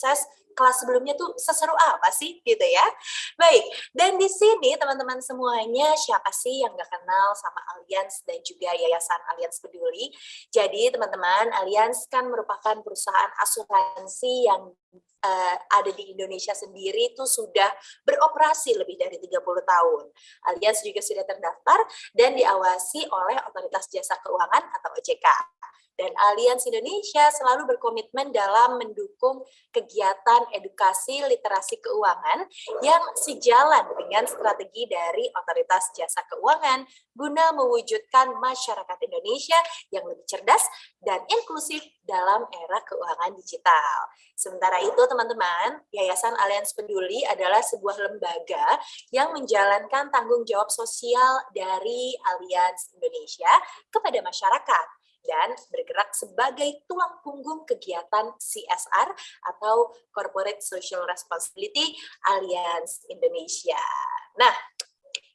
mengakses kelas sebelumnya tuh seseru apa sih gitu ya. Baik, dan di sini teman-teman semuanya siapa sih yang nggak kenal sama Allianz dan juga Yayasan Allianz Peduli. Jadi teman-teman, Allianz kan merupakan perusahaan asuransi yang ada di Indonesia sendiri itu sudah beroperasi lebih dari 30 tahun. Allianz juga sudah terdaftar dan diawasi oleh Otoritas Jasa Keuangan atau OJK. Dan Allianz Indonesia selalu berkomitmen dalam mendukung kegiatan edukasi literasi keuangan yang sejalan dengan strategi dari Otoritas Jasa Keuangan guna mewujudkan masyarakat Indonesia yang lebih cerdas dan inklusif dalam era keuangan digital. Sementara itu teman-teman, Yayasan Allianz Peduli adalah sebuah lembaga yang menjalankan tanggung jawab sosial dari Allianz Indonesia kepada masyarakat dan bergerak sebagai tulang punggung kegiatan CSR atau Corporate Social Responsibility Allianz Indonesia. Nah,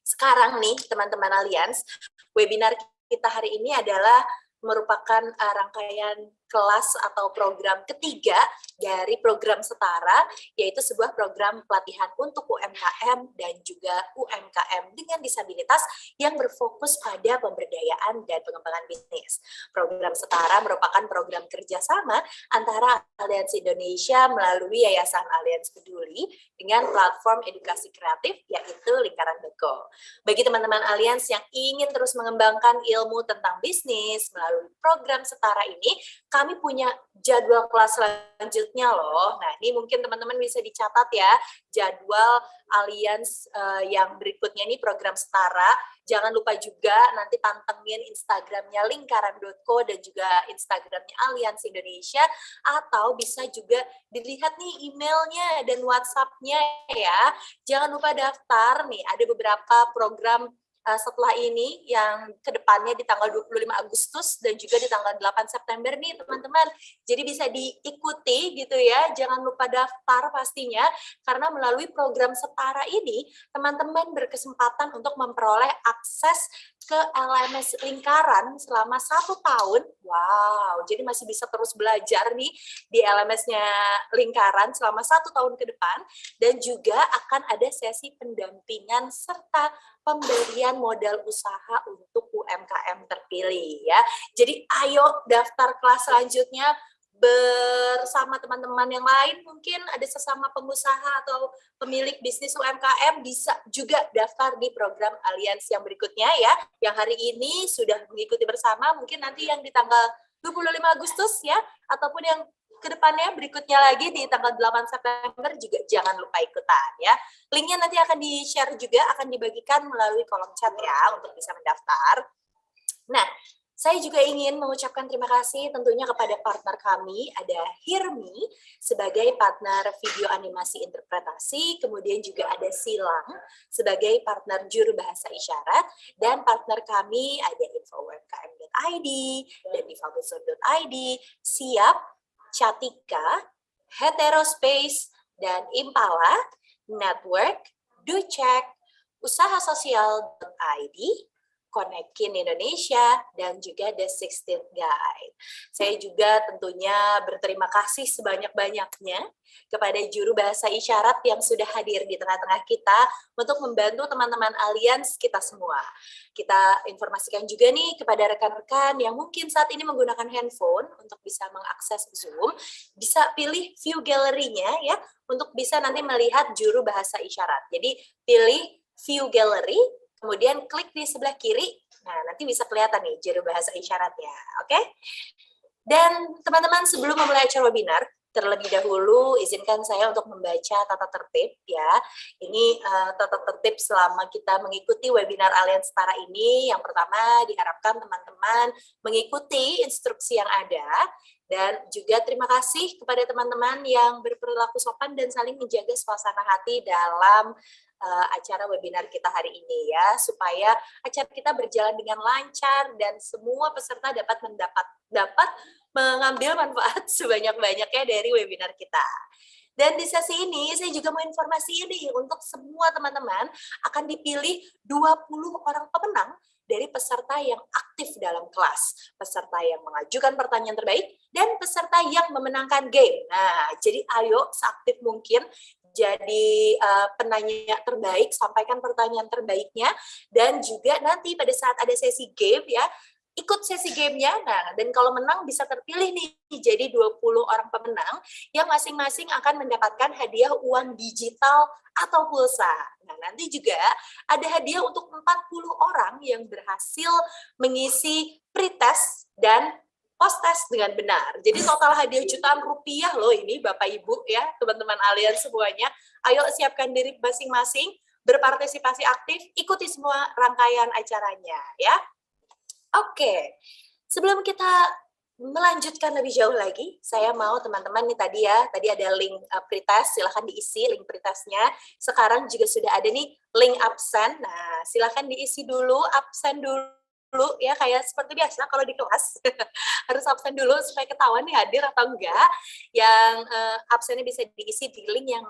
sekarang nih teman-teman Allianz, webinar kita hari ini adalah merupakan rangkaian kelas atau program ketiga dari program Setara, yaitu sebuah program pelatihan untuk UMKM dan juga UMKM dengan disabilitas yang berfokus pada pemberdayaan dan pengembangan bisnis. Program Setara merupakan program kerjasama antara Allianz Indonesia melalui Yayasan Allianz Peduli dengan platform edukasi kreatif, yaitu Lingkaran.co. Bagi teman-teman Allianz yang ingin terus mengembangkan ilmu tentang bisnis melalui program Setara ini, kami punya jadwal kelas selanjutnya loh. Nah, ini mungkin teman-teman bisa dicatat ya, jadwal Allianz yang berikutnya ini program Setara. Jangan lupa juga nanti pantengin Instagramnya Lingkaran.co dan juga Instagramnya Allianz Indonesia, atau bisa juga dilihat nih emailnya dan WhatsApp-nya ya. Jangan lupa daftar nih, ada beberapa program setelah ini yang kedepannya di tanggal 25 Agustus dan juga di tanggal 8 September nih teman-teman. Jadi bisa diikuti gitu ya, jangan lupa daftar pastinya, karena melalui program Setara ini teman-teman berkesempatan untuk memperoleh akses ke LMS Lingkaran selama 1 tahun. Wow, jadi masih bisa terus belajar nih di LMS-nya Lingkaran selama 1 tahun ke depan, dan juga akan ada sesi pendampingan serta pemberian modal usaha untuk UMKM terpilih ya. Jadi ayo daftar kelas selanjutnya bersama teman-teman yang lain, mungkin ada sesama pengusaha atau pemilik bisnis UMKM, bisa juga daftar di program Allianz yang berikutnya ya, yang hari ini sudah mengikuti bersama, mungkin nanti yang di tanggal 25 Agustus ya, ataupun yang kedepannya berikutnya lagi di tanggal 8 September juga jangan lupa ikutan ya. Linknya nanti akan di-share juga, akan dibagikan melalui kolom chat ya untuk bisa mendaftar. Nah, saya juga ingin mengucapkan terima kasih tentunya kepada partner kami, ada Hirmi sebagai partner video animasi interpretasi, kemudian juga ada Silang sebagai partner juru bahasa isyarat, dan partner kami ada infowebkm.id dan difabuson.id, Siap, Catika, Heterospace, dan Impala, Network, Ducek, Usahasosial.id, Konekin Indonesia, dan juga The 16th Guide. Saya juga tentunya berterima kasih sebanyak-banyaknya kepada juru bahasa isyarat yang sudah hadir di tengah-tengah kita untuk membantu teman-teman Allianz kita semua. Kita informasikan juga nih kepada rekan-rekan yang mungkin saat ini menggunakan handphone untuk bisa mengakses Zoom, bisa pilih view gallery-nya ya, untuk bisa nanti melihat juru bahasa isyarat. Jadi pilih view gallery, kemudian klik di sebelah kiri, nah nanti bisa kelihatan nih juru bahasa isyaratnya, oke? Dan teman-teman, sebelum memulai acara webinar, terlebih dahulu izinkan saya untuk membaca tata tertib ya. Ini tata tertib selama kita mengikuti webinar Allianz Setara ini. Yang pertama, diharapkan teman-teman mengikuti instruksi yang ada, dan juga terima kasih kepada teman-teman yang berperilaku sopan dan saling menjaga suasana hati dalam acara webinar kita hari ini ya, supaya acara kita berjalan dengan lancar dan semua peserta dapat mengambil manfaat sebanyak-banyaknya dari webinar kita. Dan di sesi ini saya juga mau informasi ini untuk semua teman-teman akan dipilih 20 orang pemenang dari peserta yang aktif dalam kelas, peserta yang mengajukan pertanyaan terbaik, dan peserta yang memenangkan game. Nah, jadi ayo seaktif mungkin jadi penanya terbaik, sampaikan pertanyaan terbaiknya, dan juga nanti pada saat ada sesi game ya, ikut sesi gamenya. Nah, dan kalau menang bisa terpilih nih jadi 20 orang pemenang yang masing-masing akan mendapatkan hadiah uang digital atau pulsa. Nah, nanti juga ada hadiah untuk 40 orang yang berhasil mengisi pretest dan post-test dengan benar. Jadi total hadiah jutaan rupiah loh ini Bapak Ibu ya, teman-teman Allianz semuanya. Ayo siapkan diri masing-masing, berpartisipasi aktif, ikuti semua rangkaian acaranya ya. Oke, sebelum kita melanjutkan lebih jauh lagi, saya mau teman-teman nih tadi ada link pretest, silahkan diisi link pretestnya. Sekarang juga sudah ada nih link absen, nah silahkan diisi dulu, absen dulu ya, kayak seperti biasa kalau di kelas harus absen dulu supaya ketahuan nih hadir atau enggak. Yang absennya bisa diisi di link yang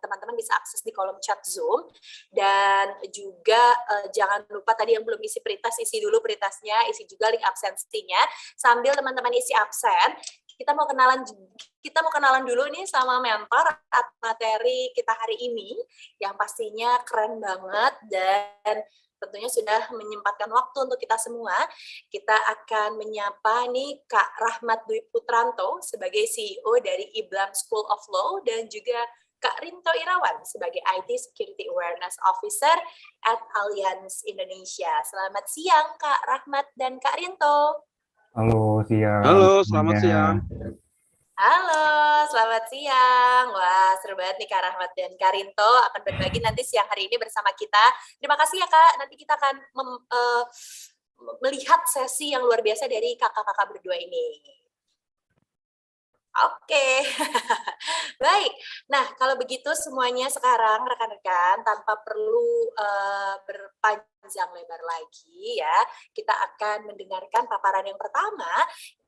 teman-teman bisa akses di kolom chat Zoom. Dan juga jangan lupa tadi yang belum isi pretest, isi dulu pretestnya, isi juga link absensinya. Sambil teman-teman isi absen, kita mau kenalan dulu nih sama mentor materi kita hari ini yang pastinya keren banget dan tentunya sudah menyempatkan waktu untuk kita semua. Kita akan menyapa nih Kak Rahmat Dwi Putranto sebagai CEO dari IBLAM School of Law dan juga Kak Rinto Irawan sebagai IT Security Awareness Officer at Allianz Indonesia. Selamat siang Kak Rahmat dan Kak Rinto. Halo, siang Halo, selamat siang. semuanya. Halo, selamat siang. Wah, seru banget nih Kak Rahmat dan Kak Rinto akan berbagi nanti siang hari ini bersama kita. Terima kasih ya Kak, nanti kita akan melihat sesi yang luar biasa dari kakak-kakak berdua ini. Oke, baik. Nah, kalau begitu semuanya sekarang rekan-rekan tanpa perlu berpanjang lebar lagi ya, kita akan mendengarkan paparan yang pertama.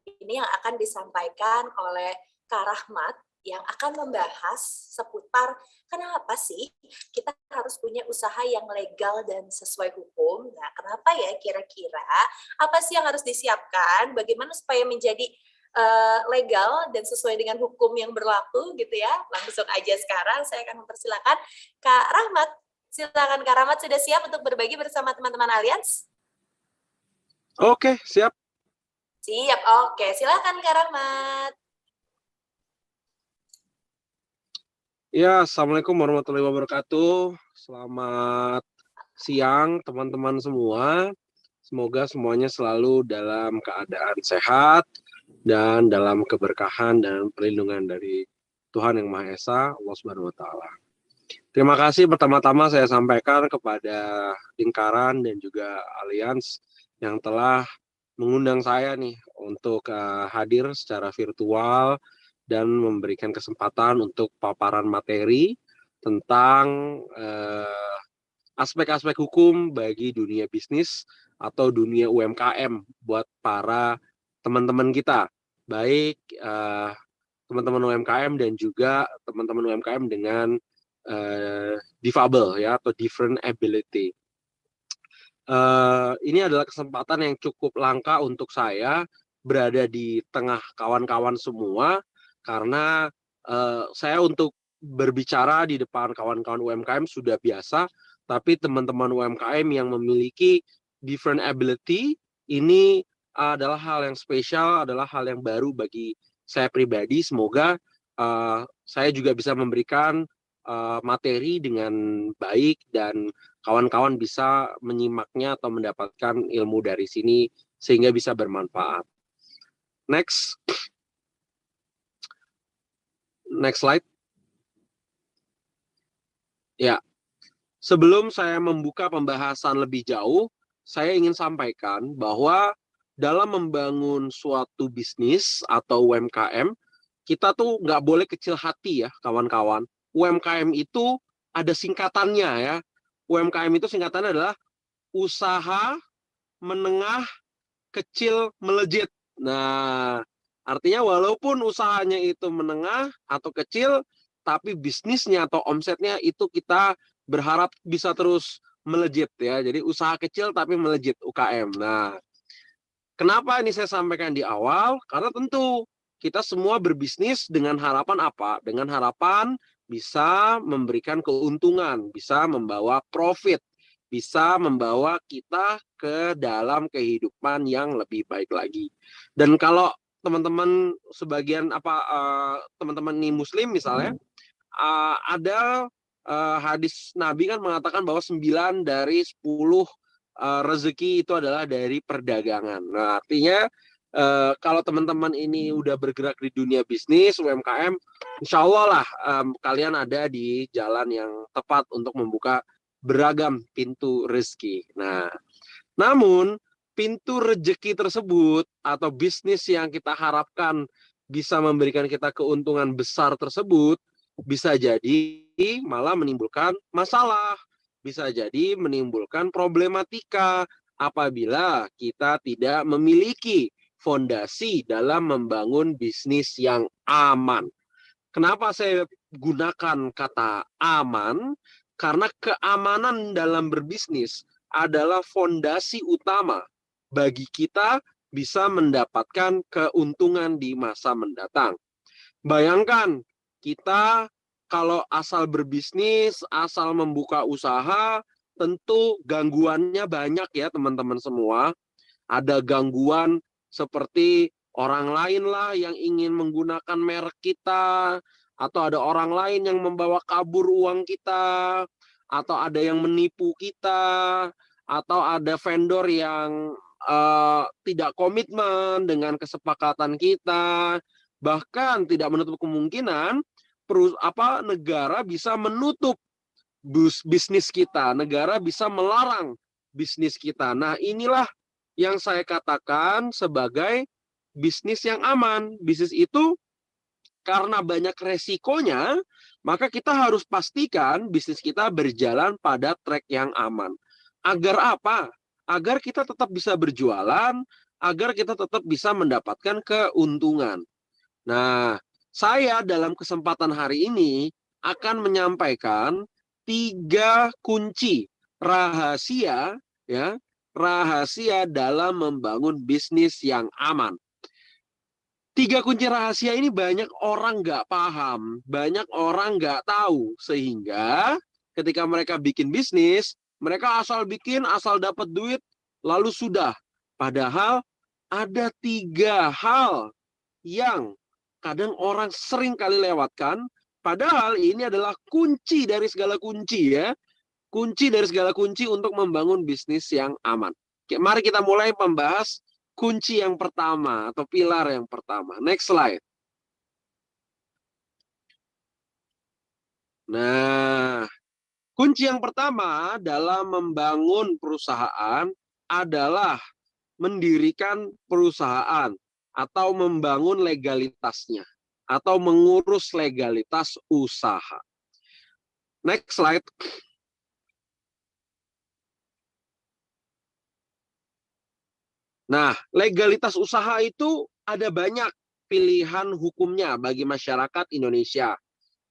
Ini yang akan disampaikan oleh Kak Rahmat yang akan membahas seputar kenapa sih kita harus punya usaha yang legal dan sesuai hukum. Nah, kenapa ya kira-kira? Apa sih yang harus disiapkan? Bagaimana supaya menjadi legal dan sesuai dengan hukum yang berlaku gitu ya. Langsung aja sekarang saya akan mempersilakan Kak Rahmat. Silakan Kak Rahmat, sudah siap untuk berbagi bersama teman-teman Allianz? Oke, siap. Siap, oke. Silakan Kak Rahmat. Ya, Assalamualaikum warahmatullahi wabarakatuh. Selamat siang teman-teman semua. Semoga semuanya selalu dalam keadaan sehat dan dalam keberkahan dan perlindungan dari Tuhan Yang Maha Esa, Allah Subhanahu wa Ta'ala. Terima kasih pertama-tama saya sampaikan kepada Lingkaran dan juga Allianz yang telah mengundang saya nih untuk hadir secara virtual dan memberikan kesempatan untuk paparan materi tentang aspek-aspek hukum bagi dunia bisnis atau dunia UMKM buat para teman-teman kita, baik teman-teman UMKM dan juga teman-teman UMKM dengan difabel ya atau different ability. Ini adalah kesempatan yang cukup langka untuk saya berada di tengah kawan-kawan semua karena saya untuk berbicara di depan kawan-kawan UMKM sudah biasa, tapi teman-teman UMKM yang memiliki different ability ini adalah hal yang spesial, adalah hal yang baru bagi saya pribadi. Semoga saya juga bisa memberikan materi dengan baik dan kawan-kawan bisa menyimaknya atau mendapatkan ilmu dari sini sehingga bisa bermanfaat. Next slide. Ya, sebelum saya membuka pembahasan lebih jauh, saya ingin sampaikan bahwa dalam membangun suatu bisnis atau UMKM, kita tuh nggak boleh kecil hati ya kawan-kawan. UMKM itu ada singkatannya ya. UMKM itu singkatannya adalah usaha menengah kecil melejit. Nah, artinya walaupun usahanya itu menengah atau kecil, tapi bisnisnya atau omsetnya itu kita berharap bisa terus melejit ya. Jadi usaha kecil tapi melejit, UKM. Nah, kenapa ini saya sampaikan di awal? Karena tentu kita semua berbisnis dengan harapan apa? Dengan harapan bisa memberikan keuntungan, bisa membawa profit, bisa membawa kita ke dalam kehidupan yang lebih baik lagi. Dan kalau teman-teman sebagian teman-teman ini Muslim misalnya, ada hadis Nabi kan mengatakan bahwa 9 dari 10 rezeki itu adalah dari perdagangan. Nah, artinya kalau teman-teman ini udah bergerak di dunia bisnis, UMKM, insya Allah lah kalian ada di jalan yang tepat untuk membuka beragam pintu rezeki. Nah, namun pintu rezeki tersebut atau bisnis yang kita harapkan bisa memberikan kita keuntungan besar tersebut bisa jadi malah menimbulkan masalah, bisa jadi menimbulkan problematika apabila kita tidak memiliki fondasi dalam membangun bisnis yang aman. Kenapa saya gunakan kata aman? Karena keamanan dalam berbisnis adalah fondasi utama bagi kita bisa mendapatkan keuntungan di masa mendatang. Bayangkan, kita kalau asal berbisnis, asal membuka usaha, tentu gangguannya banyak ya teman-teman semua. Ada gangguan seperti orang lain lah yang ingin menggunakan merek kita, atau ada orang lain yang membawa kabur uang kita, atau ada yang menipu kita, atau ada vendor yang tidak komitmen dengan kesepakatan kita, bahkan tidak menutup kemungkinan negara bisa menutup bisnis kita, negara bisa melarang bisnis kita. Nah, inilah yang saya katakan sebagai bisnis yang aman. Bisnis itu karena banyak resikonya, maka kita harus pastikan bisnis kita berjalan pada track yang aman. Agar apa? Agar kita tetap bisa berjualan, agar kita tetap bisa mendapatkan keuntungan. Nah, saya dalam kesempatan hari ini akan menyampaikan 3 kunci rahasia ya, rahasia dalam membangun bisnis yang aman. 3 kunci rahasia ini banyak orang nggak paham, banyak orang nggak tahu, sehingga ketika mereka bikin bisnis, mereka asal bikin, asal dapat duit, lalu sudah. Padahal ada 3 hal yang kadang orang sering kali lewatkan, padahal ini adalah kunci dari segala kunci ya. Kunci dari segala kunci untuk membangun bisnis yang aman. Oke, mari kita mulai membahas kunci yang pertama atau pilar yang pertama. Next slide. Nah, kunci yang pertama dalam membangun perusahaan adalah mendirikan perusahaan atau membangun legalitasnya atau mengurus legalitas usaha. Next slide. Nah, legalitas usaha itu ada banyak pilihan hukumnya bagi masyarakat Indonesia.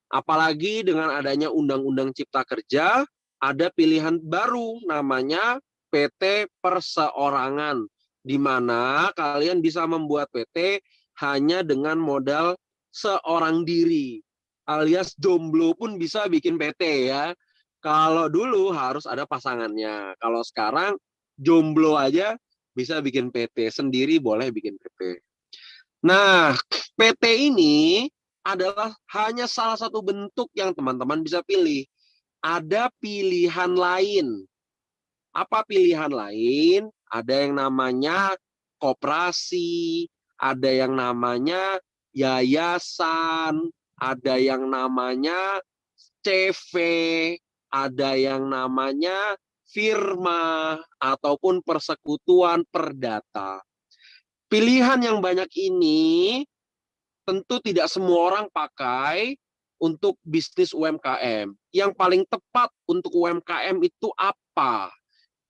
Apalagi dengan adanya Undang-Undang Cipta Kerja, ada pilihan baru namanya PT Perseorangan, di mana kalian bisa membuat PT hanya dengan modal seorang diri, alias jomblo pun bisa bikin PT ya. Kalau dulu harus ada pasangannya, kalau sekarang jomblo aja bisa bikin PT, sendiri boleh bikin PT. Nah, PT ini adalah hanya salah satu bentuk yang teman-teman bisa pilih. Ada pilihan lain. Apa pilihan lain? Ada yang namanya koperasi, ada yang namanya yayasan, ada yang namanya CV, ada yang namanya firma, ataupun persekutuan perdata. Pilihan yang banyak ini tentu tidak semua orang pakai untuk bisnis UMKM. Yang paling tepat untuk UMKM itu apa?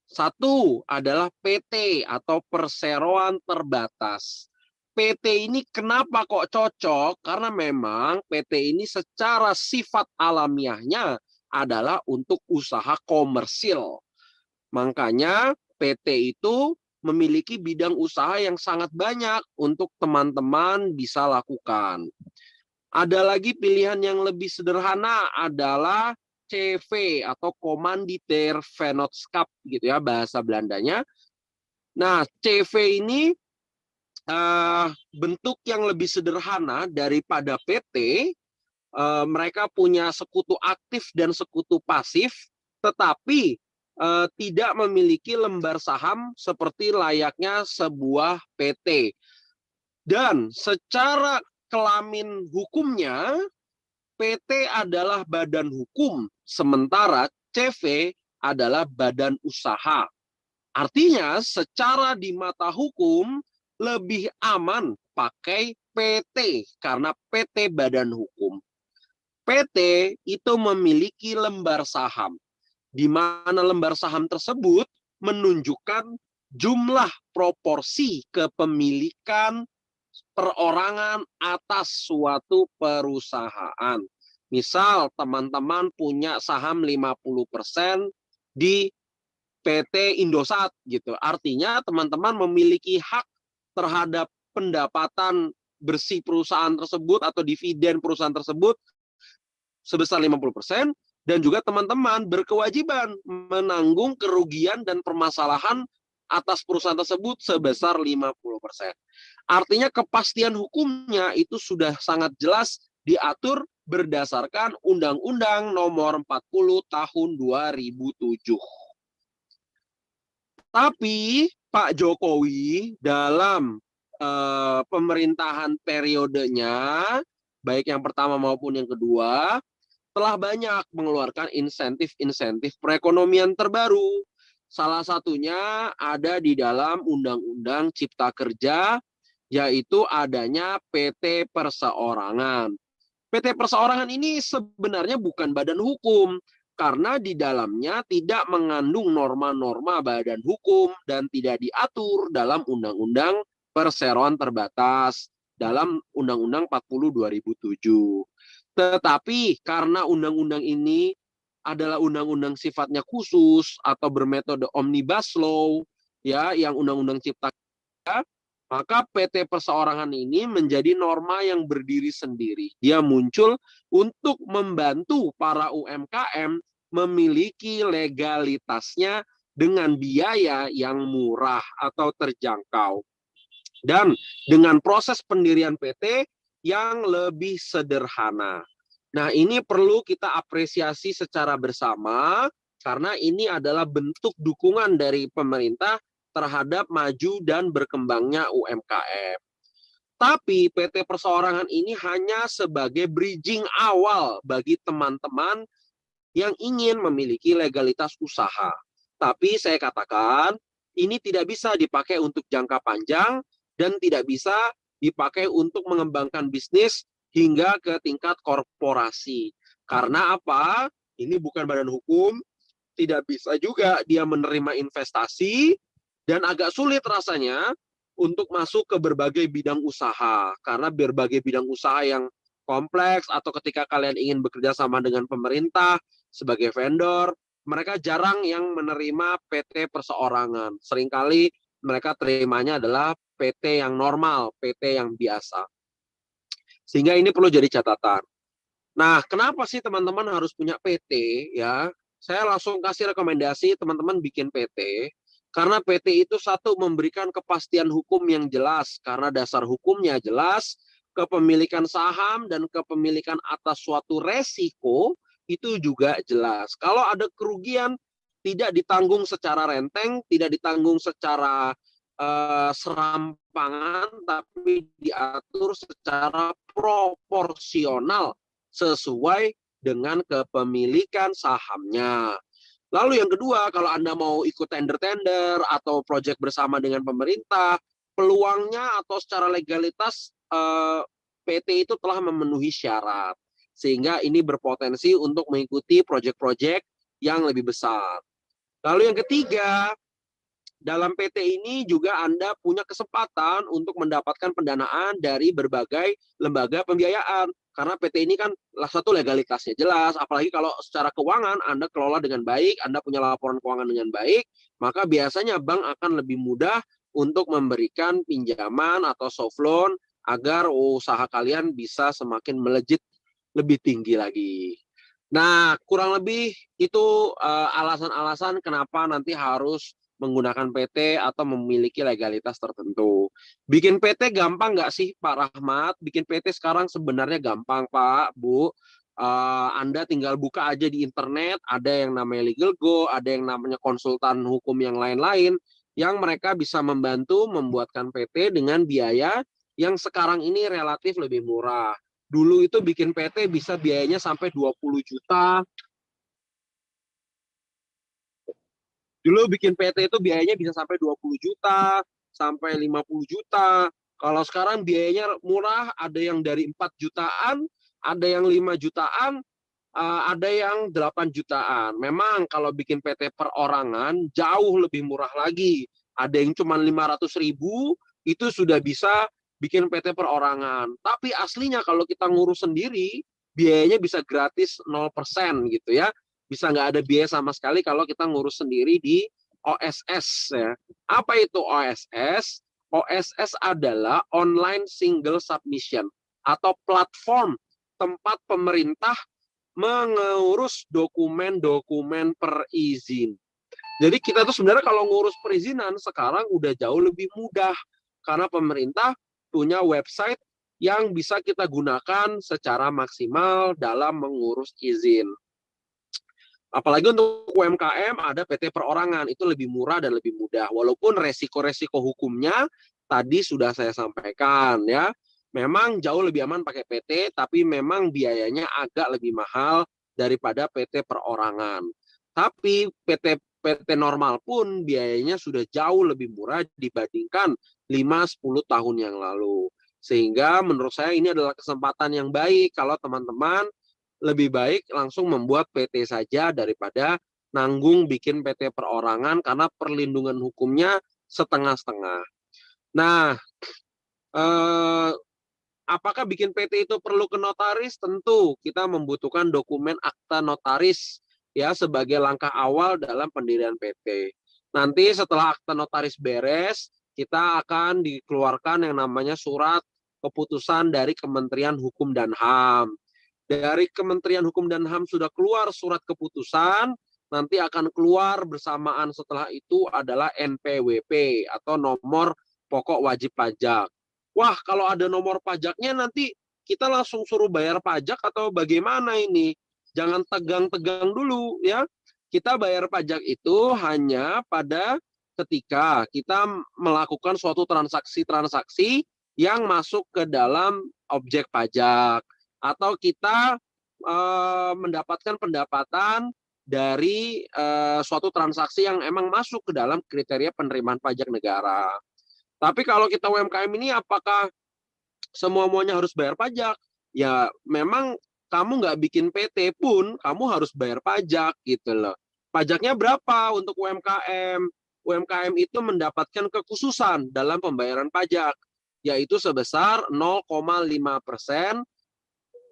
Satu adalah PT atau perseroan terbatas. PT ini kenapa kok cocok? Karena memang PT ini secara sifat alamiahnya adalah untuk usaha komersil. Makanya PT itu memiliki bidang usaha yang sangat banyak untuk teman-teman bisa lakukan. Ada lagi pilihan yang lebih sederhana adalah CV atau Commandeer Vennootschap gitu ya bahasa Belandanya. Nah, CV ini bentuk yang lebih sederhana daripada PT. Mereka punya sekutu aktif dan sekutu pasif, tetapi tidak memiliki lembar saham seperti layaknya sebuah PT. Dan secara kelamin hukumnya, PT adalah badan hukum, sementara CV adalah badan usaha. Artinya, secara di mata hukum, lebih aman pakai PT, karena PT badan hukum. PT itu memiliki lembar saham, di mana lembar saham tersebut menunjukkan jumlah proporsi kepemilikan perorangan atas suatu perusahaan. Misal teman-teman punya saham 50% di PT Indosat gitu. Artinya teman-teman memiliki hak terhadap pendapatan bersih perusahaan tersebut atau dividen perusahaan tersebut sebesar 50%, dan juga teman-teman berkewajiban menanggung kerugian dan permasalahan atas perusahaan tersebut sebesar 50%. Artinya kepastian hukumnya itu sudah sangat jelas diatur berdasarkan Undang-Undang Nomor 40 Tahun 2007. Tapi Pak Jokowi dalam pemerintahan periodenya, baik yang pertama maupun yang kedua, telah banyak mengeluarkan insentif-insentif perekonomian terbaru. Salah satunya ada di dalam Undang-Undang Cipta Kerja, yaitu adanya PT Perseorangan. PT Perseorangan ini sebenarnya bukan badan hukum, karena di dalamnya tidak mengandung norma-norma badan hukum dan tidak diatur dalam Undang-Undang Perseroan Terbatas dalam Undang-Undang 40 2007. Tetapi karena undang-undang ini adalah undang-undang sifatnya khusus atau bermetode omnibus law, ya, yang undang-undang cipta kerja, maka PT Perseorangan ini menjadi norma yang berdiri sendiri. Dia muncul untuk membantu para UMKM memiliki legalitasnya dengan biaya yang murah atau terjangkau. Dan dengan proses pendirian PT yang lebih sederhana. Nah, ini perlu kita apresiasi secara bersama karena ini adalah bentuk dukungan dari pemerintah terhadap maju dan berkembangnya UMKM. Tapi PT Perseorangan ini hanya sebagai bridging awal bagi teman-teman yang ingin memiliki legalitas usaha. Tapi saya katakan, ini tidak bisa dipakai untuk jangka panjang dan tidak bisa dipakai untuk mengembangkan bisnis hingga ke tingkat korporasi. Karena apa? Ini bukan badan hukum, tidak bisa juga dia menerima investasi, dan agak sulit rasanya untuk masuk ke berbagai bidang usaha. Karena berbagai bidang usaha yang kompleks, atau ketika kalian ingin bekerja sama dengan pemerintah sebagai vendor, mereka jarang yang menerima PT Perseorangan. Seringkali mereka terimanya adalah PT yang normal, PT yang biasa. Sehingga ini perlu jadi catatan. Nah, kenapa sih teman-teman harus punya PT? Ya, saya langsung kasih rekomendasi teman-teman bikin PT. Karena PT itu satu, memberikan kepastian hukum yang jelas. Karena dasar hukumnya jelas, kepemilikan saham dan kepemilikan atas suatu resiko itu juga jelas. Kalau ada kerugian, tidak ditanggung secara renteng, tidak ditanggung secara serampangan, tapi diatur secara proporsional sesuai dengan kepemilikan sahamnya. Lalu yang kedua, kalau Anda mau ikut tender-tender atau proyek bersama dengan pemerintah, peluangnya atau secara legalitas PT itu telah memenuhi syarat. Sehingga ini berpotensi untuk mengikuti proyek-proyek yang lebih besar. Lalu yang ketiga, dalam PT ini juga Anda punya kesempatan untuk mendapatkan pendanaan dari berbagai lembaga pembiayaan. Karena PT ini kan satu legalitasnya jelas, apalagi kalau secara keuangan Anda kelola dengan baik, Anda punya laporan keuangan dengan baik, maka biasanya bank akan lebih mudah untuk memberikan pinjaman atau soft loan agar usaha kalian bisa semakin melejit lebih tinggi lagi. Nah, kurang lebih itu alasan-alasan kenapa nanti harus menggunakan PT atau memiliki legalitas tertentu. Bikin PT gampang nggak sih, Pak Rahmat? Bikin PT sekarang sebenarnya gampang, Pak, Bu. Anda tinggal buka aja di internet, ada yang namanya Legal Go, ada yang namanya konsultan hukum yang lain-lain, yang mereka bisa membantu membuatkan PT dengan biaya yang sekarang ini relatif lebih murah. Dulu itu bikin PT bisa biayanya sampai 20 juta. Dulu bikin PT itu biayanya bisa sampai 20 juta, sampai 50 juta. Kalau sekarang biayanya murah, ada yang dari 4 jutaan, ada yang 5 jutaan, ada yang 8 jutaan. Memang kalau bikin PT perorangan jauh lebih murah lagi. Ada yang cuma 500.000, itu sudah bisa bikin PT perorangan. Tapi aslinya kalau kita ngurus sendiri, biayanya bisa gratis 0% gitu ya. Bisa nggak ada biaya sama sekali kalau kita ngurus sendiri di OSS ya. Apa itu OSS? OSS adalah Online Single Submission atau platform tempat pemerintah mengurus dokumen-dokumen perizin. Jadi kita tuh sebenarnya kalau ngurus perizinan sekarang udah jauh lebih mudah karena pemerintah punya website yang bisa kita gunakan secara maksimal dalam mengurus izin. Apalagi untuk UMKM ada PT perorangan, itu lebih murah dan lebih mudah. Walaupun resiko-resiko hukumnya tadi sudah saya sampaikan ya. Memang jauh lebih aman pakai PT, tapi memang biayanya agak lebih mahal daripada PT perorangan. Tapi PT normal pun biayanya sudah jauh lebih murah dibandingkan 5-10 tahun yang lalu. Sehingga menurut saya ini adalah kesempatan yang baik kalau teman-teman lebih baik langsung membuat PT saja daripada nanggung bikin PT perorangan karena perlindungan hukumnya setengah-setengah. Nah, apakah bikin PT itu perlu ke notaris? Tentu kita membutuhkan dokumen akta notaris ya sebagai langkah awal dalam pendirian PT. Nanti setelah akta notaris beres, kita akan dikeluarkan yang namanya surat keputusan dari Kementerian Hukum dan HAM. Dari Kementerian Hukum dan HAM sudah keluar surat keputusan, nanti akan keluar bersamaan setelah itu adalah NPWP atau nomor pokok wajib pajak. Wah, kalau ada nomor pajaknya nanti kita langsung suruh bayar pajak atau bagaimana ini? Jangan tegang-tegang dulu ya. Kita bayar pajak itu hanya pada ketika kita melakukan suatu transaksi-transaksi yang masuk ke dalam objek pajak. Atau kita mendapatkan pendapatan dari suatu transaksi yang emang masuk ke dalam kriteria penerimaan pajak negara. Tapi kalau kita UMKM ini apakah semua-muanya harus bayar pajak? Ya memang kamu nggak bikin PT pun kamu harus bayar pajak gitu loh. Pajaknya berapa untuk UMKM? UMKM itu mendapatkan kekhususan dalam pembayaran pajak, yaitu sebesar 0,5%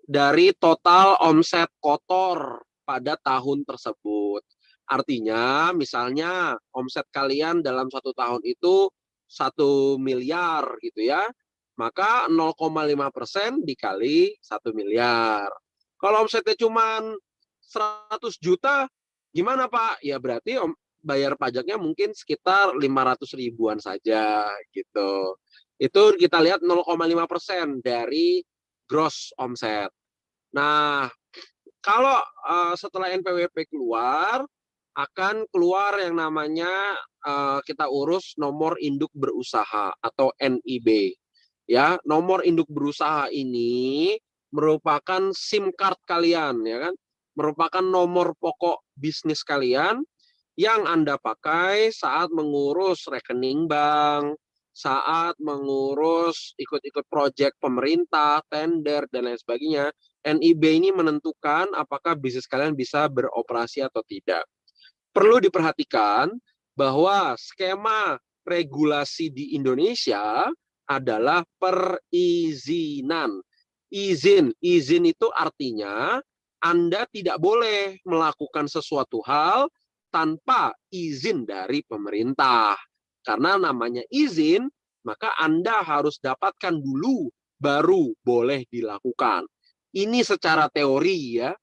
dari total omset kotor pada tahun tersebut. Artinya, misalnya omset kalian dalam 1 tahun itu 1 miliar gitu ya, maka 0,5% dikali 1 miliar. Kalau omsetnya cuma 100 juta, gimana Pak? Ya berarti bayar pajaknya mungkin sekitar 500 ribuan saja gitu. Itu kita lihat 0,5% dari gross omset. Nah, kalau setelah NPWP keluar, akan keluar yang namanya kita urus nomor induk berusaha atau NIB. Ya, nomor induk berusaha ini merupakan SIM card kalian, ya kan? Merupakan nomor pokok bisnis kalian yang Anda pakai saat mengurus rekening bank, saat mengurus ikut-ikut proyek pemerintah, tender, dan lain sebagainya. NIB ini menentukan apakah bisnis kalian bisa beroperasi atau tidak. Perlu diperhatikan, bahwa skema regulasi di Indonesia adalah perizinan. Izin itu artinya Anda tidak boleh melakukan sesuatu hal tanpa izin dari pemerintah. Karena namanya izin, maka Anda harus dapatkan dulu, baru boleh dilakukan. Ini secara teori ya.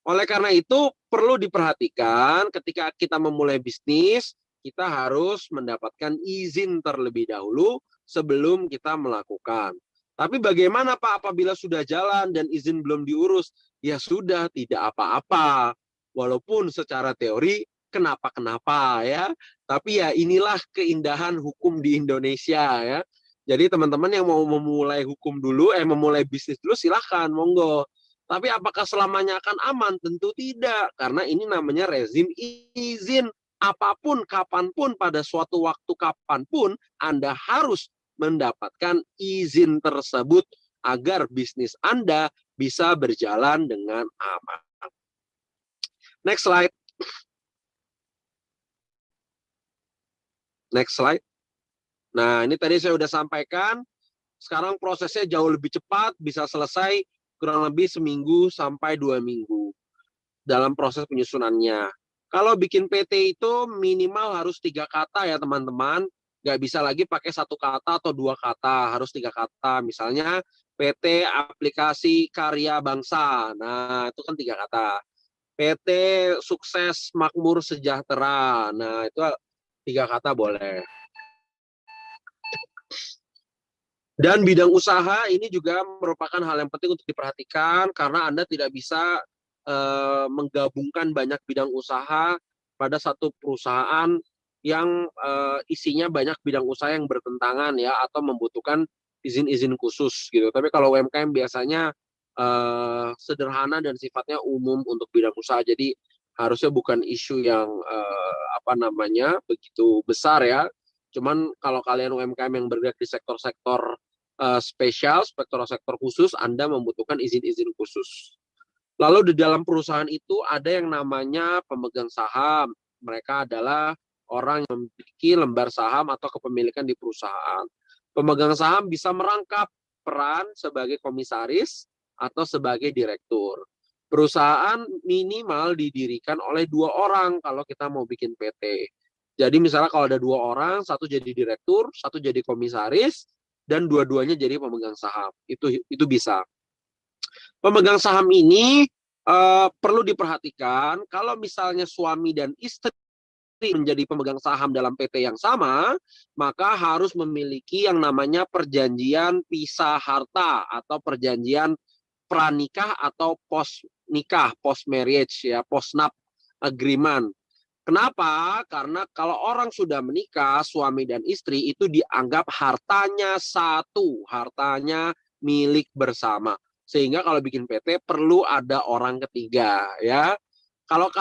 Oleh karena itu, perlu diperhatikan ketika kita memulai bisnis, kita harus mendapatkan izin terlebih dahulu sebelum kita melakukan. Tapi bagaimana Pak apabila sudah jalan dan izin belum diurus? Ya sudah, tidak apa-apa. Walaupun secara teori kenapa-kenapa ya. Tapi ya inilah keindahan hukum di Indonesia ya. Jadi teman-teman yang mau memulai hukum dulu, memulai bisnis dulu silahkan, monggo. Tapi apakah selamanya akan aman? Tentu tidak, karena ini namanya rezim izin. Apapun, kapanpun, pada suatu waktu kapanpun, Anda harus mendapatkan izin tersebut agar bisnis Anda bisa berjalan dengan aman. Next slide. Next slide. Nah, ini tadi saya sudah sampaikan. Sekarang prosesnya jauh lebih cepat, bisa selesai kurang lebih seminggu sampai 2 minggu dalam proses penyusunannya. Kalau bikin PT itu minimal harus 3 kata ya teman-teman. Nggak bisa lagi pakai 1 kata atau 2 kata, harus 3 kata. Misalnya PT Aplikasi Karya Bangsa. Nah, itu kan 3 kata. PT Sukses Makmur Sejahtera. Nah, itu 3 kata boleh. Dan bidang usaha ini juga merupakan hal yang penting untuk diperhatikan karena Anda tidak bisa menggabungkan banyak bidang usaha pada satu perusahaan yang isinya banyak bidang usaha yang bertentangan ya atau membutuhkan izin-izin khusus gitu. Tapi kalau UMKM biasanya sederhana dan sifatnya umum untuk bidang usaha, jadi harusnya bukan isu yang begitu besar ya. Cuman kalau kalian UMKM yang bergerak di sektor-sektor spesial, sektor-sektor khusus, Anda membutuhkan izin-izin khusus. Lalu di dalam perusahaan itu ada yang namanya pemegang saham. Mereka adalah orang yang memiliki lembar saham atau kepemilikan di perusahaan. Pemegang saham bisa merangkap peran sebagai komisaris atau sebagai direktur. Perusahaan minimal didirikan oleh 2 orang kalau kita mau bikin PT. Jadi misalnya kalau ada 2 orang, satu jadi direktur, satu jadi komisaris, dan dua-duanya jadi pemegang saham. Itu bisa. Pemegang saham ini perlu diperhatikan kalau misalnya suami dan istri menjadi pemegang saham dalam PT yang sama, maka harus memiliki yang namanya perjanjian pisah harta atau perjanjian pranikah atau post nikah, post marriage ya, postnap agreement. Kenapa? Karena kalau orang sudah menikah, suami dan istri itu dianggap hartanya satu, hartanya milik bersama. Sehingga kalau bikin PT perlu ada orang ketiga ya. Kalau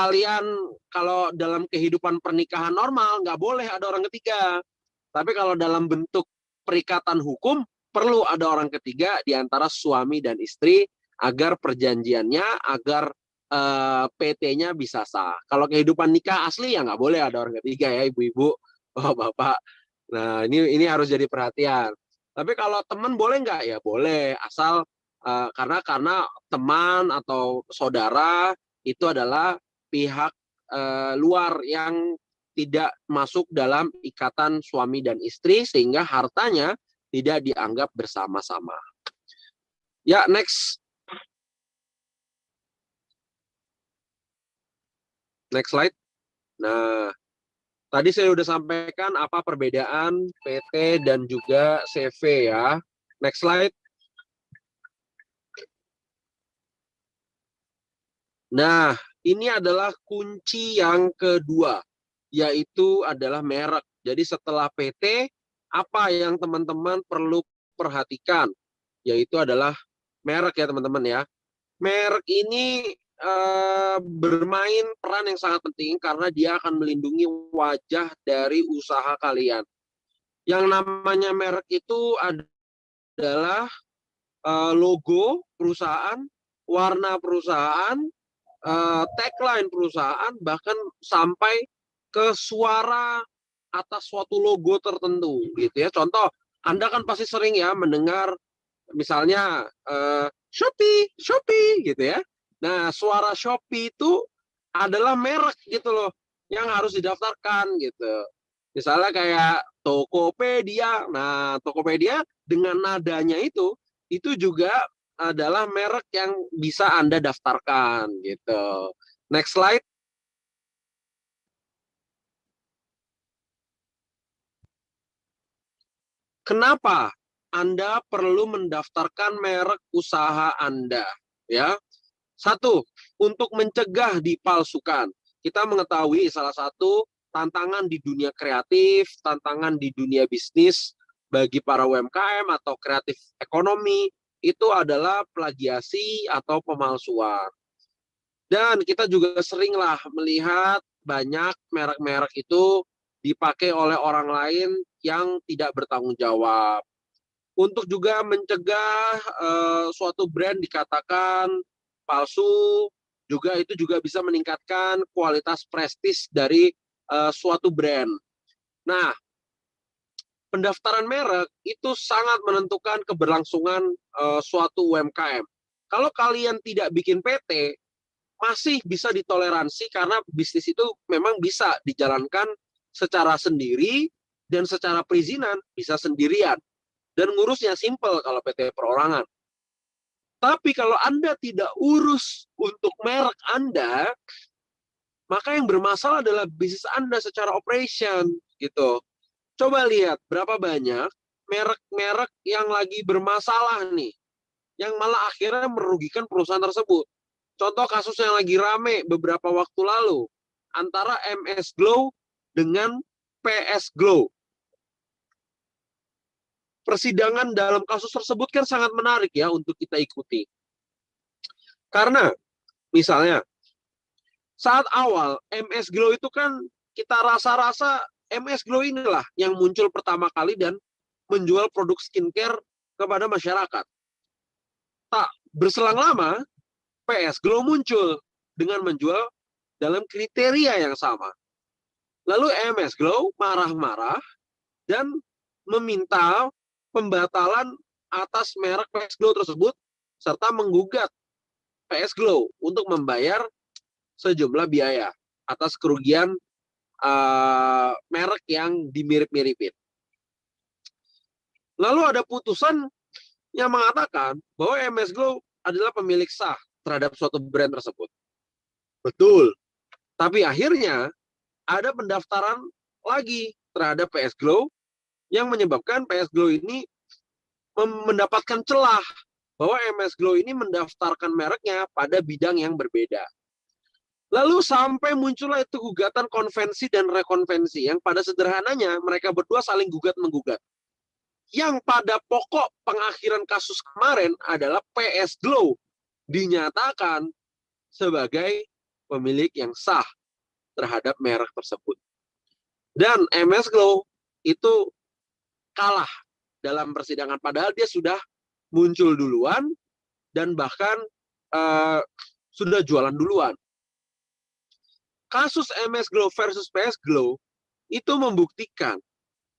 dalam kehidupan pernikahan normal nggak boleh ada orang ketiga. Tapi kalau dalam bentuk perikatan hukum perlu ada orang ketiga di antara suami dan istri agar perjanjiannya, agar PT-nya bisa sah. Kalau kehidupan nikah asli ya nggak boleh ada orang ketiga ya ibu-ibu, bapak. Nah ini harus jadi perhatian. Tapi kalau teman boleh nggak? Ya boleh, asal karena teman atau saudara itu adalah pihak luar yang tidak masuk dalam ikatan suami dan istri sehingga hartanya tidak dianggap bersama-sama. Ya, next. Next slide. Nah, tadi saya sudah sampaikan apa perbedaan PT dan juga CV ya. Next slide. Nah, ini adalah kunci yang kedua, yaitu adalah merek. Jadi setelah PT, apa yang teman-teman perlu perhatikan? Yaitu adalah merek ya teman-teman ya. Merek ini bermain peran yang sangat penting karena dia akan melindungi wajah dari usaha kalian. Yang namanya merek itu adalah logo perusahaan, warna perusahaan, tagline perusahaan, bahkan sampai ke suara atas suatu logo tertentu gitu ya. Contoh, Anda kan pasti sering ya mendengar misalnya Shopee, Shopee gitu ya. Nah, suara Shopee itu adalah merek gitu loh yang harus didaftarkan gitu. Misalnya kayak Tokopedia. Nah, Tokopedia dengan nadanya itu juga adalah merek yang bisa Anda daftarkan gitu. Next slide. Kenapa Anda perlu mendaftarkan merek usaha Anda? Ya, satu, untuk mencegah dipalsukan. Kita mengetahui salah satu tantangan di dunia kreatif, tantangan di dunia bisnis bagi para UMKM atau kreatif ekonomi itu adalah plagiasi atau pemalsuan. Dan kita juga seringlah melihat banyak merek-merek itu dipakai oleh orang lain yang tidak bertanggung jawab. Untuk juga mencegah suatu brand dikatakan palsu, juga itu juga bisa meningkatkan kualitas prestis dari suatu brand. Nah, pendaftaran merek itu sangat menentukan keberlangsungan suatu UMKM. Kalau kalian tidak bikin PT, masih bisa ditoleransi karena bisnis itu memang bisa dijalankan secara sendiri dan secara perizinan bisa sendirian. Dan ngurusnya simple kalau PT perorangan. Tapi kalau Anda tidak urus untuk merek Anda, maka yang bermasalah adalah bisnis Anda secara operation gitu. Coba lihat berapa banyak merek-merek yang lagi bermasalah nih, yang malah akhirnya merugikan perusahaan tersebut. Contoh kasus yang lagi rame beberapa waktu lalu antara MS Glow dengan PS Glow. Persidangan dalam kasus tersebut kan sangat menarik ya untuk kita ikuti. Karena misalnya saat awal MS Glow itu kan kita rasa-rasa MS Glow inilah yang muncul pertama kali dan menjual produk skincare kepada masyarakat. Tak berselang lama, PS Glow muncul dengan menjual dalam kriteria yang sama. Lalu MS Glow marah-marah dan meminta pembatalan atas merek PS Glow tersebut serta menggugat PS Glow untuk membayar sejumlah biaya atas kerugian merek yang dimirip-miripin. Lalu ada putusan yang mengatakan bahwa MS Glow adalah pemilik sah terhadap suatu brand tersebut. Betul. Tapi akhirnya ada pendaftaran lagi terhadap PS Glow yang menyebabkan PS Glow ini mendapatkan celah bahwa MS Glow ini mendaftarkan mereknya pada bidang yang berbeda. Lalu sampai muncullah itu gugatan konvensi dan rekonvensi yang pada sederhananya mereka berdua saling gugat-menggugat. Yang pada pokok pengakhiran kasus kemarin adalah PS Glow dinyatakan sebagai pemilik yang sah terhadap merek tersebut. Dan MS Glow itu kalah dalam persidangan padahal dia sudah muncul duluan dan bahkan sudah jualan duluan. Kasus MS Glow versus PS Glow itu membuktikan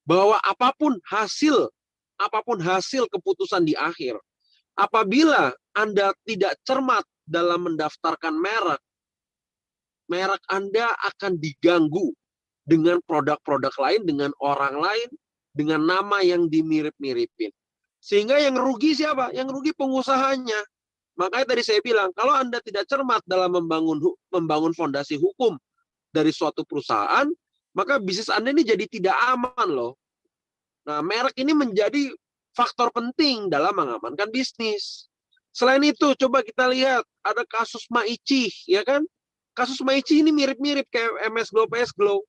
bahwa apapun hasil keputusan di akhir, apabila Anda tidak cermat dalam mendaftarkan merek Anda akan diganggu dengan produk-produk lain, dengan orang lain, dengan nama yang dimirip-miripin. Sehingga yang rugi siapa? Yang rugi pengusahanya. Makanya tadi saya bilang, kalau Anda tidak cermat dalam membangun fondasi hukum dari suatu perusahaan, maka bisnis Anda ini jadi tidak aman loh. Nah, merek ini menjadi faktor penting dalam mengamankan bisnis. Selain itu, coba kita lihat, ada kasus Maichi, ya kan? Kasus Maichi ini mirip-mirip kayak MS Glow, PS Glow.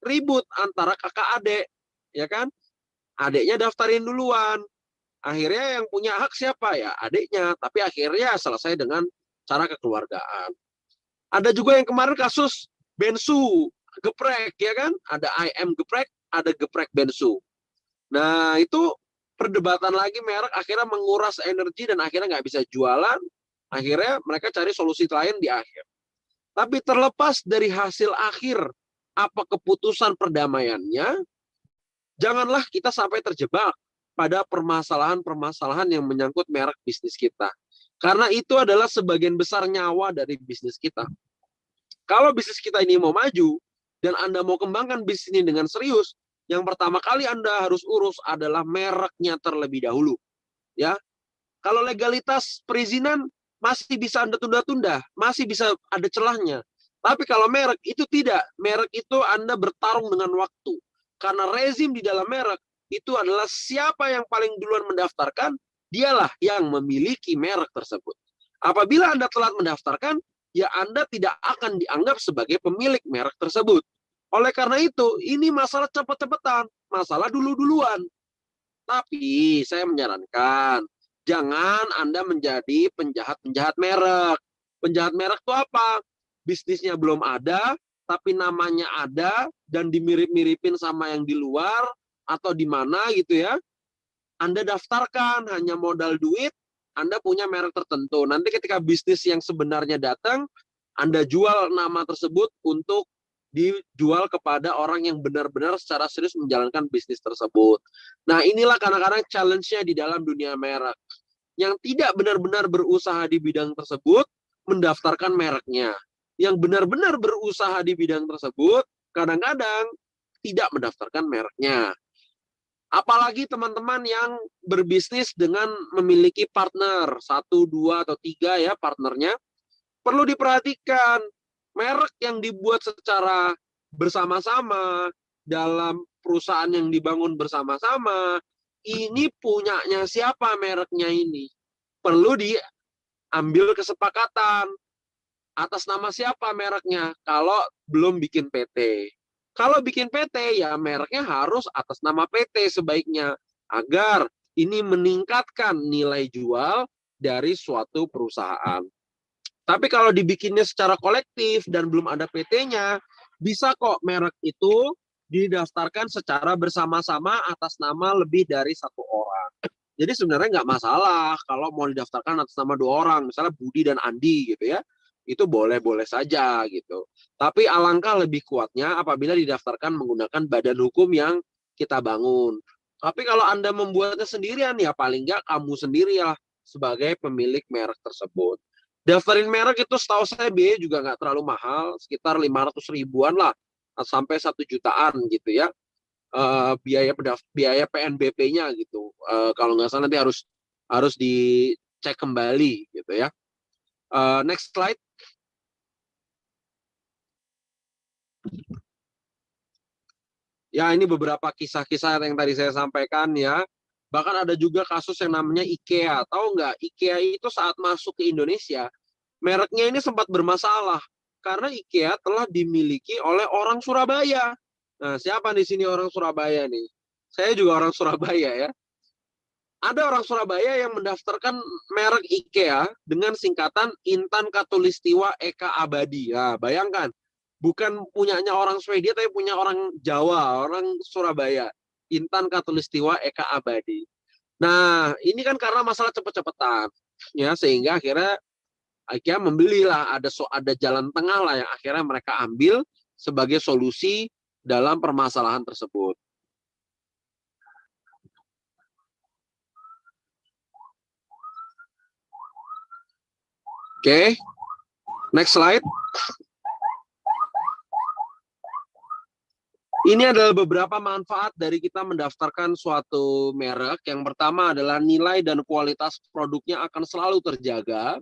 Ribut antara kakak adik, ya kan? Adiknya daftarin duluan. Akhirnya yang punya hak siapa ya? Adiknya. Tapi akhirnya selesai dengan cara kekeluargaan. Ada juga yang kemarin kasus Bensu geprek, ya kan? Ada IM geprek, ada geprek Bensu. Nah, itu perdebatan lagi merek akhirnya menguras energi dan akhirnya nggak bisa jualan. Akhirnya mereka cari solusi lain di akhir. Tapi terlepas dari hasil akhir apa keputusan perdamaiannya, janganlah kita sampai terjebak pada permasalahan-permasalahan yang menyangkut merek bisnis kita. Karena itu adalah sebagian besar nyawa dari bisnis kita. Kalau bisnis kita ini mau maju, dan Anda mau kembangkan bisnis ini dengan serius, yang pertama kali Anda harus urus adalah mereknya terlebih dahulu. Ya, kalau legalitas perizinan masih bisa Anda tunda-tunda, masih bisa ada celahnya. Tapi kalau merek itu tidak, merek itu Anda bertarung dengan waktu. Karena rezim di dalam merek itu adalah siapa yang paling duluan mendaftarkan, dialah yang memiliki merek tersebut. Apabila Anda telat mendaftarkan, ya Anda tidak akan dianggap sebagai pemilik merek tersebut. Oleh karena itu, ini masalah cepet-cepetan, masalah dulu-duluan. Tapi saya menyarankan, jangan Anda menjadi penjahat-penjahat merek. Penjahat merek itu apa? Bisnisnya belum ada, tapi namanya ada, dan dimirip-miripin sama yang di luar, atau di mana gitu ya. Anda daftarkan, hanya modal duit, Anda punya merek tertentu. Nanti ketika bisnis yang sebenarnya datang, Anda jual nama tersebut untuk dijual kepada orang yang benar-benar secara serius menjalankan bisnis tersebut. Nah, inilah kadang-kadang challenge-nya di dalam dunia merek. Yang tidak benar-benar berusaha di bidang tersebut, mendaftarkan mereknya. Yang benar-benar berusaha di bidang tersebut, kadang-kadang tidak mendaftarkan mereknya. Apalagi teman-teman yang berbisnis dengan memiliki partner, 1, 2, atau 3 ya partnernya, perlu diperhatikan merek yang dibuat secara bersama-sama dalam perusahaan yang dibangun bersama-sama, ini punyanya siapa mereknya ini? Perlu diambil kesepakatan atas nama siapa mereknya kalau belum bikin PT. Kalau bikin PT ya mereknya harus atas nama PT sebaiknya agar ini meningkatkan nilai jual dari suatu perusahaan. Tapi kalau dibikinnya secara kolektif dan belum ada PT-nya, bisa kok merek itu didaftarkan secara bersama-sama atas nama lebih dari 1 orang. Jadi sebenarnya nggak masalah kalau mau didaftarkan atas nama 2 orang, misalnya Budi dan Andi gitu ya. Itu boleh-boleh saja gitu. Tapi alangkah lebih kuatnya apabila didaftarkan menggunakan badan hukum yang kita bangun. Tapi kalau Anda membuatnya sendirian, ya paling nggak kamu sendiri ya sebagai pemilik merek tersebut. Daftarin merek itu setahu saya biaya juga nggak terlalu mahal, sekitar 500 ribuan lah, sampai 1 jutaan gitu ya. Biaya PNBP-nya gitu. Kalau nggak salah nanti harus dicek kembali gitu ya. Next slide. Ya, ini beberapa kisah-kisah yang tadi saya sampaikan ya. Bahkan ada juga kasus yang namanya IKEA. Tahu nggak, IKEA itu saat masuk ke Indonesia, mereknya ini sempat bermasalah. Karena IKEA telah dimiliki oleh orang Surabaya. Nah, siapa di sini orang Surabaya nih? Saya juga orang Surabaya ya. Ada orang Surabaya yang mendaftarkan merek IKEA dengan singkatan Intan Katulistiwa Eka Abadi. Nah, bayangkan, bukan punyanya orang Swedia, tapi punya orang Jawa, orang Surabaya. Intan Katulistiwa Eka Abadi. Nah, ini kan karena masalah cepet-cepetan, ya, sehingga akhirnya IKEA membelilah, ada jalan tengah lah yang akhirnya mereka ambil sebagai solusi dalam permasalahan tersebut. Oke, next slide. Ini adalah beberapa manfaat dari kita mendaftarkan suatu merek. Yang pertama adalah nilai dan kualitas produknya akan selalu terjaga.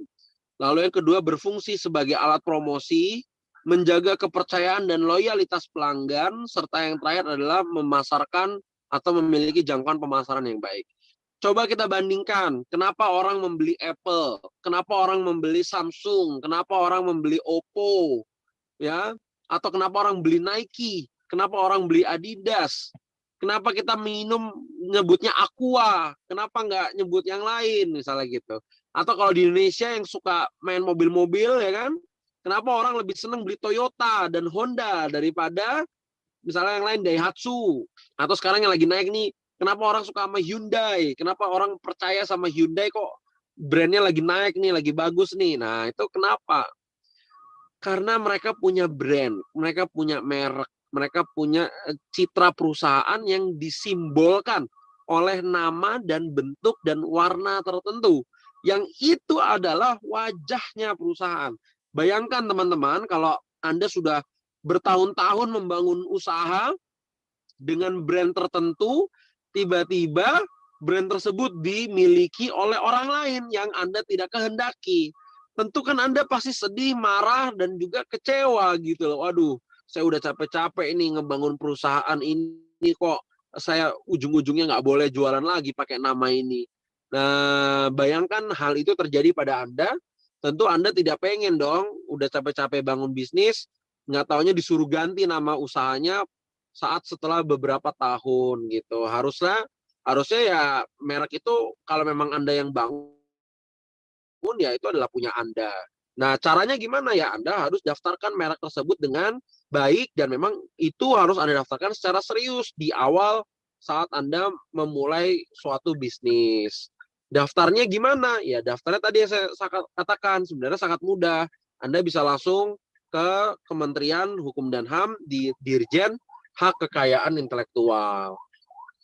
Lalu yang kedua, berfungsi sebagai alat promosi, menjaga kepercayaan dan loyalitas pelanggan, serta yang terakhir adalah memasarkan atau memiliki jangkauan pemasaran yang baik. Coba kita bandingkan, kenapa orang membeli Apple, kenapa orang membeli Samsung, kenapa orang membeli Oppo, ya, atau kenapa orang beli Nike, kenapa orang beli Adidas, kenapa kita minum nyebutnya Aqua, kenapa nggak nyebut yang lain, misalnya gitu. Atau kalau di Indonesia yang suka main mobil-mobil, ya kan, kenapa orang lebih senang beli Toyota dan Honda daripada misalnya yang lain Daihatsu. Atau sekarang yang lagi naik nih, kenapa orang suka sama Hyundai, kenapa orang percaya sama Hyundai, kok brandnya lagi naik nih, lagi bagus nih. Nah, itu kenapa? Karena mereka punya brand, mereka punya merek. mereka punya citra perusahaan yang disimbolkan oleh nama dan bentuk dan warna tertentu. Yang itu adalah wajahnya perusahaan. Bayangkan teman-teman, kalau Anda sudah bertahun-tahun membangun usaha dengan brand tertentu, tiba-tiba brand tersebut dimiliki oleh orang lain yang Anda tidak kehendaki. Tentu kan Anda pasti sedih, marah, dan juga kecewa gitu loh. Waduh, saya udah capek-capek ini ngebangun perusahaan ini, kok saya ujung-ujungnya nggak boleh jualan lagi pakai nama ini. Nah, bayangkan hal itu terjadi pada Anda, tentu Anda tidak pengen dong, udah capek-capek bangun bisnis, nggak taunya disuruh ganti nama usahanya saat setelah beberapa tahun gitu. Harusnya ya merek itu kalau memang Anda yang bangun, ya itu adalah punya Anda. Nah, caranya gimana ya? Anda harus daftarkan merek tersebut dengan baik dan memang itu harus Anda daftarkan secara serius di awal saat Anda memulai suatu bisnis. Daftarnya gimana? Ya, daftarnya tadi yang saya katakan sebenarnya sangat mudah. Anda bisa langsung ke Kementerian Hukum dan HAM di Dirjen Hak Kekayaan Intelektual.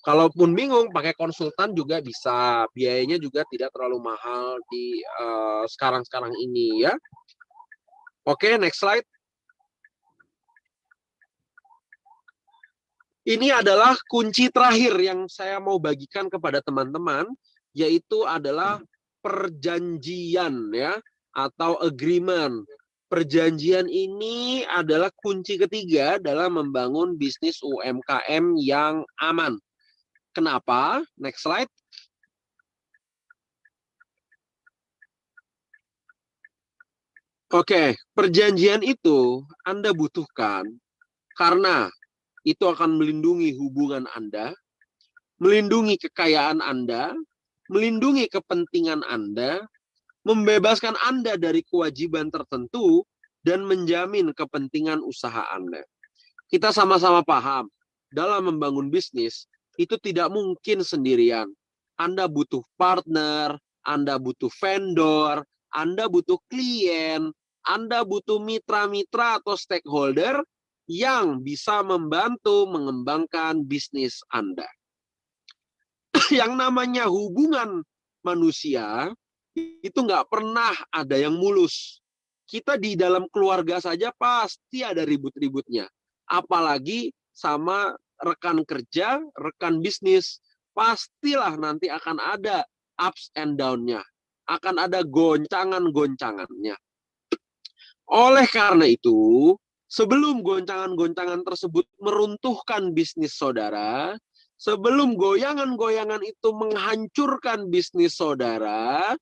Kalaupun bingung, pakai konsultan juga bisa. Biayanya juga tidak terlalu mahal di sekarang-sekarang ini ya. Oke, next slide. Ini adalah kunci terakhir yang saya mau bagikan kepada teman-teman, yaitu adalah perjanjian ya, atau agreement. Perjanjian ini adalah kunci ketiga dalam membangun bisnis UMKM yang aman. Kenapa? Next slide. Oke, perjanjian itu Anda butuhkan karena itu akan melindungi hubungan Anda, melindungi kekayaan Anda, melindungi kepentingan Anda, membebaskan Anda dari kewajiban tertentu, dan menjamin kepentingan usaha Anda. Kita sama-sama paham, dalam membangun bisnis, itu tidak mungkin sendirian. Anda butuh partner, Anda butuh vendor, Anda butuh klien, Anda butuh mitra-mitra atau stakeholder yang bisa membantu mengembangkan bisnis Anda. Yang namanya hubungan manusia, itu nggak pernah ada yang mulus. Kita di dalam keluarga saja pasti ada ribut-ributnya. Apalagi sama rekan kerja, rekan bisnis, pastilah nanti akan ada ups and down-nya. Akan ada goncangan-goncangannya. Oleh karena itu, sebelum goncangan-goncangan tersebut meruntuhkan bisnis saudara, sebelum goyangan-goyangan itu menghancurkan bisnis saudara,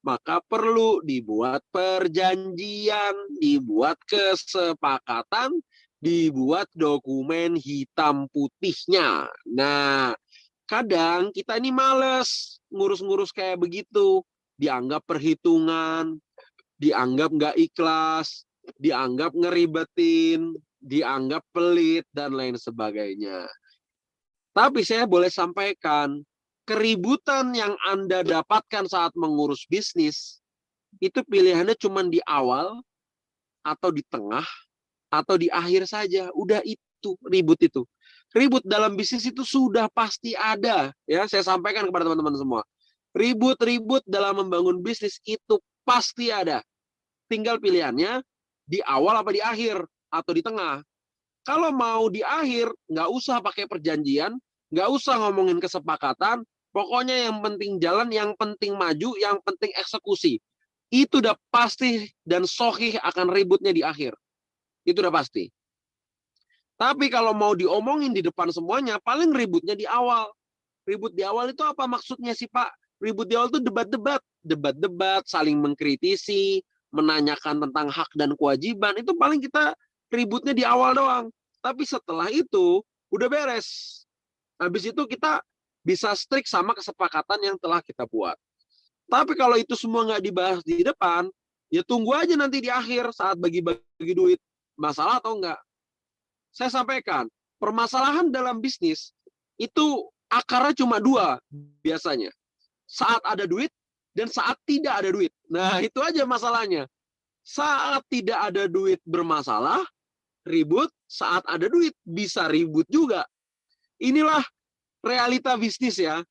maka perlu dibuat perjanjian, dibuat kesepakatan, dibuat dokumen hitam putihnya. Nah, kadang kita ini males ngurus-ngurus kayak begitu. Dianggap perhitungan, dianggap nggak ikhlas, dianggap ngeribetin, dianggap pelit, dan lain sebagainya. Tapi saya boleh sampaikan, keributan yang Anda dapatkan saat mengurus bisnis, itu pilihannya cuma di awal, atau di tengah, atau di akhir saja. Udah itu, ribut itu. Ribut dalam bisnis itu sudah pasti ada. Ya, saya sampaikan kepada teman-teman semua. Ribut-ribut dalam membangun bisnis itu pasti ada. Tinggal pilihannya di awal apa di akhir, atau di tengah. Kalau mau di akhir, nggak usah pakai perjanjian, nggak usah ngomongin kesepakatan, pokoknya yang penting jalan, yang penting maju, yang penting eksekusi. Itu udah pasti dan sohih akan ributnya di akhir. Itu udah pasti. Tapi kalau mau diomongin di depan semuanya, paling ributnya di awal. Ribut di awal itu apa maksudnya sih, Pak? Ribut di awal itu debat-debat. Debat-debat, saling mengkritisi, menanyakan tentang hak dan kewajiban. Itu paling kita ributnya di awal doang. Tapi setelah itu, udah beres. Habis itu kita bisa strict sama kesepakatan yang telah kita buat. Tapi kalau itu semua nggak dibahas di depan, ya tunggu aja nanti di akhir saat bagi-bagi duit. Masalah atau enggak? Saya sampaikan, permasalahan dalam bisnis itu akarnya cuma dua biasanya. Saat ada duit dan saat tidak ada duit. Nah, itu aja masalahnya. Saat tidak ada duit bermasalah, ribut. saat ada duit bisa ribut juga. Inilah realita bisnis ya.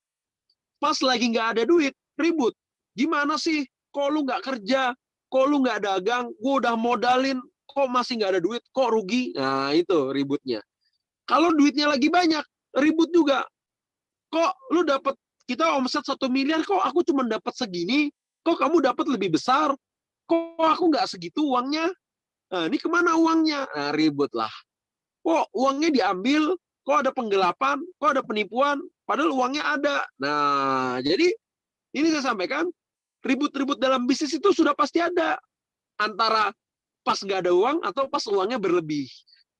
Pas lagi nggak ada duit, ribut. Gimana sih? Kok lu nggak kerja? Kok lu nggak dagang? Gue udah modalin, kok masih nggak ada duit? Kok rugi? Nah, itu ributnya. Kalau duitnya lagi banyak, ribut juga. Kok lu dapat, kita omset 1 miliar, kok aku cuma dapat segini? Kok kamu dapat lebih besar? Kok aku nggak segitu uangnya? Nah, ini kemana uangnya? Nah, ribut lah. Kok uangnya diambil? Kok ada penggelapan? Kok ada penipuan? Padahal uangnya ada. Nah, jadi ini saya sampaikan, ribut-ribut dalam bisnis itu sudah pasti ada. Antara pas nggak ada uang atau pas uangnya berlebih.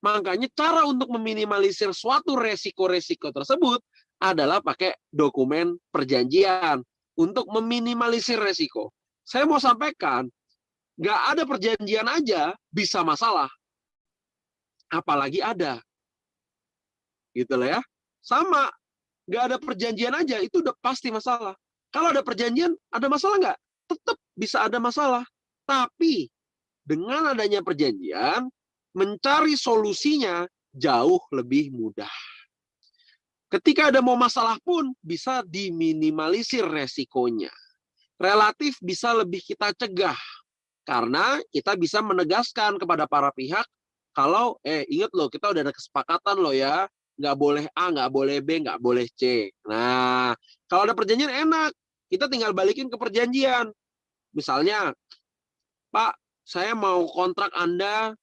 Makanya cara untuk meminimalisir suatu resiko-resiko tersebut adalah pakai dokumen perjanjian untuk meminimalisir resiko. Saya mau sampaikan, nggak ada perjanjian aja bisa masalah. Apalagi ada. Gitu loh ya. Sama, nggak ada perjanjian aja, itu udah pasti masalah. Kalau ada perjanjian, ada masalah nggak? Tetap bisa ada masalah. Tapi dengan adanya perjanjian, mencari solusinya jauh lebih mudah. Ketika ada mau masalah pun, bisa diminimalisir resikonya. Relatif bisa lebih kita cegah. Karena kita bisa menegaskan kepada para pihak, kalau, ingat loh, kita udah ada kesepakatan loh ya, nggak boleh A, nggak boleh B, nggak boleh C. Nah, kalau ada perjanjian enak, kita tinggal balikin ke perjanjian. Misalnya, Pak, saya mau kontrak Anda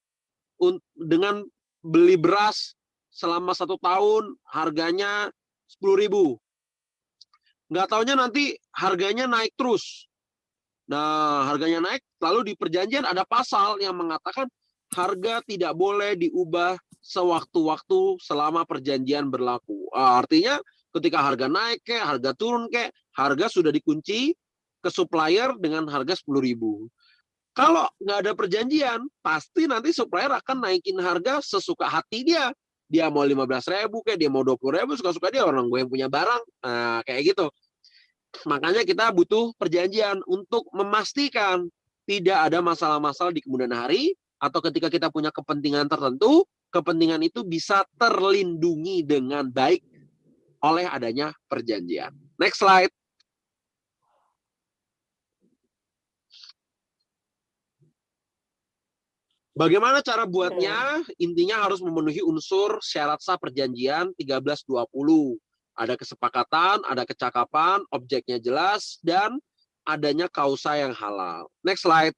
dengan beli beras selama 1 tahun, harganya 10.000. Nggak taunya nanti harganya naik terus. Nah, harganya naik, lalu di perjanjian ada pasal yang mengatakan harga tidak boleh diubah sewaktu-waktu selama perjanjian berlaku. Artinya ketika harga naik harga turun harga sudah dikunci ke supplier dengan harga 10.000. Kalau nggak ada perjanjian, pasti nanti supplier akan naikin harga sesuka hati dia. Dia mau 15.000 dia mau 20.000, suka-suka dia, orang gue yang punya barang. Nah, kayak gitu. Makanya kita butuh perjanjian untuk memastikan tidak ada masalah-masalah di kemudian hari, atau ketika kita punya kepentingan tertentu, kepentingan itu bisa terlindungi dengan baik oleh adanya perjanjian. Next slide. Bagaimana cara buatnya? Intinya harus memenuhi unsur syarat sah perjanjian 1320. Ada kesepakatan, ada kecakapan, objeknya jelas, dan adanya kausa yang halal. Next slide.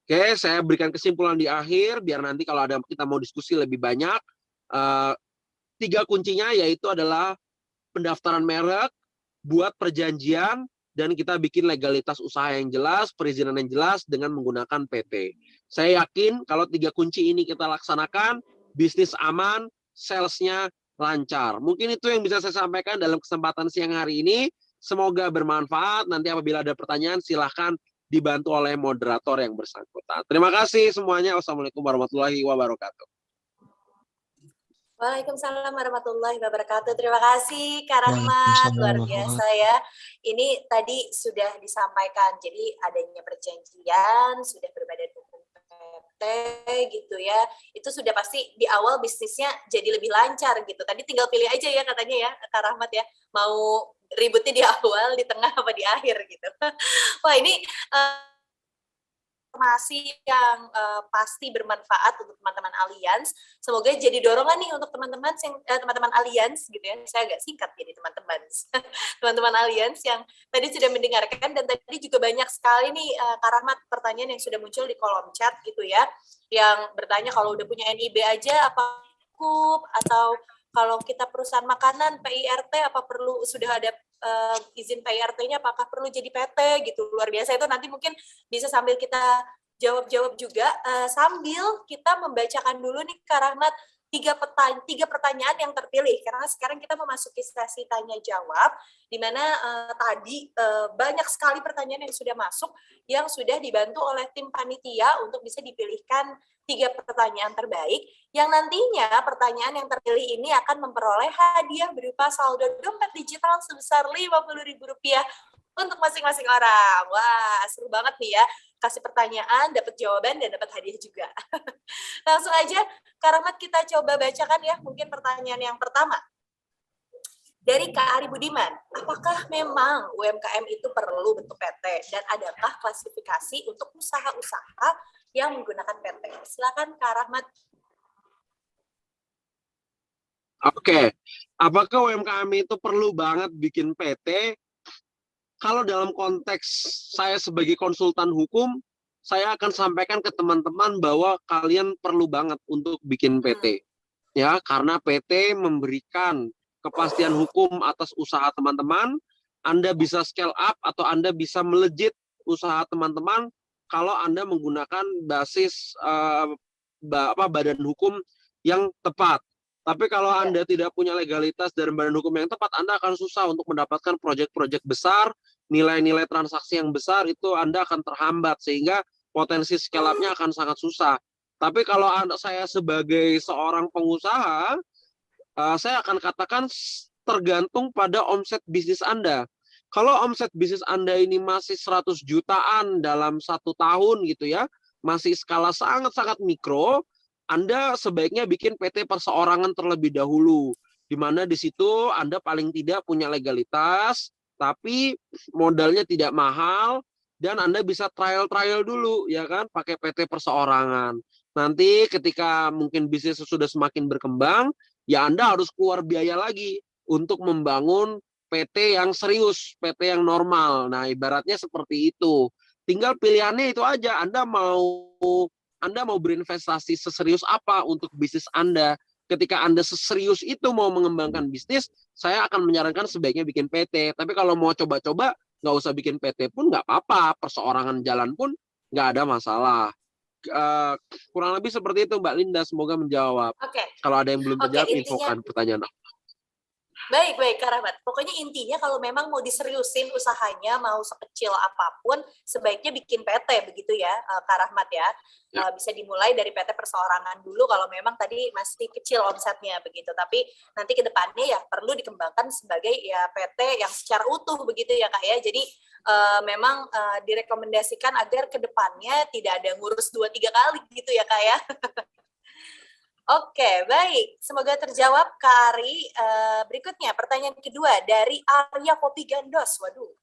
Oke, saya berikan kesimpulan di akhir, biar nanti kalau ada kita mau diskusi lebih banyak. 3 kuncinya yaitu adalah pendaftaran merek, buat perjanjian, dan kita bikin legalitas usaha yang jelas, perizinan yang jelas dengan menggunakan PT. Saya yakin kalau 3 kunci ini kita laksanakan, bisnis aman, salesnya lancar. Mungkin itu yang bisa saya sampaikan dalam kesempatan siang hari ini. Semoga bermanfaat. Nanti apabila ada pertanyaan, silahkan dibantu oleh moderator yang bersangkutan. Terima kasih semuanya. Wassalamualaikum warahmatullahi wabarakatuh. Waalaikumsalam warahmatullahi wabarakatuh. Terima kasih Kak Rahmat, luar biasa ya. Ini tadi sudah disampaikan, jadi adanya perjanjian, sudah berbadan hukum PT gitu ya, itu sudah pasti di awal bisnisnya jadi lebih lancar gitu. Tadi tinggal pilih aja ya katanya ya Kak Rahmat ya, mau ributnya di awal, di tengah, apa di akhir gitu. Wah ini informasi yang pasti bermanfaat untuk teman-teman Allianz. Semoga jadi dorongan nih untuk teman-teman teman-teman Allianz gitu ya. Saya agak singkat jadi teman-teman. Teman-teman Allianz yang tadi sudah mendengarkan, dan tadi juga banyak sekali nih Kak Rahmat pertanyaan yang sudah muncul di kolom chat gitu ya. Yang bertanya kalau udah punya NIB aja apa cukup, atau kalau kita perusahaan makanan PIRT apa perlu sudah ada izin PIRT-nya, apakah perlu jadi PT gitu. Luar biasa itu, nanti mungkin bisa sambil kita jawab-jawab juga sambil kita membacakan dulu nih Kak Rahmat 3 pertanyaan yang terpilih, karena sekarang kita memasuki sesi tanya jawab di mana tadi banyak sekali pertanyaan yang sudah masuk, yang sudah dibantu oleh tim panitia untuk bisa dipilihkan 3 pertanyaan terbaik, yang nantinya pertanyaan yang terpilih ini akan memperoleh hadiah berupa saldo dompet digital sebesar Rp50.000 untuk masing-masing orang. Wah, seru banget nih ya. kasih pertanyaan, dapat jawaban, dan dapat hadiah juga. Langsung aja, Kak Rahmat, kita coba bacakan ya mungkin pertanyaan yang pertama. Dari Kak Ari Budiman, apakah memang UMKM itu perlu bentuk PT dan adakah klasifikasi untuk usaha-usaha yang menggunakan PT? Silakan Kak Rahmat. Oke, apakah UMKM itu perlu banget bikin PT? Kalau dalam konteks saya sebagai konsultan hukum, saya akan sampaikan ke teman-teman bahwa kalian perlu banget untuk bikin PT. Ya, karena PT memberikan kepastian hukum atas usaha teman-teman, Anda bisa scale up atau Anda bisa melejit usaha teman-teman kalau Anda menggunakan basis badan hukum yang tepat. Tapi kalau Anda tidak punya legalitas dan badan hukum yang tepat, Anda akan susah untuk mendapatkan proyek-proyek besar, nilai-nilai transaksi yang besar, itu Anda akan terhambat, sehingga potensi scale up-nya akan sangat susah. Tapi kalau saya sebagai seorang pengusaha, saya akan katakan tergantung pada omset bisnis Anda. Kalau omset bisnis Anda ini masih 100 jutaan dalam 1 tahun gitu ya, masih skala sangat-sangat mikro, Anda sebaiknya bikin PT perseorangan terlebih dahulu, di mana di situ Anda paling tidak punya legalitas, tapi modalnya tidak mahal, dan Anda bisa trial dulu, ya kan, pakai PT perseorangan. Nanti ketika mungkin bisnis sudah semakin berkembang, ya Anda harus keluar biaya lagi untuk membangun PT yang serius, PT yang normal. Nah, ibaratnya seperti itu. Tinggal pilihannya itu aja. Anda mau berinvestasi seserius apa untuk bisnis Anda. Ketika Anda seserius itu mau mengembangkan bisnis, saya akan menyarankan sebaiknya bikin PT. Tapi kalau mau coba-coba, nggak usah bikin PT pun nggak apa-apa. Perseorangan jalan pun nggak ada masalah. Kurang lebih seperti itu, Mbak Linda. Semoga menjawab. Kalau ada yang belum terjawab, infokan pertanyaan. Baik, Kak Rahmat. Pokoknya intinya kalau memang mau diseriusin usahanya, mau sekecil apapun, sebaiknya bikin PT, begitu ya, Kak Rahmat ya. Bisa dimulai dari PT perseorangan dulu kalau memang tadi masih kecil omsetnya, begitu. Tapi nanti ke depannya ya perlu dikembangkan sebagai ya PT yang secara utuh, begitu ya Kak ya. Jadi memang direkomendasikan agar ke depannya tidak ada ngurus 2-3 kali gitu ya Kak ya. Oke, baik. Semoga terjawab, Kak Ari. Berikutnya, pertanyaan kedua dari Arya Kopi Gandos. Waduh.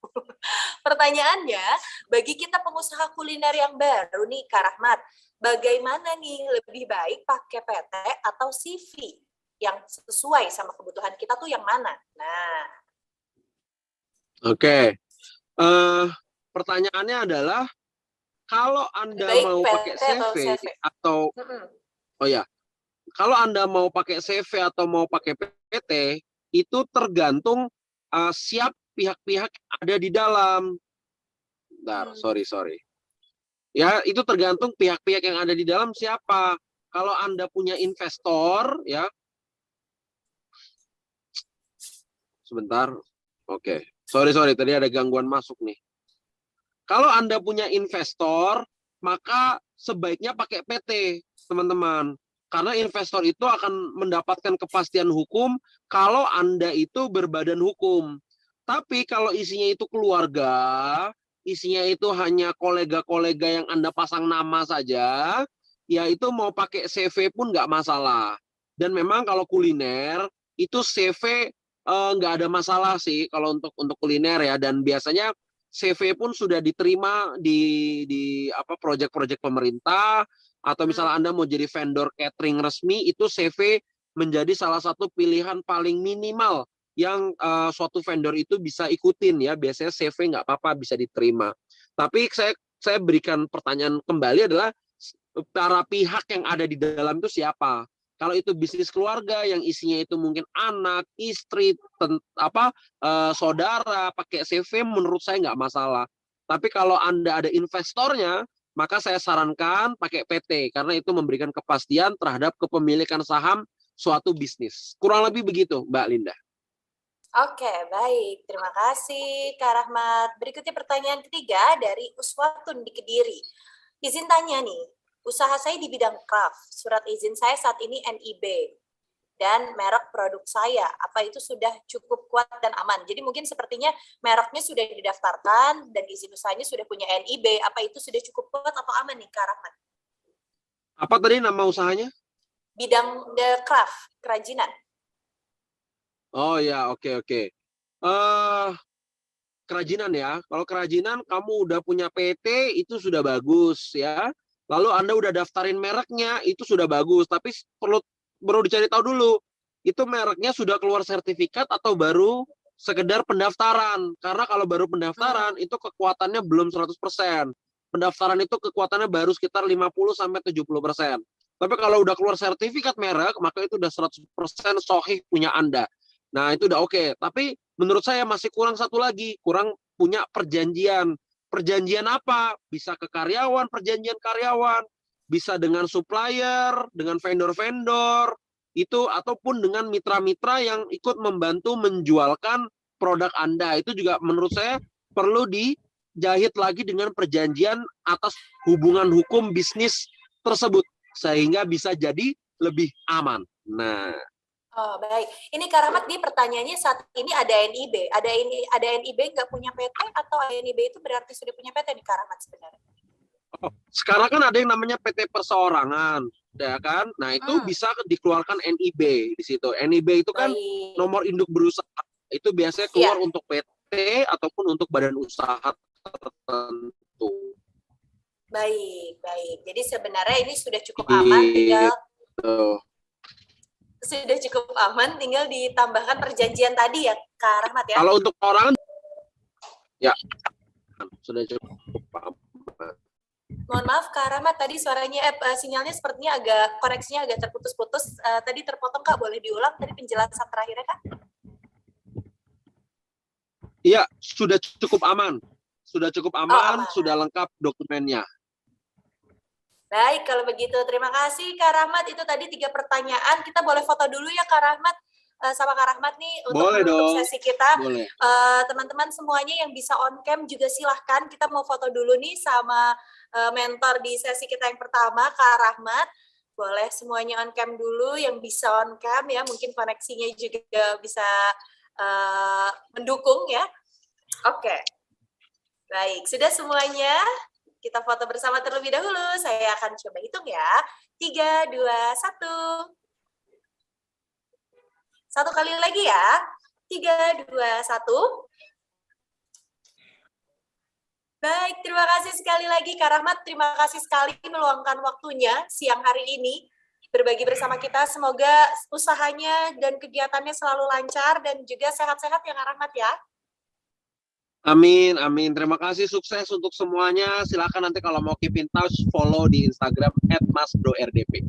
Pertanyaannya, bagi kita pengusaha kuliner yang baru nih, Kak Rahmat, bagaimana nih lebih baik pakai PT atau CV? Yang sesuai sama kebutuhan kita tuh yang mana? Nah. Oke. Pertanyaannya adalah, kalau Anda mau pakai CV atau... Oh ya, kalau Anda mau pakai CV atau mau pakai PT, itu tergantung siap pihak-pihak ada di dalam. Bentar, sorry. Ya, itu tergantung pihak-pihak yang ada di dalam siapa. Kalau Anda punya investor, ya. Sebentar. Oke. Sorry, tadi ada gangguan masuk nih. Kalau Anda punya investor, maka sebaiknya pakai PT, teman-teman. Karena investor itu akan mendapatkan kepastian hukum kalau Anda itu berbadan hukum. Tapi kalau isinya itu keluarga, isinya itu hanya kolega-kolega yang Anda pasang nama saja, ya itu mau pakai CV pun nggak masalah. Dan memang kalau kuliner, itu CV nggak ada masalah sih kalau untuk kuliner ya. Dan biasanya CV pun sudah diterima di proyek-proyek pemerintah, atau misalnya Anda mau jadi vendor catering resmi, itu CV menjadi salah satu pilihan paling minimal yang suatu vendor itu bisa ikutin ya. Biasanya CV nggak apa-apa, bisa diterima. Tapi saya berikan pertanyaan kembali adalah, para pihak yang ada di dalam itu siapa? Kalau itu bisnis keluarga yang isinya itu mungkin anak, istri, saudara, pakai CV menurut saya nggak masalah. Tapi kalau Anda ada investornya, maka saya sarankan pakai PT, karena itu memberikan kepastian terhadap kepemilikan saham suatu bisnis. Kurang lebih begitu, Mbak Linda. Oke, baik. Terima kasih, Kak Rahmat. Berikutnya pertanyaan ketiga dari Uswatun di Kediri. Izin tanya nih, usaha saya di bidang craft. Surat izin saya saat ini NIB. dan merek produk saya, apa itu sudah cukup kuat dan aman. Jadi mungkin sepertinya mereknya sudah didaftarkan dan izin usahanya sudah punya NIB, apa itu sudah cukup kuat atau aman nih Kak Rahmat? Apa tadi nama usahanya? Bidang The Craft, kerajinan. Oh ya, oke oke. Kerajinan ya. Kalau kerajinan kamu udah punya PT itu sudah bagus ya. Lalu Anda udah daftarin mereknya itu sudah bagus, tapi perlu dicari tahu dulu. Itu mereknya sudah keluar sertifikat atau baru sekedar pendaftaran. Karena kalau baru pendaftaran itu kekuatannya belum 100%. Pendaftaran itu kekuatannya baru sekitar 50-70%. Tapi kalau udah keluar sertifikat merek, maka itu udah 100% sahih punya Anda. Nah, itu udah oke. Tapi menurut saya masih kurang satu lagi, kurang punya perjanjian. Perjanjian apa? Bisa ke karyawan, perjanjian karyawan, bisa dengan supplier, dengan vendor-vendor, itu ataupun dengan mitra-mitra yang ikut membantu menjualkan produk Anda. Itu juga menurut saya perlu dijahit lagi dengan perjanjian atas hubungan hukum bisnis tersebut sehingga bisa jadi lebih aman. Nah, Oh, baik. Ini Kak Rahmat, di pertanyaannya saat ini ada NIB. Ada NIB nggak punya PT atau NIB itu berarti sudah punya PT nih Kak Rahmat sebenarnya? sekarang kan ada yang namanya PT perseorangan, ya kan? Nah, itu bisa dikeluarkan NIB di situ. NIB itu kan Baik. nomor induk berusaha. Itu biasanya keluar untuk PT ataupun untuk badan usaha tertentu. Baik, baik. Jadi sebenarnya ini sudah cukup aman, tinggal ditambahkan perjanjian tadi ya, Kak Rahmat ya. Kalau untuk orang, ya sudah cukup aman. Mohon maaf Kak Rahmat, tadi suaranya sinyalnya sepertinya koneksinya agak terputus-putus. Tadi terpotong Kak, boleh diulang tadi penjelasan terakhirnya Kak? Iya, sudah cukup aman. Sudah cukup aman, aman. Sudah lengkap dokumennya. Baik, kalau begitu terima kasih Kak Rahmat. Itu tadi 3 pertanyaan. Kita boleh foto dulu ya Kak Rahmat sama Kak Rahmat nih untuk menutup sesi kita. Teman-teman semuanya yang bisa on cam juga silahkan. Kita mau foto dulu nih sama mentor di sesi kita yang pertama, Kak Rahmat. Boleh semuanya on cam dulu, yang bisa on cam ya, mungkin koneksinya juga bisa mendukung ya. Oke. Baik, sudah semuanya? Kita foto bersama terlebih dahulu. Saya akan coba hitung ya. 3, 2, 1. Satu kali lagi ya. 3, 2, 1. Baik, terima kasih sekali lagi Kak Rahmat. Terima kasih sekali meluangkan waktunya siang hari ini berbagi bersama kita. Semoga usahanya dan kegiatannya selalu lancar dan juga sehat-sehat ya Kak Rahmat ya. Amin, amin. Terima kasih, sukses untuk semuanya. Silakan nanti kalau mau keep in touch, follow di Instagram @masbroRDP.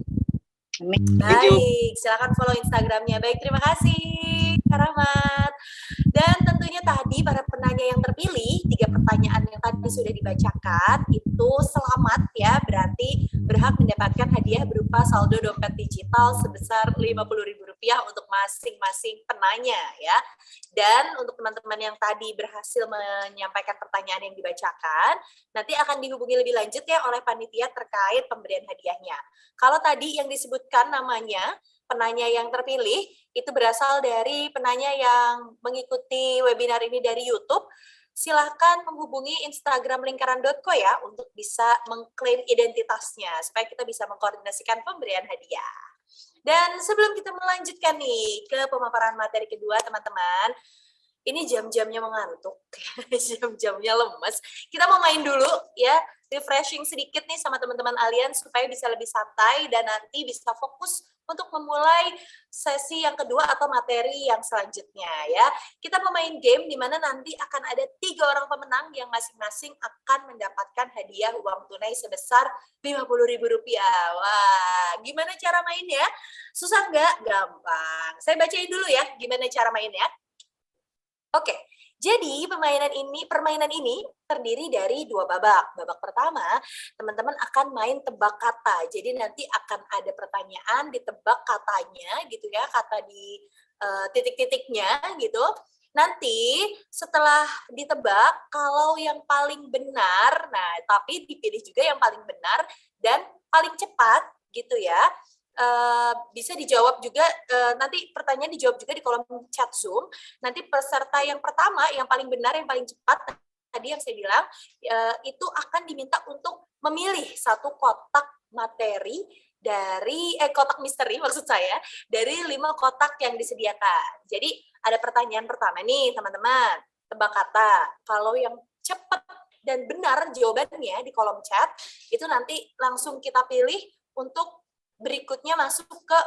Baik, silakan follow Instagramnya. Baik, terima kasih Kak Rahmat. Dan tentunya tadi para penanya yang terpilih, 3 pertanyaan yang tadi sudah dibacakan, itu selamat ya, berarti berhak mendapatkan hadiah berupa saldo dompet digital sebesar Rp50.000 untuk masing-masing penanya ya. Dan untuk teman-teman yang tadi berhasil menyampaikan pertanyaan yang dibacakan, nanti akan dihubungi lebih lanjut ya oleh panitia terkait pemberian hadiahnya. Kalau tadi yang disebutkan namanya, penanya yang terpilih, itu berasal dari penanya yang mengikuti webinar ini dari YouTube, silahkan menghubungi Instagram lingkaran.co ya, untuk bisa mengklaim identitasnya, supaya kita bisa mengkoordinasikan pemberian hadiah. Dan sebelum kita melanjutkan nih ke pemaparan materi kedua, teman-teman, ini jam-jamnya mengantuk, jam-jamnya lemes. Kita mau main dulu ya, refreshing sedikit nih sama teman-teman Allianz supaya bisa lebih santai dan nanti bisa fokus untuk memulai sesi yang kedua atau materi yang selanjutnya ya. Kita mau main game di mana nanti akan ada 3 orang pemenang yang masing-masing akan mendapatkan hadiah uang tunai sebesar Rp50.000. Wah, gimana cara mainnya? Susah nggak? Gampang. Saya bacain dulu ya gimana cara mainnya. Oke, jadi permainan ini terdiri dari 2 babak. Babak pertama, teman-teman akan main tebak kata. Jadi nanti akan ada pertanyaan, ditebak katanya gitu ya, kata di titik-titiknya gitu. Nanti setelah ditebak, kalau yang paling benar, nah tapi dipilih juga yang paling benar dan paling cepat gitu ya. bisa dijawab juga, nanti pertanyaan dijawab juga di kolom chat Zoom. Nanti peserta yang pertama, yang paling benar, yang paling cepat, tadi yang saya bilang, itu akan diminta untuk memilih satu kotak materi dari, kotak misteri maksud saya, dari 5 kotak yang disediakan. Jadi ada pertanyaan pertama nih teman-teman, tebak kata. Kalau yang cepat dan benar jawabannya di kolom chat, itu nanti langsung kita pilih untuk berikutnya masuk ke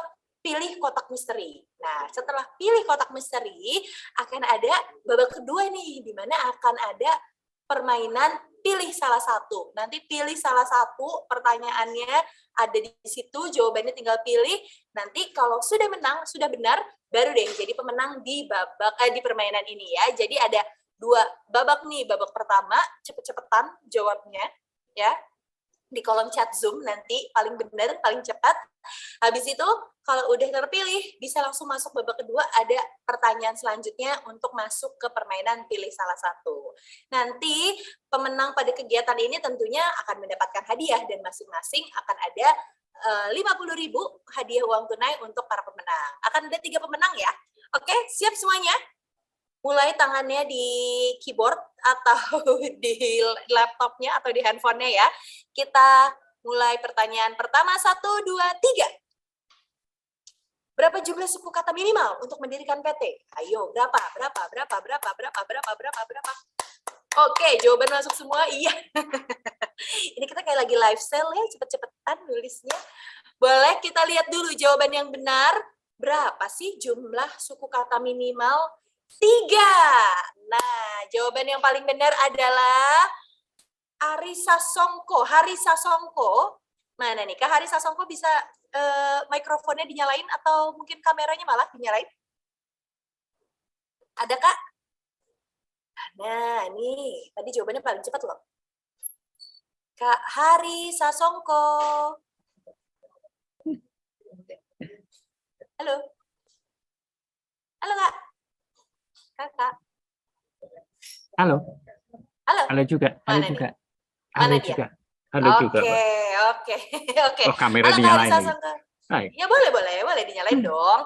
pilih kotak misteri. Nah, setelah pilih kotak misteri, akan ada babak kedua nih, di mana akan ada permainan pilih salah satu. Nanti pilih salah satu, pertanyaannya ada di situ, jawabannya tinggal pilih. Nanti kalau sudah menang, sudah benar, baru deh jadi pemenang di babak di permainan ini ya. Jadi ada 2 babak nih. Babak pertama, cepet-cepetan jawabnya ya. Di kolom chat Zoom nanti paling benar, paling cepat. Habis itu kalau udah terpilih bisa langsung masuk babak kedua, ada pertanyaan selanjutnya untuk masuk ke permainan pilih salah satu. Nanti pemenang pada kegiatan ini tentunya akan mendapatkan hadiah dan masing-masing akan ada 50.000 hadiah uang tunai untuk para pemenang. Akan ada 3 pemenang ya. Oke, siap semuanya? Mulai tangannya di keyboard atau di laptopnya atau di handphonenya ya. Kita mulai pertanyaan pertama, 1, 2, 3. Berapa jumlah suku kata minimal untuk mendirikan PT? Ayo, berapa? Oke, jawaban masuk semua, iya. Ini kita kayak lagi live sale ya, cepet-cepetan nulisnya. Boleh kita lihat dulu jawaban yang benar. Berapa sih jumlah suku kata minimal? 3. Nah, jawaban yang paling benar adalah Arisa Songko. Harisa Songko. Mana nih? Kak Harisa Songko bisa mikrofonnya dinyalain atau mungkin kameranya malah dinyalain? Ada, Kak? Nah, nih. Tadi jawabannya paling cepat loh. Kak Harisa Songko. Halo? Halo, Kak? Kakak. Halo. Halo. Halo juga. Halo Mana juga. nih? Halo Mana juga. dia? Halo juga. Oke. Oh, kamera Halo, Kak dinyalain Harisa lagi. Songko. Hai. Ya boleh dinyalain dong.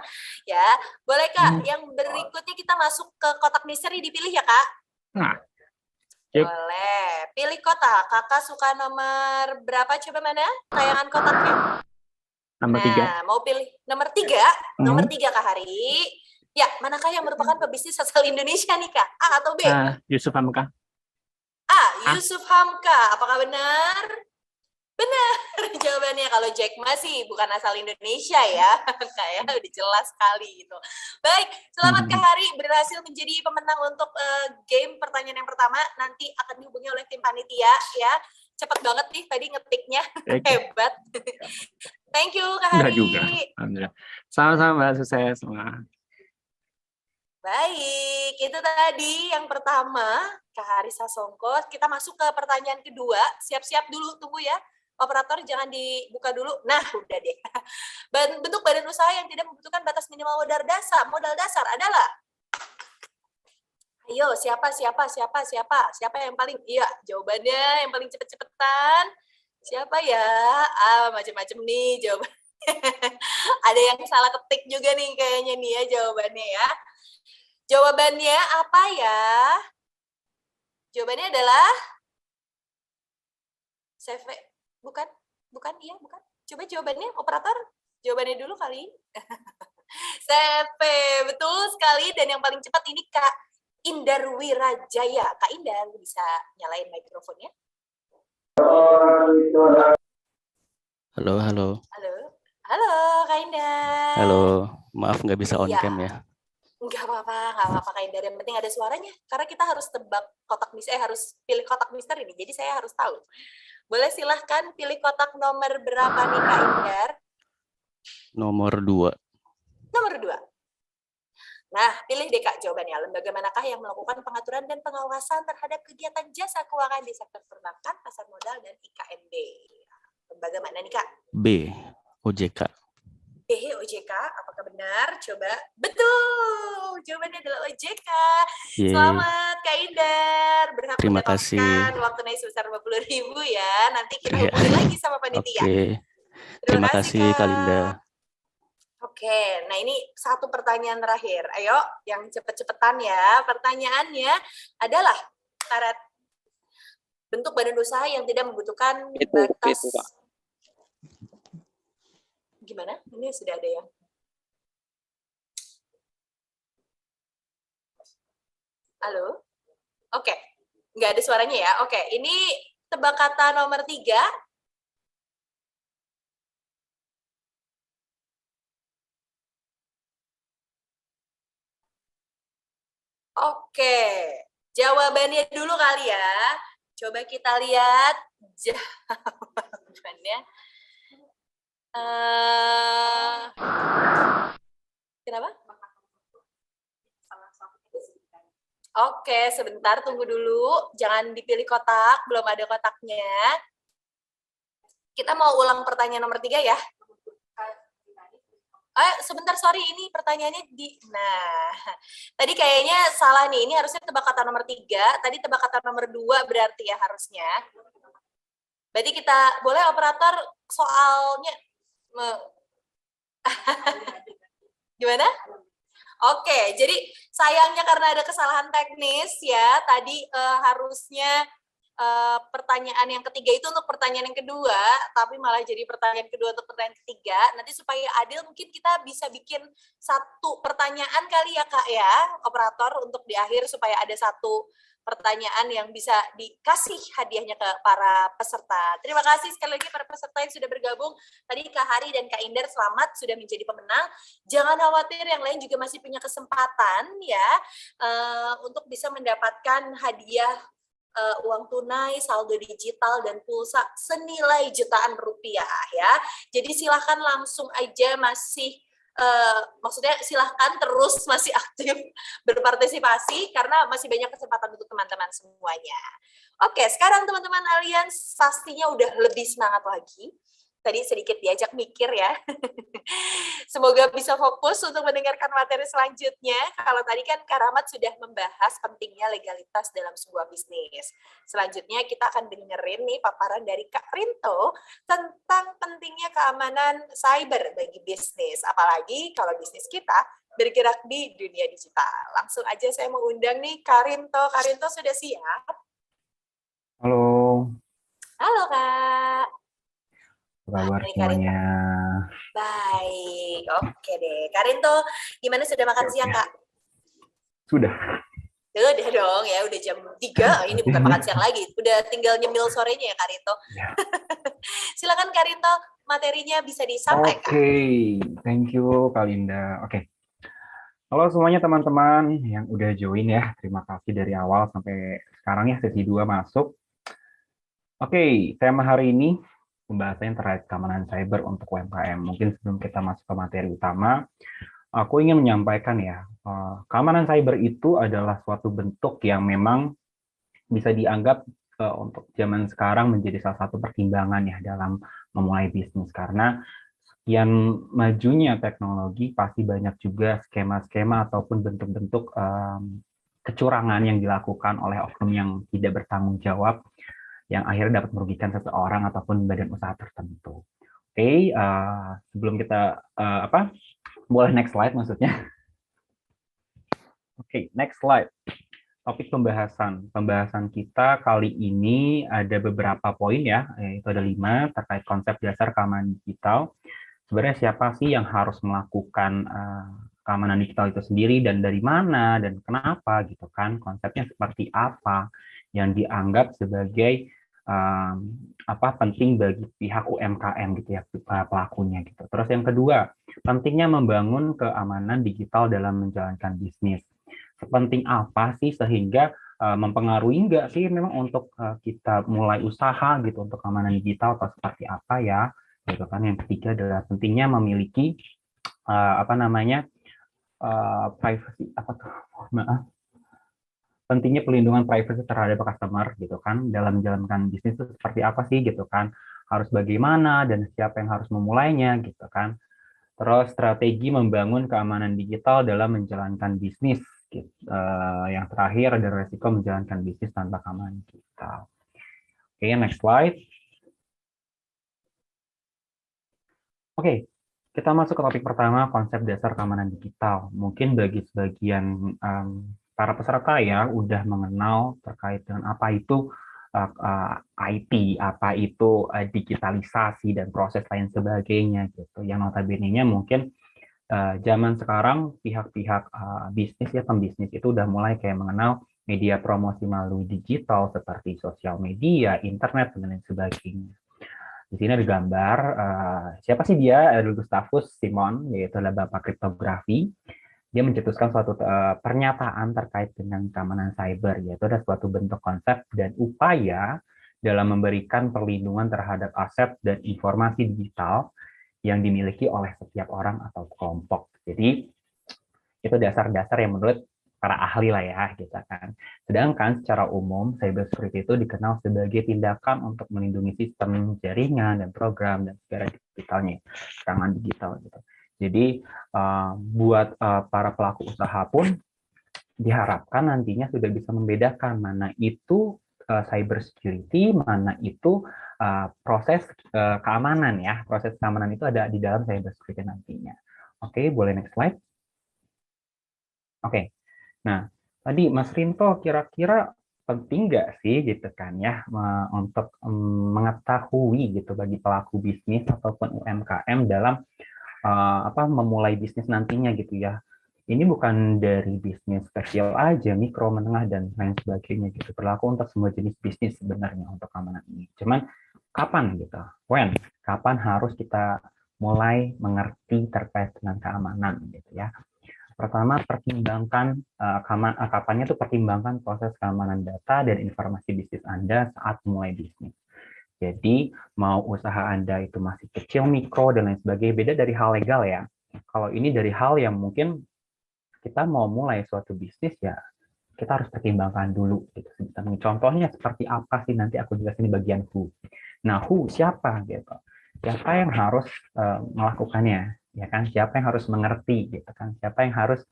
Ya, boleh Kak. Yang berikutnya kita masuk ke kotak misteri, dipilih ya Kak. Nah. Yep. Boleh. Pilih kotak. Kakak suka nomor berapa? Coba mana? Tayangan kotaknya. Nomor 3. Mau pilih nomor 3? Nomor 3 Kak Hari. Ya, manakah yang merupakan pebisnis asal Indonesia nih Kak? A atau B? Yusuf Hamka. A. Yusuf Hamka. Apakah benar? Benar jawabannya. Kalau Jack Ma sih bukan asal Indonesia ya. Kayak udah jelas sekali gitu. Baik, selamat Kak Hari berhasil menjadi pemenang untuk game pertanyaan yang pertama. Nanti akan dihubungi oleh tim panitia ya. Cepat banget nih tadi ngetiknya. Hebat. Thank you Kak Hari. Enggak juga. Alhamdulillah. Sama-sama, sukses semua. Baik, itu tadi yang pertama, Kak Harisa Songko. Kita masuk ke pertanyaan kedua. Siap-siap dulu, tunggu ya. Operator jangan dibuka dulu. Nah, udah deh. Bentuk badan usaha yang tidak membutuhkan batas minimal modal dasar adalah? Ayo, siapa yang paling? Iya, jawabannya yang paling cepet-cepetan. Siapa ya? Macam-macam nih jawabannya. Ada yang salah ketik juga nih kayaknya nih ya jawabannya ya. Jawabannya apa ya? Jawabannya adalah CV. Bukan. Coba jawabannya, operator. Jawabannya dulu kali. CV, betul sekali. Dan yang paling cepat ini Kak Indar Wirajaya. Kak Indar, bisa nyalain mikrofonnya? Halo, Kak Indar. halo. Maaf nggak bisa on cam ya. Nggak apa-apa Kak Indar. Yang penting ada suaranya. Karena kita harus tebak kotak misteri, harus pilih kotak misteri ini. Jadi saya harus tahu. Boleh silahkan pilih kotak nomor berapa nih Kak Indar? Nomor 2. Nomor 2. Nah, pilih deh Kak jawabannya. Lembaga manakah yang melakukan pengaturan dan pengawasan terhadap kegiatan jasa keuangan di sektor perbankan, pasar modal, dan IKMB? Lembaga mana nih Kak? B. OJK. OJK, apakah benar? Coba. Betul! Jawabannya adalah OJK. Yeay. Selamat Kak Indar. Berhak Terima mendapatkan kasih. waktu naik sebesar 50.000 ya. Nanti kita hubungi lagi sama panitia. Oke. Terima kasih Kak Linda. Oke, nah ini satu pertanyaan terakhir. Ayo, yang cepet-cepetan ya. Pertanyaannya adalah syarat bentuk badan usaha yang tidak membutuhkan batas. Pak. Gimana? Ini sudah ada yang. Halo? Oke, nggak ada suaranya ya. Oke, ini tebak kata nomor 3. Oke, jawabannya dulu kali ya. Coba kita lihat jawabannya. Kenapa? Oke, sebentar, tunggu dulu. Jangan dipilih kotak, belum ada kotaknya. Kita mau ulang pertanyaan nomor 3 ya. Sebentar, sorry, ini pertanyaannya di... Nah, tadi kayaknya salah nih. Ini harusnya tebak kata nomor 3. Tadi tebak kata nomor 2 berarti ya harusnya. Berarti kita, boleh operator soalnya... Gimana? Oke, jadi sayangnya karena ada kesalahan teknis ya, tadi harusnya pertanyaan yang ketiga itu untuk pertanyaan yang kedua, tapi malah jadi pertanyaan kedua untuk pertanyaan ketiga. Nanti supaya adil mungkin kita bisa bikin satu pertanyaan kali ya Kak ya, operator, untuk di akhir supaya ada satu pertanyaan yang bisa dikasih hadiahnya ke para peserta. Terima kasih sekali lagi para peserta yang sudah bergabung. Tadi Kak Hari dan Kak Indar selamat sudah menjadi pemenang. Jangan khawatir, yang lain juga masih punya kesempatan ya untuk bisa mendapatkan hadiah uang tunai, saldo digital, dan pulsa senilai jutaan rupiah ya. Jadi silahkan langsung aja maksudnya silahkan terus masih aktif berpartisipasi karena masih banyak kesempatan untuk teman-teman semuanya. Oke, sekarang teman-teman Alliance pastinya udah lebih semangat lagi. Tadi sedikit diajak mikir ya. Semoga bisa fokus untuk mendengarkan materi selanjutnya. Kalau tadi kan Kak Rahmat sudah membahas pentingnya legalitas dalam sebuah bisnis. Selanjutnya kita akan dengerin nih paparan dari Kak Rinto tentang pentingnya keamanan cyber bagi bisnis. Apalagi kalau bisnis kita bergerak di dunia digital. Langsung aja saya mengundang nih Kak Rinto. Kak Rinto sudah siap? Halo. Halo Kak. Apa kabar semuanya? Baik, oke deh. Karinto, gimana sudah makan siang, Kak? Sudah. Udah dong ya, udah jam 3, ini bukan makan siang lagi. Udah tinggal nyemil sorenya ya, Karinto. Ya. Silakan Karinto, materinya bisa disampaikan. Oke, thank you Kak Linda. Oke. Halo semuanya teman-teman yang udah join ya. Terima kasih dari awal sampai sekarang ya, sesi 2 masuk. Oke, tema hari ini pembahasannya terkait keamanan cyber untuk UMKM. Mungkin sebelum kita masuk ke materi utama, aku ingin menyampaikan ya, keamanan cyber itu adalah suatu bentuk yang memang bisa dianggap untuk zaman sekarang menjadi salah satu pertimbangan ya dalam memulai bisnis. Karena sekian majunya teknologi, pasti banyak juga skema-skema ataupun bentuk-bentuk kecurangan yang dilakukan oleh oknum yang tidak bertanggung jawab, yang akhirnya dapat merugikan seseorang ataupun badan usaha tertentu. Oke, sebelum kita boleh next slide maksudnya. Oke, next slide. Topik pembahasan kita kali ini ada beberapa poin ya, yaitu ada 5 terkait konsep dasar keamanan digital. Sebenarnya siapa sih yang harus melakukan keamanan digital itu sendiri dan dari mana dan kenapa gitu kan? Konsepnya seperti apa yang dianggap sebagai penting bagi pihak UMKM gitu ya, pelakunya gitu. Terus yang kedua, pentingnya membangun keamanan digital dalam menjalankan bisnis. Sepenting apa sih sehingga mempengaruhi nggak sih memang untuk kita mulai usaha gitu untuk keamanan digital atau seperti apa ya gitu kan. Yang ketiga adalah pentingnya memiliki privacy pentingnya pelindungan privacy terhadap customer gitu kan, dalam menjalankan bisnis itu seperti apa sih gitu kan, harus bagaimana dan siapa yang harus memulainya gitu kan. Terus strategi membangun keamanan digital dalam menjalankan bisnis gitu. Yang terakhir ada resiko menjalankan bisnis tanpa keamanan digital. Oke, next slide. Oke, Kita masuk ke topik pertama, konsep dasar keamanan digital. Mungkin bagi sebagian para peserta ya udah mengenal terkait dengan apa itu IT, apa itu digitalisasi dan proses lain sebagainya gitu. Yang notabene-nya mungkin zaman sekarang pihak-pihak bisnis ya pembisnis itu udah mulai kayak mengenal media promosi melalui digital seperti sosial media, internet dan lain sebagainya. Di sini ada gambar siapa sih dia? Ada Gustavus Simon, yaitu adalah bapak kriptografi. Dia mencetuskan suatu pernyataan terkait dengan keamanan cyber, yaitu ada suatu bentuk konsep dan upaya dalam memberikan perlindungan terhadap aset dan informasi digital yang dimiliki oleh setiap orang atau kelompok. Jadi itu dasar-dasar yang menurut para ahli lah ya, gitu kan. Sedangkan secara umum cyber security itu dikenal sebagai tindakan untuk melindungi sistem jaringan dan program dan segala digitalnya, serangan digital gitu. Jadi buat para pelaku usaha pun diharapkan nantinya sudah bisa membedakan mana itu cyber security, mana itu proses keamanan ya. Proses keamanan itu ada di dalam cyber security nantinya. Oke, boleh next slide. Oke. Nah, tadi Mas Rinto kira-kira penting nggak sih gitu kan ya untuk mengetahui gitu bagi pelaku bisnis ataupun UMKM dalam memulai bisnis nantinya gitu ya. Ini bukan dari bisnis kecil aja, mikro, menengah dan lain sebagainya gitu. Berlaku untuk semua jenis bisnis sebenarnya untuk keamanan ini. Cuman kapan gitu? Kapan harus kita mulai mengerti terkait dengan keamanan gitu ya. Pertama, pertimbangkan kapannya tuh pertimbangkan proses keamanan data dan informasi bisnis Anda saat mulai bisnis. Jadi, mau usaha Anda itu masih kecil, mikro, dan lain sebagainya, beda dari hal legal ya. Kalau ini dari hal yang mungkin kita mau mulai suatu bisnis ya, kita harus pertimbangkan dulu. Gitu. Contohnya seperti apa sih nanti aku jelasin di bagian who. Nah, who siapa gitu? Siapa yang harus melakukannya? Ya kan? Siapa yang harus mengerti gitu kan? Siapa yang harus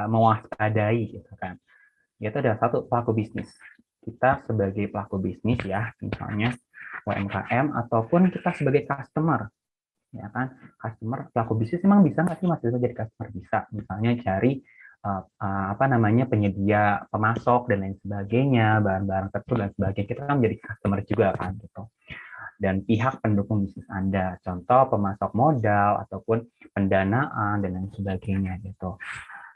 mewaspadai gitu kan? Itu ada satu pelaku bisnis. Kita sebagai pelaku bisnis ya, misalnya UMKM ataupun kita sebagai customer, ya kan? Customer pelaku bisnis memang bisa nggak sih Mas itu jadi customer? Bisa. Misalnya cari penyedia pemasok dan lain sebagainya, bahan-bahan tertentu dan sebagainya. Kita kan menjadi customer juga kan gitu. Dan pihak pendukung bisnis Anda, contoh pemasok modal ataupun pendanaan dan lain sebagainya gitu.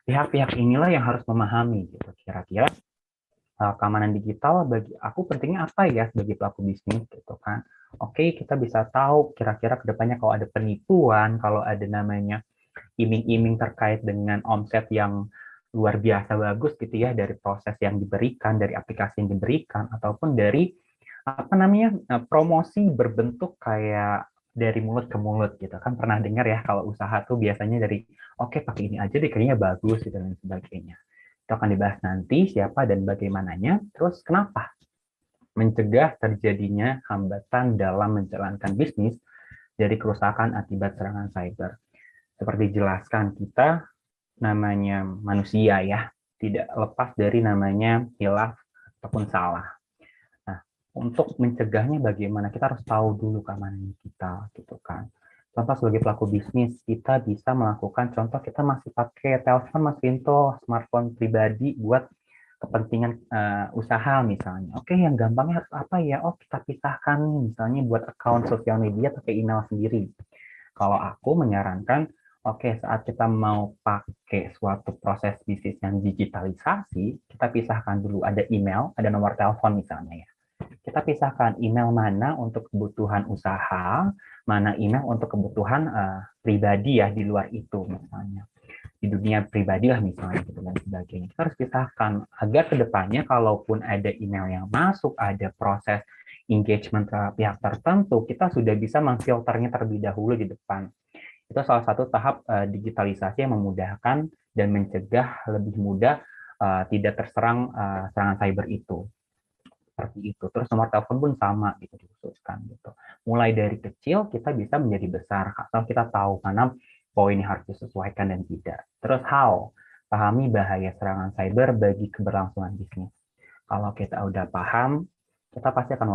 Pihak-pihak inilah yang harus memahami gitu kira-kira keamanan digital bagi aku pentingnya apa ya sebagai pelaku bisnis gitu kan. Oke, kita bisa tahu kira-kira kedepannya kalau ada penipuan, kalau ada namanya iming-iming terkait dengan omset yang luar biasa bagus gitu ya dari proses yang diberikan, dari aplikasi yang diberikan, ataupun dari promosi berbentuk kayak dari mulut ke mulut gitu kan. Pernah dengar ya kalau usaha tuh biasanya dari oke pakai ini aja deh kayaknya bagus gitu dan sebagainya. Itu akan dibahas nanti siapa dan bagaimananya. Terus kenapa mencegah terjadinya hambatan dalam menjalankan bisnis dari kerusakan akibat serangan cyber. Seperti dijelaskan, kita namanya manusia ya, tidak lepas dari namanya hilaf ataupun salah. Nah, untuk mencegahnya bagaimana? Kita harus tahu dulu keamanan kita, gitu kan. Contoh sebagai pelaku bisnis, kita bisa melakukan, contoh kita masih pakai telepon Mas Rinto, smartphone pribadi buat kepentingan usaha misalnya. Oke, yang gampangnya harus apa ya? Oh, kita pisahkan misalnya buat account sosial media pakai email sendiri. Kalau aku menyarankan, oke, saat kita mau pakai suatu proses bisnis yang digitalisasi, kita pisahkan dulu ada email, ada nomor telepon misalnya ya. Kita pisahkan email mana untuk kebutuhan usaha, mana email untuk kebutuhan pribadi ya di luar itu misalnya. Di dunia pribadi lah misalnya gitu dan sebagainya. Kita harus pisahkan agar kedepannya kalaupun ada email yang masuk, ada proses engagement ke pihak tertentu, kita sudah bisa memfilternya terlebih dahulu di depan. Itu salah satu tahap digitalisasi yang memudahkan dan mencegah lebih mudah tidak terserang serangan cyber itu. Seperti itu. Terus nomor telepon pun sama gitu dikhususkan gitu. Mulai dari kecil kita bisa menjadi besar atau kita tahu mana poin yang harus disesuaikan dan tidak. Terus how? Pahami bahaya serangan cyber bagi keberlangsungan bisnis. Kalau kita udah paham, kita pasti akan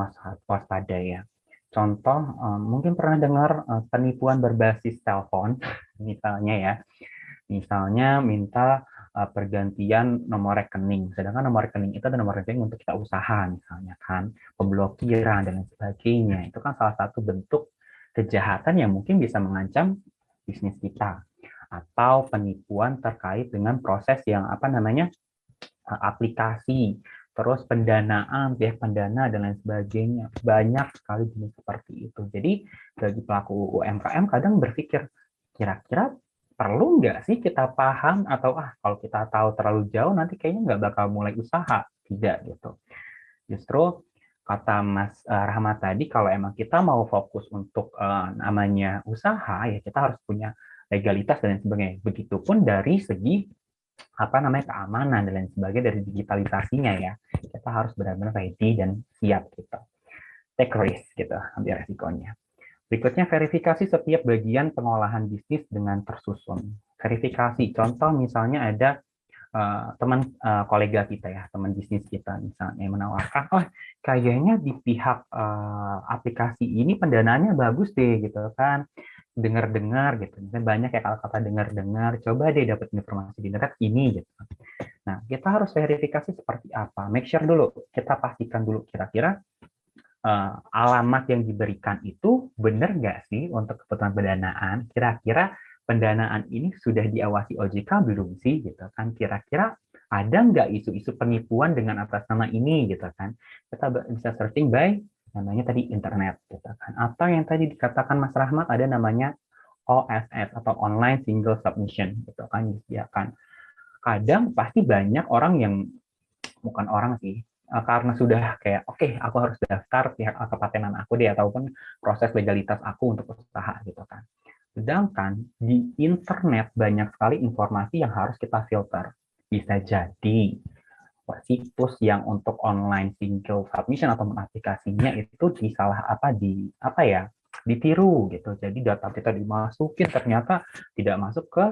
waspada ya. contoh, mungkin pernah dengar penipuan berbasis telepon, misalnya ya. Misalnya minta pergantian nomor rekening, sedangkan nomor rekening itu adalah nomor rekening untuk kita usaha, misalnya kan, pemblokiran dan lain sebagainya. Itu kan salah satu bentuk kejahatan yang mungkin bisa mengancam bisnis kita. Atau penipuan terkait dengan proses yang apa namanya aplikasi, terus pendanaan, pihak pendana dan lain sebagainya. Banyak sekali jenis seperti itu. Jadi bagi pelaku UMKM kadang berpikir, kira-kira perlu nggak sih kita paham, atau kalau kita tahu terlalu jauh nanti kayaknya nggak bakal mulai usaha. Tidak gitu. Justru kata Mas Rahmat tadi, kalau emang kita mau fokus untuk namanya usaha, ya kita harus punya legalitas dan lain sebagainya. Begitupun dari segi apa namanya keamanan dan lain sebagainya, dari digitalisasinya ya. Kita harus benar-benar ready dan siap gitu. Take risk gitu, ambil resikonya. Berikutnya, verifikasi setiap bagian pengolahan bisnis dengan tersusun. Verifikasi, contoh misalnya ada teman kolega kita ya, teman bisnis kita misalnya yang menawarkan, kayaknya di pihak aplikasi ini pendanaannya bagus deh gitu kan, dengar-dengar gitu, misalnya banyak ya kalau kata dengar-dengar, coba deh dapat informasi di internet ini gitu. Nah, kita harus verifikasi seperti apa, make sure dulu, kita pastikan dulu kira-kira alamat yang diberikan itu benar nggak sih untuk kebutuhan pendanaan, kira-kira pendanaan ini sudah diawasi OJK belum sih gitu kan, kira-kira ada nggak isu-isu penipuan dengan atas nama ini gitu kan. Kita bisa searching by namanya tadi internet gitu kan, atau yang tadi dikatakan Mas Rahmat ada namanya OSS atau online single submission gitu kan, disediakan. Kadang pasti banyak orang yang, bukan orang sih, karena sudah kayak oke, aku harus daftar pihak kepatenan aku deh, ataupun proses legalitas aku untuk usaha gitu kan. Sedangkan di internet banyak sekali informasi yang harus kita filter. Bisa jadi situs yang untuk online single submission atau aplikasinya itu ditiru gitu. Jadi data kita dimasukin ternyata tidak masuk ke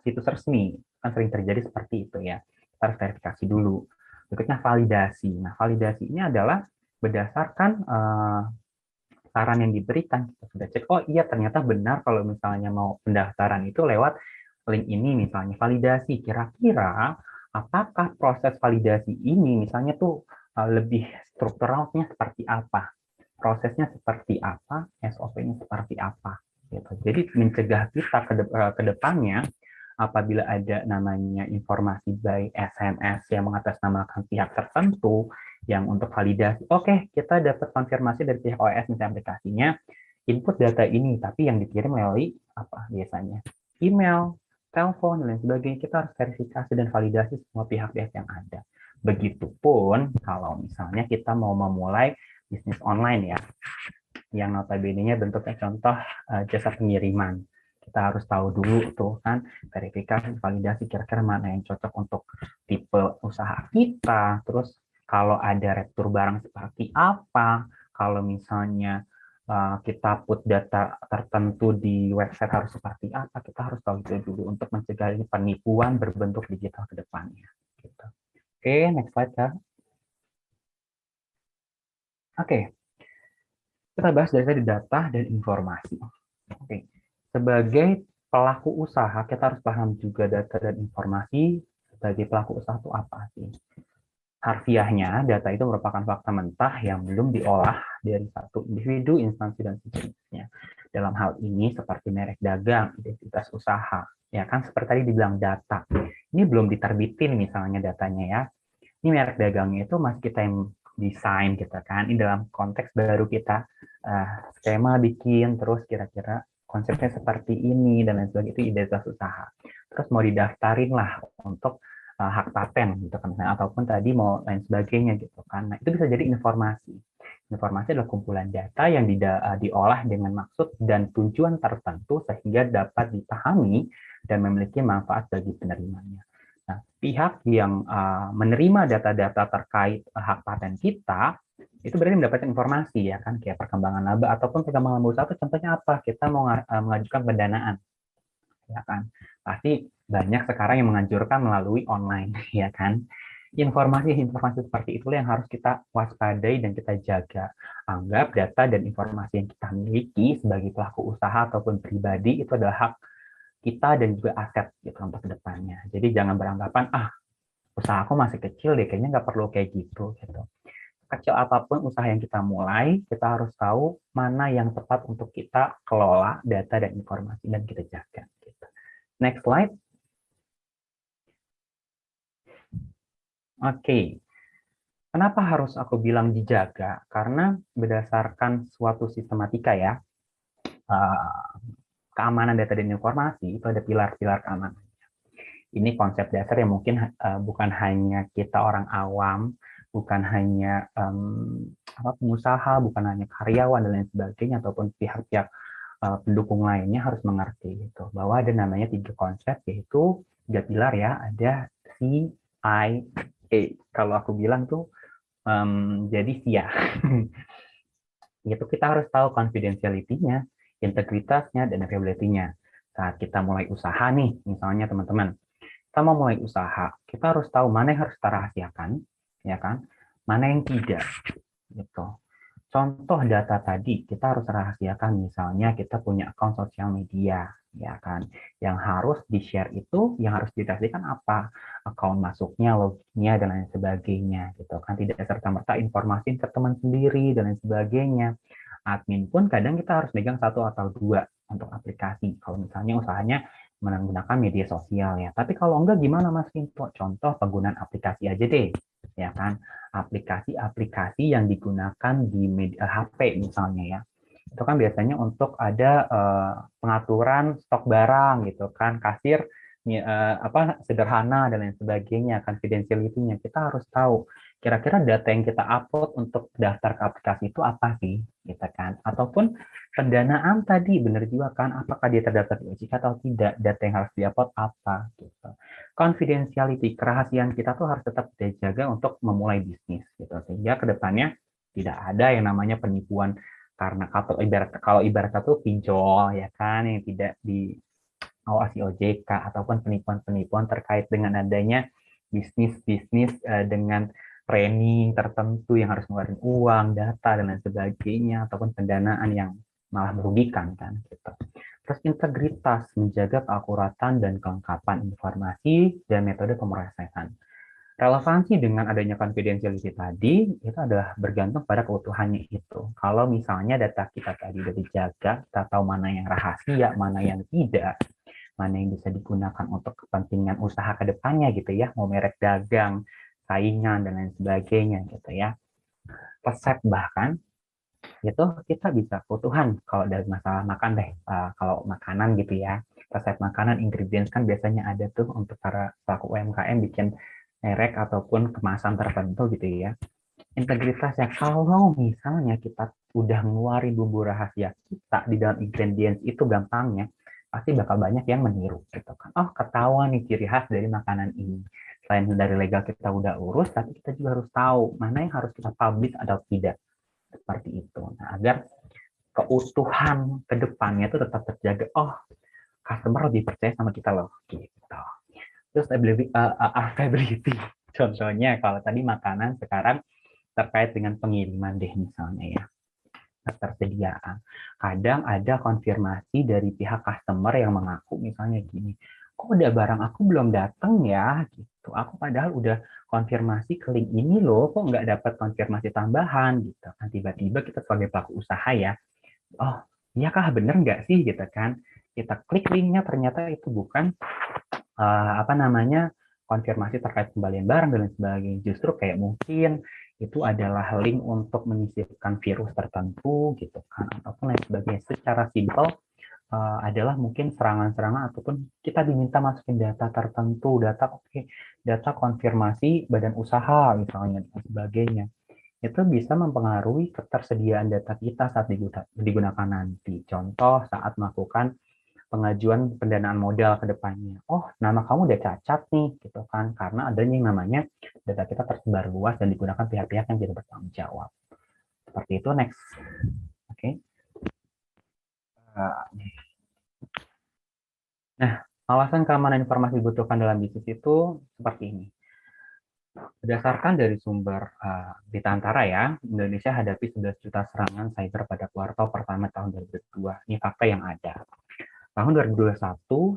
situs resmi. Kan sering terjadi seperti itu ya. Kita harus verifikasi dulu. Berikutnya validasi. Nah, validasi ini adalah berdasarkan saran yang diberikan. Kita sudah cek, oh iya ternyata benar kalau misalnya mau pendaftaran itu lewat link ini misalnya. Validasi, kira-kira apakah proses validasi ini misalnya tuh lebih strukturalnya seperti apa, prosesnya seperti apa, SOP-nya seperti apa gitu. Jadi mencegah kita ke depannya apabila ada namanya informasi by SMS yang mengatasnamakan pihak tertentu yang untuk validasi, oke, kita dapat konfirmasi dari pihak OS misalnya aplikasinya, input data ini, tapi yang dikirim melalui apa biasanya? Email, telepon, dan lain sebagainya. Kita harus verifikasi dan validasi semua pihak-pihak yang ada. Begitupun kalau misalnya kita mau memulai bisnis online ya, yang notabene-nya bentuknya contoh jasa pengiriman. Kita harus tahu dulu tuh kan, verifikasi, validasi kira-kira mana yang cocok untuk tipe usaha kita, terus kalau ada retur barang seperti apa, kalau misalnya kita put data tertentu di website harus seperti apa, kita harus tahu itu dulu untuk mencegah ini penipuan berbentuk digital ke depannya. Gitu. Oke, next slide Kak. Oke, kita bahas dari tadi data dan informasi. Oke. Sebagai pelaku usaha, kita harus paham juga data dan informasi. Sebagai pelaku usaha itu apa sih? Harfiahnya, data itu merupakan fakta mentah yang belum diolah dari satu individu, instansi, dan sejenisnya. Dalam hal ini seperti merek dagang, identitas usaha. Ya kan, seperti tadi dibilang data. Ini belum diterbitin misalnya datanya ya. Ini merek dagangnya itu masih kita yang desain gitu kan. Ini dalam konteks baru kita skema bikin, terus kira-kira konsepnya seperti ini dan lain sebagainya, itu identitas usaha. Terus mau didaftarin lah untuk hak paten gitu kan, ataupun tadi mau lain sebagainya gitu kan. Nah, itu bisa jadi informasi. Informasi adalah kumpulan data yang diolah dengan maksud dan tujuan tertentu sehingga dapat dipahami dan memiliki manfaat bagi penerimanya. Nah, pihak yang menerima data-data terkait hak paten kita itu berarti mendapatkan informasi ya kan, kayak perkembangan laba ataupun perkembangan usaha itu contohnya apa, kita mau mengajukan pendanaan ya kan, pasti banyak sekarang yang menganjurkan melalui online ya kan. Informasi-informasi seperti itulah yang harus kita waspadai dan kita jaga. Anggap data dan informasi yang kita miliki sebagai pelaku usaha ataupun pribadi itu adalah hak kita dan juga aset gitu untuk kedepannya. Jadi jangan beranggapan, usaha aku masih kecil deh, kayaknya nggak perlu kayak gitu. Kecil apapun usaha yang kita mulai, kita harus tahu mana yang tepat untuk kita kelola data dan informasi dan kita jaga. Gitu. Next slide. Oke. Kenapa harus aku bilang dijaga? Karena berdasarkan suatu sistematika ya, keamanan data dan informasi itu ada pilar-pilar keamanan. Ini konsep dasar yang mungkin bukan hanya kita orang awam, bukan hanya pengusaha, bukan hanya karyawan dan lain sebagainya, ataupun pihak-pihak pendukung lainnya harus mengerti gitu, bahwa ada namanya 3 konsep, yaitu 3 pilar ya, ada CIA. Kalau aku bilang tuh jadi SIA. Itu kita harus tahu confidentiality-nya, integritasnya, dan reliability-nya. Saat kita mulai usaha nih, misalnya teman-teman, kita mau mulai usaha, kita harus tahu mana yang harus kita rahasiakan, ya kan? Mana yang tidak, gitu. Contoh data tadi, kita harus rahasiakan, misalnya kita punya akun sosial media, ya kan? Yang harus di-share itu, yang harus dirahasiakan apa? Akun masuknya, loginnya, dan lain sebagainya, gitu kan? Tidak serta-merta informasi ke teman sendiri, dan lain sebagainya. Admin pun kadang kita harus megang 1 atau 2 untuk aplikasi, kalau misalnya usahanya menggunakan media sosial ya. Tapi kalau enggak gimana Mas Vinto? Contoh penggunaan aplikasi aja deh, ya kan? Aplikasi-aplikasi yang digunakan di HP misalnya ya. Itu kan biasanya untuk ada pengaturan stok barang gitu kan, kasir sederhana dan lain sebagainya, confidentiality-nya. Kita harus tahu kira-kira data yang kita upload untuk daftar ke aplikasi itu apa sih, gitu kan? Ataupun pendanaan tadi benar juga kan, apakah dia terdaftar di OJK atau tidak, data yang harus diupload apa gitu. Confidentiality, kerahasiaan kita tuh harus tetap dijaga untuk memulai bisnis gitu, sehingga kedepannya tidak ada yang namanya penipuan, karena kalau ibarat tuh pinjol ya kan, yang tidak diawasi OJK, ataupun penipuan-penipuan terkait dengan adanya bisnis-bisnis dengan training tertentu yang harus mengeluarkan uang, data, dan lain sebagainya, ataupun pendanaan yang malah merugikan kan gitu. Terus integritas, menjaga keakuratan dan kelengkapan informasi dan metode pemrosesan. Relevansi dengan adanya confidentiality tadi itu adalah bergantung pada keutuhannya itu. Kalau misalnya data kita tadi sudah dijaga, kita tahu mana yang rahasia, mana yang tidak, mana yang bisa digunakan untuk kepentingan usaha ke depannya gitu ya, mau merek dagang, saingan, dan lain sebagainya gitu ya. Resep bahkan itu kita bisa keutuhan kalau dari masalah makan deh, kalau makanan gitu ya, resep makanan, ingredients kan biasanya ada tuh untuk para pelaku UMKM bikin merek ataupun kemasan tertentu gitu ya. Integritasnya, kalau misalnya kita udah ngeluarin bumbu rahasia kita di dalam ingredients itu, gampangnya pasti bakal banyak yang meniru gitu kan. Oh, ketahuan nih ciri khas dari makanan ini. Selain dari legal kita udah urus, tapi kita juga harus tahu mana yang harus kita publish atau tidak. Seperti itu. Nah, agar keutuhan ke depannya itu tetap terjaga. Oh, customer lebih percaya sama kita loh. Gitu. Terus availability. Contohnya kalau tadi makanan, sekarang terkait dengan pengiriman deh misalnya ya, ketersediaan. Kadang ada konfirmasi dari pihak customer yang mengaku misalnya gini, kok udah barang aku belum datang ya gitu. Aku padahal udah konfirmasi ke link ini loh, kok nggak dapat konfirmasi tambahan gitu kan. Tiba-tiba kita sebagai pelaku usaha ya, oh iya kah, bener nggak sih gitu kan. Kita klik linknya, ternyata itu bukan konfirmasi terkait kembalian barang dan lain sebagainya. Justru kayak mungkin itu adalah link untuk menyisipkan virus tertentu gitu kan, ataupun lain sebagainya. Secara simpel adalah mungkin serangan-serangan, ataupun kita diminta masukin data tertentu, data konfirmasi badan usaha misalnya dan sebagainya. Itu bisa mempengaruhi ketersediaan data kita saat digunakan nanti. Contoh saat melakukan pengajuan pendanaan modal ke depannya. Oh, nama kamu udah cacat nih, gitu kan. Karena adanya yang namanya data kita tersebar luas dan digunakan pihak-pihak yang tidak bertanggung jawab. Seperti itu, next. Oke. Nah, alasan keamanan informasi dibutuhkan dalam bisnis itu seperti ini. Berdasarkan dari sumber Bitantara ya, Indonesia hadapi 11 juta serangan cyber pada kuartal pertama tahun 2022. Ini fakta yang ada. Tahun 2021,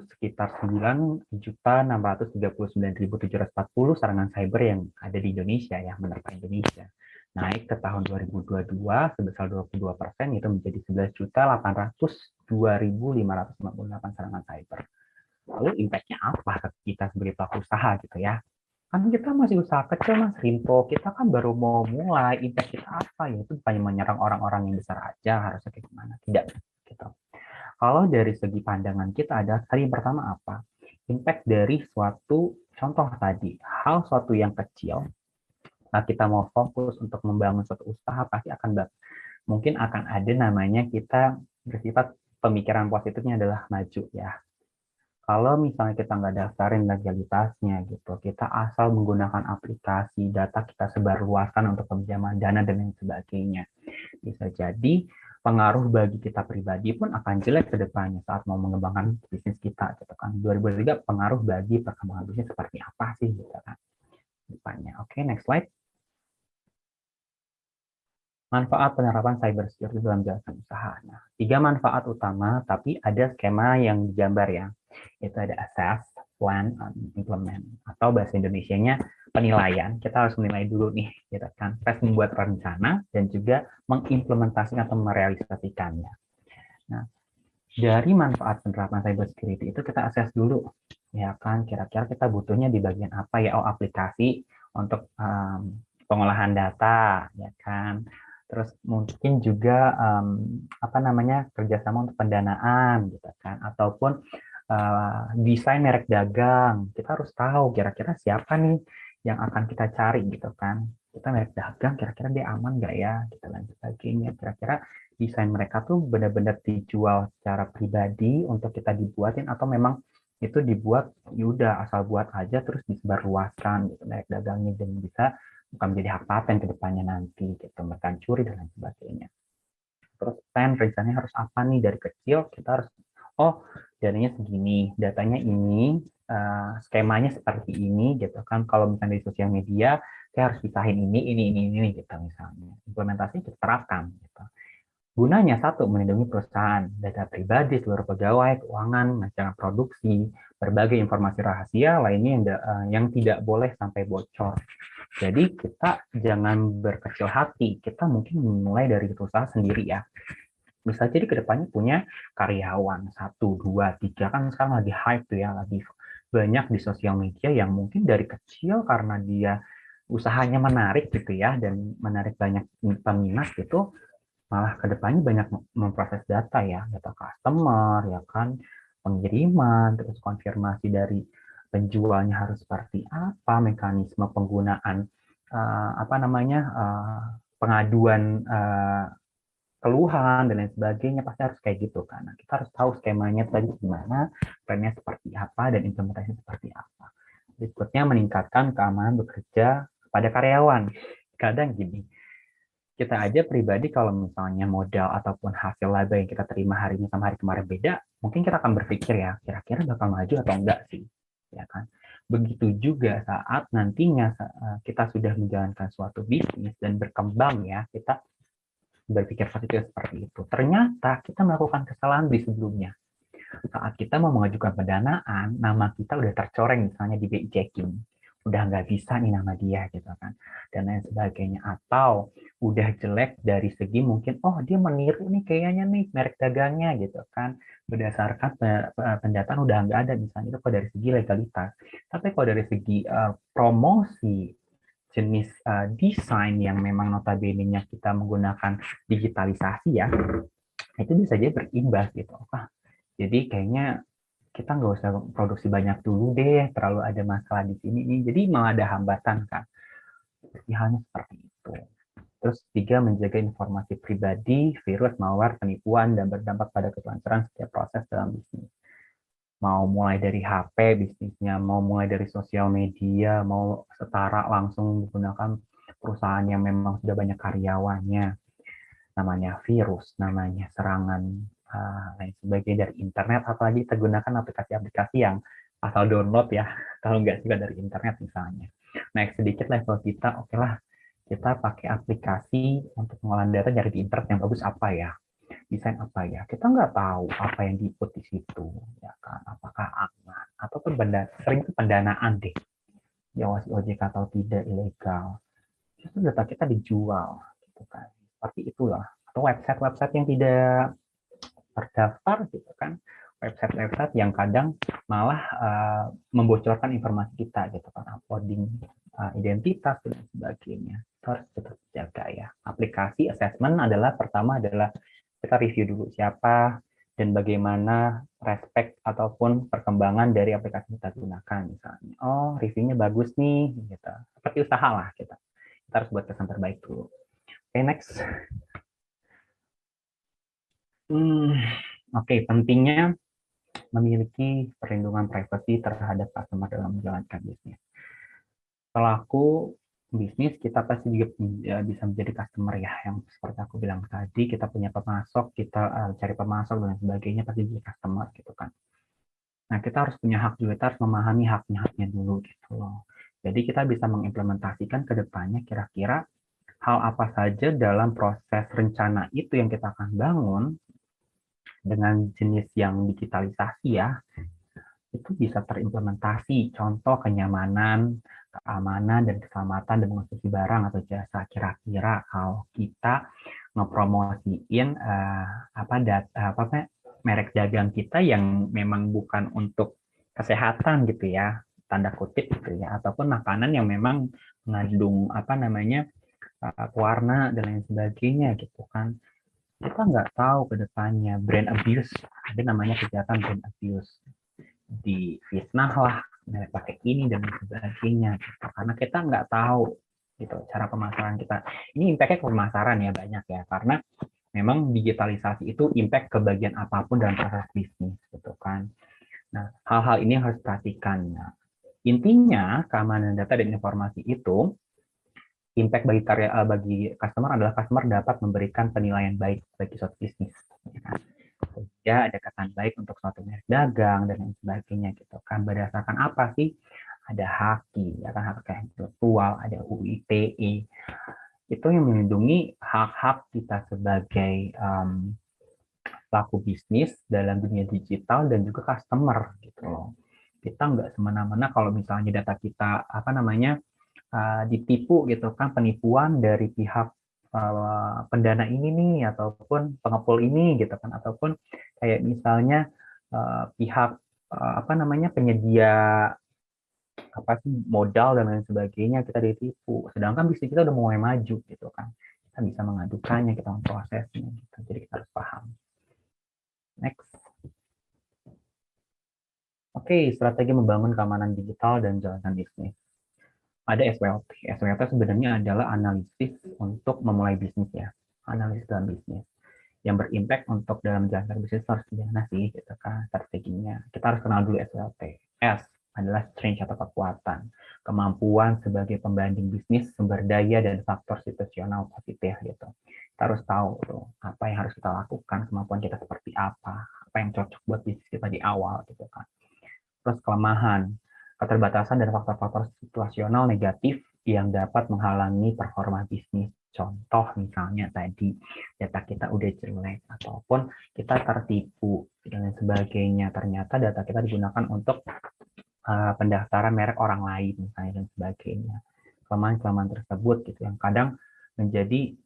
sekitar 9.639.740 serangan cyber yang ada di Indonesia, yang menerpa Indonesia. Naik ke tahun 2022 sebesar 22%, yaitu menjadi 11.802.598 serangan cyber. Lalu impact-nya apa ke kita sebagai pelaku usaha gitu ya? Kan kita masih usaha kecil, Mas Rinto. Kita kan baru mau mulai. Impact kita apa? Yaitu bukannya menyerang orang-orang yang besar aja, harusnya kayak gimana? Tidak. Gitu. Kalau dari segi pandangan kita ada, tadi yang pertama apa? Impact dari suatu contoh tadi, hal suatu yang kecil. Nah, kita mau fokus untuk membangun suatu usaha, pasti mungkin akan ada namanya kita bersifat pemikiran positifnya adalah maju ya. Kalau misalnya kita nggak daftarin legalitasnya gitu, kita asal menggunakan aplikasi, data kita sebarluaskan untuk pinjaman dana dan lain sebagainya. Bisa jadi pengaruh bagi kita pribadi pun akan jelek ke depannya saat mau mengembangkan bisnis kita gitu kan. 2023 pengaruh bagi perkembangan bisnis seperti apa sih gitu kan depannya. Oke, next slide. Manfaat penerapan cybersecurity dalam jalankan usaha. Nah, 3 manfaat utama, tapi ada skema yang digambar ya. Itu ada assess, plan, implement. Atau bahasa Indonesianya penilaian. Kita harus menilai dulu nih, gitu kan. First membuat rencana dan juga mengimplementasikan atau merealisasikannya. Nah, dari manfaat penerapan cybersecurity itu kita assess dulu, ya kan. Kira-kira kita butuhnya di bagian apa ya? Oh, aplikasi untuk pengolahan data, ya kan. Terus mungkin juga apa namanya kerjasama untuk pendanaan, gitu kan, ataupun desain merek dagang. Kita harus tahu kira-kira siapa nih yang akan kita cari, gitu kan. Kita merek dagang, kira-kira dia aman nggak ya, gitu dan sebagainya. Kira-kira desain mereka tuh benar-benar dijual secara pribadi untuk kita dibuatin atau memang itu dibuat yaudah asal buat aja terus disebarluaskan gitu merek dagangnya dan bisa bukan menjadi hak paten ke depannya nanti gitu, mereka curi dan lain sebagainya. Terus plan rencananya harus apa nih dari kecil, kita harus dananya segini, datanya ini, skemanya seperti ini gitu kan. Kalau misalnya di sosial media saya harus pisahin ini gitu misalnya. Implementasi kita terapkan gitu. Gunanya satu, melindungi perusahaan, data pribadi, seluruh pegawai, keuangan, macam produksi, berbagai informasi rahasia lainnya yang tidak boleh sampai bocor. Jadi kita jangan berkecil hati, kita mungkin mulai dari usaha sendiri ya. Bisa jadi kedepannya punya karyawan 1, 2, 3, kan sekarang lagi hype tuh ya, lagi banyak di sosial media yang mungkin dari kecil karena dia usahanya menarik gitu ya, dan menarik banyak peminat gitu, malah kedepannya banyak memproses data ya, data customer ya kan, pengiriman, terus konfirmasi dari penjualnya harus seperti apa, mekanisme penggunaan apa namanya pengaduan keluhan dan lain sebagainya, pasti harus kayak gitu kan. Nah, kita harus tahu skemanya tadi gimana, plannya seperti apa, dan implementasinya seperti apa. Berikutnya meningkatkan keamanan bekerja pada karyawan. Kadang gini, kita aja pribadi kalau misalnya modal ataupun hasil laba yang kita terima hari ini sama hari kemarin beda, mungkin kita akan berpikir ya, kira-kira bakal maju atau enggak sih, ya kan? Begitu juga saat nantinya kita sudah menjalankan suatu bisnis dan berkembang ya, kita berpikir positif seperti itu. Ternyata kita melakukan kesalahan di sebelumnya. Saat kita mau mengajukan pendanaan, nama kita udah tercoreng misalnya di BI checking. Udah nggak bisa nih nama dia gitu kan, dan lain sebagainya. Atau udah jelek dari segi mungkin dia meniru nih kayaknya nih merek dagangnya gitu kan, berdasarkan pendataan udah nggak ada misalnya. Itu kalau dari segi legalitas. Tapi kalau dari segi promosi jenis desain yang memang notabene-nya kita menggunakan digitalisasi ya, itu bisa jadi berimbas gitu. Jadi kayaknya kita nggak usah produksi banyak dulu deh, terlalu ada masalah di sini nih, jadi malah ada hambatan kan. Seperti halnya seperti itu. Terus 3, menjaga informasi pribadi, virus, malware, penipuan, dan berdampak pada kelancaran setiap proses dalam bisnis. Mau mulai dari HP bisnisnya, mau mulai dari sosial media, mau setara langsung menggunakan perusahaan yang memang sudah banyak karyawannya. Namanya virus, namanya serangan lain sebagainya dari internet, apalagi kita gunakan aplikasi-aplikasi yang asal download ya, kalau nggak juga dari internet misalnya. naik sedikit level kita, oke lah, kita pakai aplikasi untuk mengolah data dari di internet yang bagus apa ya, desain apa ya. Kita nggak tahu apa yang diinput di situ, ya kan? Apakah aman ataupun sering itu pendanaan deh, diawasi OJK atau tidak, ilegal. Justru data kita dijual, gitu kan? Seperti itulah. Atau website-website yang tidak terdaftar, gitu kan? Website-website yang kadang malah membocorkan informasi kita, gitu kan? Uploading identitas dan sebagainya. Harus tetap jaga ya. Aplikasi assessment pertama adalah kita review dulu siapa dan bagaimana respect ataupun perkembangan dari aplikasi kita gunakan. Misalnya, oh reviewnya bagus nih, gitu. Seperti usaha lah kita. Kita harus buat kesan terbaik dulu. Oke, next. Oke, pentingnya memiliki perlindungan privasi terhadap customer dalam menjalankan bisnis. Pelaku bisnis kita pasti juga bisa menjadi customer ya, yang seperti aku bilang tadi, kita punya pemasok, kita cari pemasok dan sebagainya, pasti jadi customer gitu kan. Nah, kita harus punya hak juga, kita harus memahami haknya dulu gitu loh. Jadi kita bisa mengimplementasikan ke depannya kira-kira hal apa saja dalam proses rencana itu yang kita akan bangun dengan jenis yang digitalisasi ya, itu bisa terimplementasi. Contoh kenyamanan, keamanan, dan keselamatan dan mengonsumsi barang atau jasa. Kira-kira kalau kita ngepromosiin merek dagang kita yang memang bukan untuk kesehatan gitu ya, tanda kutip gitu ya, ataupun makanan yang memang mengandung pewarna dan lain sebagainya gitu kan. Kita nggak tahu ke depannya brand abuse, ada namanya kejahatan brand abuse, difitnah lah, pakai ini dan sebagainya gitu. Karena kita nggak tahu gitu cara pemasaran kita. Ini impact-nya ke pemasaran ya banyak ya, karena memang digitalisasi itu impact ke bagian apapun dalam proses bisnis gitu kan. Nah, hal-hal ini harus perhatikan. Nah, intinya keamanan data dan informasi itu impact bagi customer adalah customer dapat memberikan penilaian baik bagi suatu bisnis. Ya, ada kesan baik untuk suatu merek dagang dan lain sebagainya gitu kan. Berdasarkan apa sih? Ada HAKI, ya kan, hak kekayaan intelektual, ada UU ITE. Itu yang melindungi hak-hak kita sebagai pelaku bisnis dalam dunia digital dan juga customer gitu loh. Kita nggak semena-mena kalau misalnya data kita ditipu gitu kan, penipuan dari pihak pendana ini nih ataupun pengepul ini gitu kan, ataupun kayak misalnya pihak penyedia modal dan lain sebagainya, kita ditipu, sedangkan bisnis kita udah mulai maju gitu kan, kita bisa mengadukannya, kita memprosesnya gitu. Jadi kita harus paham. Next. Oke, strategi membangun keamanan digital dan jalankan bisnis. Ada SWOT. SWOT sebenarnya adalah analisis untuk memulai bisnis ya. Analisis dalam bisnis. Yang berimpact untuk dalam jalankan bisnis harus gimana sih gitu kan strateginya. Kita harus kenal dulu SWOT. S adalah strength atau kekuatan. Kemampuan sebagai pembanding bisnis, sumber daya, dan faktor situasional positif gitu. Kita harus tahu tuh apa yang harus kita lakukan, kemampuan kita seperti apa yang cocok buat bisnis kita di awal gitu kan. Terus kelemahan, keterbatasan dan faktor-faktor situasional negatif yang dapat menghalangi performa bisnis. Contoh misalnya tadi data kita udah jelek ataupun kita tertipu dan sebagainya. Ternyata data kita digunakan untuk pendaftaran merek orang lain misalnya dan sebagainya. Kelemahan-kelemahan tersebut gitu yang kadang menjadi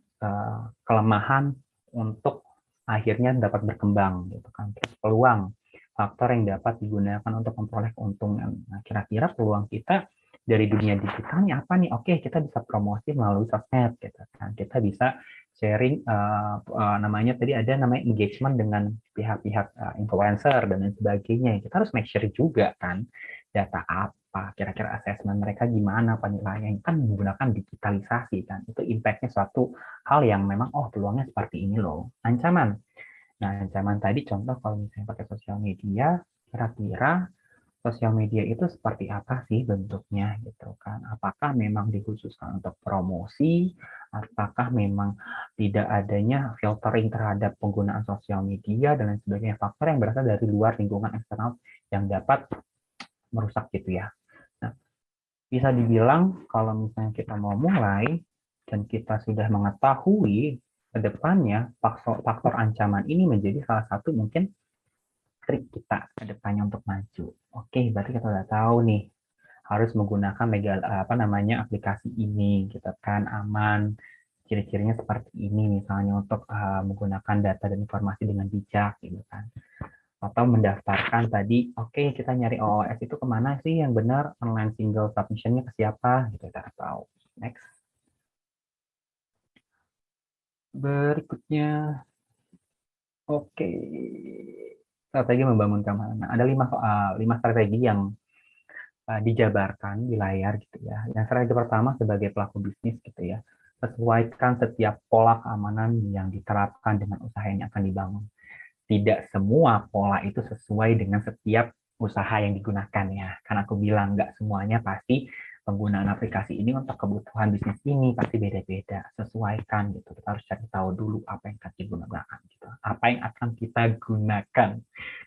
kelemahan untuk akhirnya dapat berkembang gitu kan. Terus peluang, faktor yang dapat digunakan untuk memperoleh keuntungan. Nah, kira-kira peluang kita dari dunia digitalnya apa nih? Oke, kita bisa promosi melalui sosmed, gitu kan. Kita bisa sharing, tadi ada namanya engagement dengan pihak-pihak influencer dan lain sebagainya. Kita harus make sure juga kan, data apa, kira-kira assessment mereka gimana, penilaian kan menggunakan digitalisasi kan. Itu impact-nya suatu hal yang memang peluangnya seperti ini loh. Ancaman. Nah, ancaman tadi contoh kalau misalnya pakai sosial media, kira-kira sosial media itu seperti apa sih bentuknya gitu kan? Apakah memang dikhususkan untuk promosi? Apakah memang tidak adanya filtering terhadap penggunaan sosial media dan lain sebagainya? Faktor yang berasal dari luar lingkungan eksternal yang dapat merusak gitu ya. Nah, bisa dibilang kalau misalnya kita mau mulai dan kita sudah mengetahui ke depannya faktor ancaman ini menjadi salah satu mungkin trik kita ke depannya untuk maju. Oke, berarti kita udah tahu nih harus menggunakan aplikasi ini gitu kan, aman, ciri-cirinya seperti ini misalnya untuk menggunakan data dan informasi dengan bijak gitu kan, atau mendaftarkan tadi, oke, kita nyari OOS itu kemana sih yang benar, online single submission-nya ke siapa gitu, kita tahu. Next. Berikutnya, oke, strategi membangun keamanan. Nah, ada 5 strategi yang dijabarkan di layar gitu ya. Yang strategi pertama sebagai pelaku bisnis gitu ya, sesuaikan setiap pola keamanan yang diterapkan dengan usaha yang akan dibangun. Tidak semua pola itu sesuai dengan setiap usaha yang digunakan ya. Karena aku bilang nggak semuanya pasti penggunaan aplikasi ini untuk kebutuhan bisnis ini pasti beda-beda. Sesuaikan gitu. Kita harus cari tahu dulu apa yang akan digunakan gitu. Apa yang akan kita gunakan.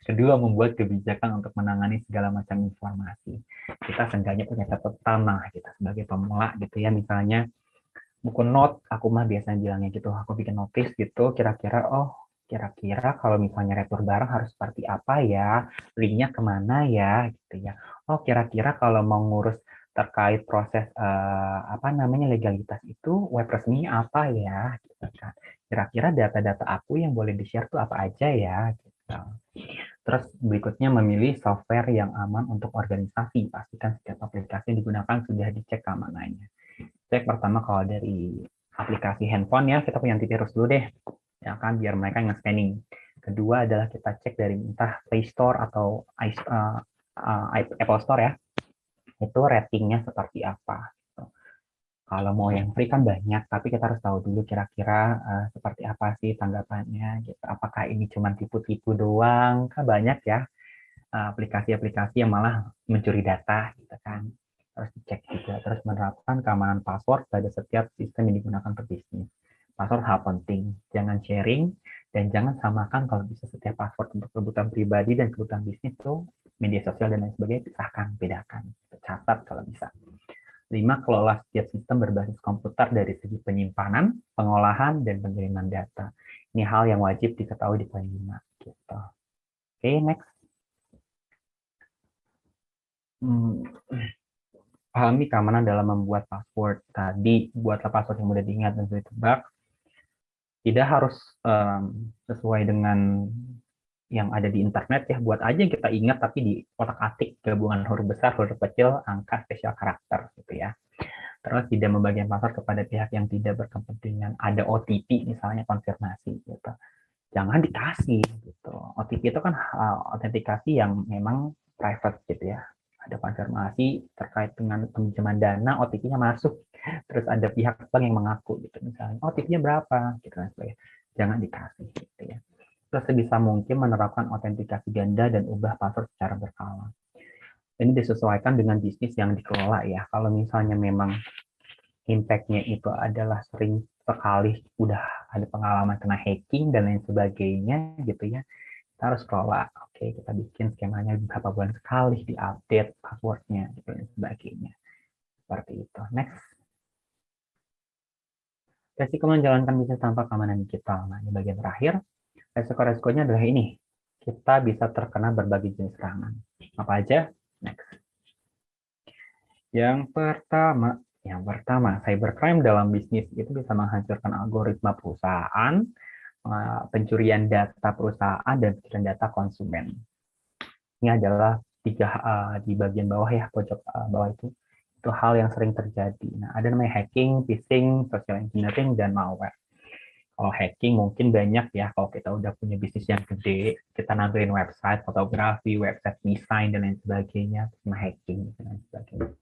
Kedua, membuat kebijakan untuk menangani segala macam informasi. Kita seenggaknya punya catatan lah kita sebagai pemula gitu ya. Misalnya buku note, aku mah biasanya bilangnya gitu. Aku bikin notis gitu. Kira-kira kalau misalnya retur barang harus seperti apa ya, linknya kemana ya, gitu ya. Oh, kira-kira kalau mau ngurus terkait proses legalitas itu web resminya apa ya, gitu kan. Kira-kira data-data aku yang boleh di-share tuh apa aja ya, gitu. Terus berikutnya memilih software yang aman untuk organisasi. Pastikan setiap aplikasi yang digunakan sudah dicek keamanannya. Cek pertama kalau dari aplikasi handphone ya, kita punya antivirus dulu deh, ya kan, biar mereka yang scanning. Kedua adalah kita cek dari entah Play Store atau Apple Store ya, itu ratingnya seperti apa. Kalau mau yang free kan banyak, tapi kita harus tahu dulu kira-kira seperti apa sih tanggapannya. Gitu. Apakah ini cuma tipu-tipu doang? Kan banyak ya aplikasi-aplikasi yang malah mencuri data, gitu kan. Harus dicek juga. Terus menerapkan keamanan password pada setiap sistem yang digunakan untuk bisnis. Password hal penting, jangan sharing dan jangan samakan kalau bisa setiap password untuk kebutuhan pribadi dan kebutuhan bisnis tuh media sosial dan lain sebagainya pisahkan, bedakan, catat kalau bisa. 5. Kelola setiap sistem berbasis komputer dari segi penyimpanan, pengolahan, dan pengiriman data. Ini hal yang wajib diketahui di poin 5. Gitu. Oke, next. Pahami keamanan dalam membuat password. Tadi, buatlah password yang mudah diingat dan sulit ditebak. Tidak harus sesuai dengan yang ada di internet ya, buat aja yang kita ingat tapi di otak-atik gabungan huruf besar, huruf kecil, angka, spesial karakter gitu ya. Terus tidak membagikan password kepada pihak yang tidak berkepentingan. Ada OTP misalnya konfirmasi gitu. Jangan dikasih gitu. OTP itu kan autentikasi yang memang private gitu ya. Ada konfirmasi terkait dengan pinjaman dana, OTP-nya masuk. Terus ada pihak bank yang mengaku gitu misalnya, OTP-nya berapa gitu kan. Jangan dikasih gitu ya. Terus sebisa mungkin menerapkan autentikasi ganda dan ubah password secara berkala. Ini disesuaikan dengan bisnis yang dikelola ya. Kalau misalnya memang impact-nya itu adalah sering sekali udah ada pengalaman kena hacking dan lain sebagainya gitu ya, kita harus kelola. Oke, kita bikin skemanya berapa bulan sekali diupdate passwordnya gitu dan sebagainya. Seperti itu. Next. Resiko menjalankan bisnis tanpa keamanan digital. Nah, ini bagian terakhir. Resiko-resikonya adalah ini. Kita bisa terkena berbagai jenis serangan. Apa aja? Next. Yang pertama, cybercrime dalam bisnis itu bisa menghancurkan algoritma perusahaan, pencurian data perusahaan, dan pencurian data konsumen. Ini adalah di bagian bawah ya, pojok bawah itu hal yang sering terjadi. Nah, ada namanya hacking, phishing, social engineering, dan malware. Kalau hacking mungkin banyak ya, kalau kita udah punya bisnis yang gede, kita nampilin website, fotografi, website desain, dan lain sebagainya, cuma hacking, dan lain sebagainya.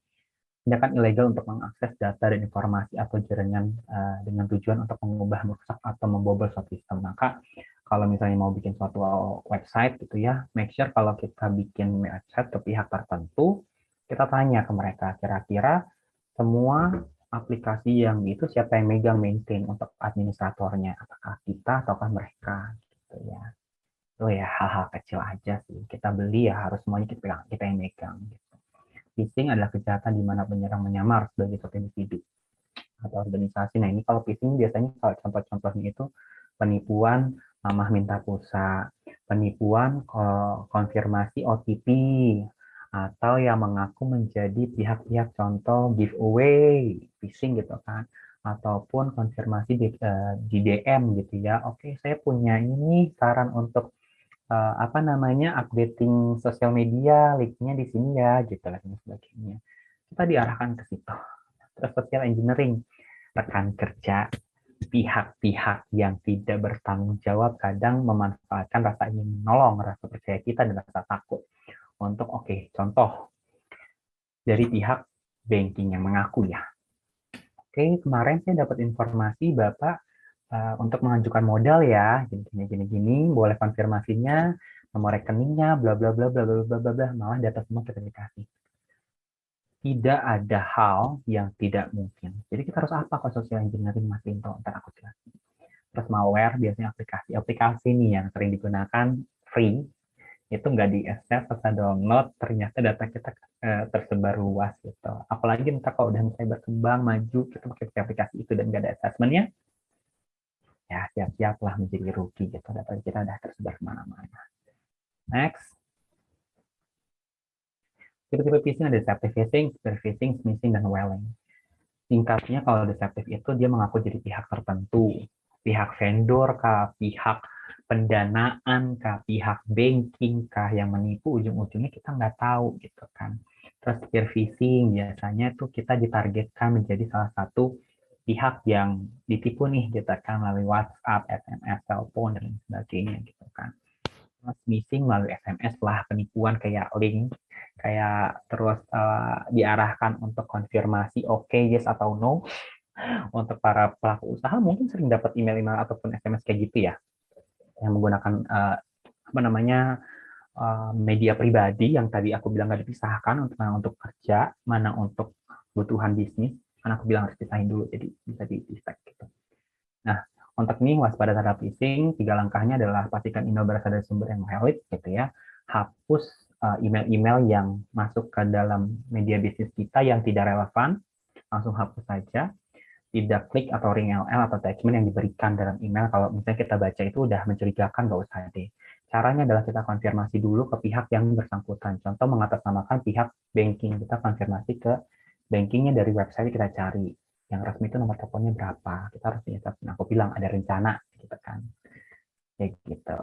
Tindakan ilegal untuk mengakses data dan informasi atau jaringan dengan tujuan untuk mengubah, merusak, atau membobol suatu sistem. Maka kalau misalnya mau bikin suatu website gitu ya, make sure kalau kita bikin website ke pihak tertentu, kita tanya ke mereka, kira-kira semua aplikasi yang itu siapa yang megang maintain untuk administratornya, apakah kita ataukah mereka gitu ya. Itu ya hal-hal kecil aja sih. Kita beli ya harus semuanya kita yang megang gitu. phishing adalah kejahatan di mana penyerang menyamar sebagai suatu individu atau organisasi. Nah, ini kalau phishing biasanya kalau contoh-contohnya itu penipuan mamah minta pulsa, penipuan konfirmasi OTP, atau yang mengaku menjadi pihak-pihak contoh giveaway, phishing gitu kan, ataupun konfirmasi di DM gitu ya. Oke, saya punya ini saran untuk updating sosial media, linknya di sini ya, gitu lah dan sebagainya. Kita diarahkan ke situ. Terus social engineering, rekan kerja, pihak-pihak yang tidak bertanggung jawab kadang memanfaatkan rasa ingin menolong, rasa percaya kita, dan rasa takut untuk contoh dari pihak banking yang mengaku ya. Kemarin saya dapat informasi Bapak untuk mengajukan modal ya, gini, boleh konfirmasinya, nomor rekeningnya, bla bla bla bla bla bla bla, malah data semua kita dikasih. Tidak ada hal yang tidak mungkin. Jadi kita harus apa kalau social engineering, Mas Pinto? Ntar aku jelasin. Terus malware biasanya aplikasi nih yang sering digunakan free, itu nggak di-access, pas download, ternyata data kita tersebar luas gitu. Apalagi ntar kalau udah misalnya berkembang, maju, kita pakai aplikasi itu dan nggak ada assessment-nya, ya siap-siaplah menjadi rugi gitu. Data kita udah tersebar kemana-mana. Next. Tipe-tipe phishing ada deceptive phishing, spear phishing, smishing, dan whaling. Singkatnya kalau deceptive itu dia mengaku jadi pihak tertentu, pihak vendor kah, pihak pendanaan kah, pihak banking kah yang menipu, ujung-ujungnya kita nggak tahu gitu kan. Terus spear phishing biasanya tuh kita ditargetkan menjadi salah satu pihak yang ditipu nih gitu kan, melalui WhatsApp, SMS, telepon, dan sebagainya gitu kan. Smishing melalui SMS lah, penipuan kayak link, kayak terus diarahkan untuk konfirmasi yes atau no. Untuk para pelaku usaha mungkin sering dapat email-email ataupun SMS kayak gitu ya, yang menggunakan media pribadi yang tadi aku bilang nggak dipisahkan, untuk mana untuk kerja, mana untuk kebutuhan bisnis. Karena aku bilang harus pisahin dulu, jadi bisa di-stack gitu. Nah, untuk ini waspada terhadap phishing, 3 langkahnya adalah pastikan email berasal dari sumber yang valid gitu ya. Hapus email yang masuk ke dalam media bisnis kita yang tidak relevan, langsung hapus saja. Tidak klik atau ring LL atau attachment yang diberikan dalam email. Kalau misalnya kita baca itu udah mencurigakan, nggak usah deh. Caranya adalah kita konfirmasi dulu ke pihak yang bersangkutan. Contoh mengatasnamakan pihak banking, kita konfirmasi ke bankingnya dari website kita cari. Yang resmi itu nomor teleponnya berapa, kita harus nyiapin. Aku bilang ada rencana gitu kan, kayak gitu.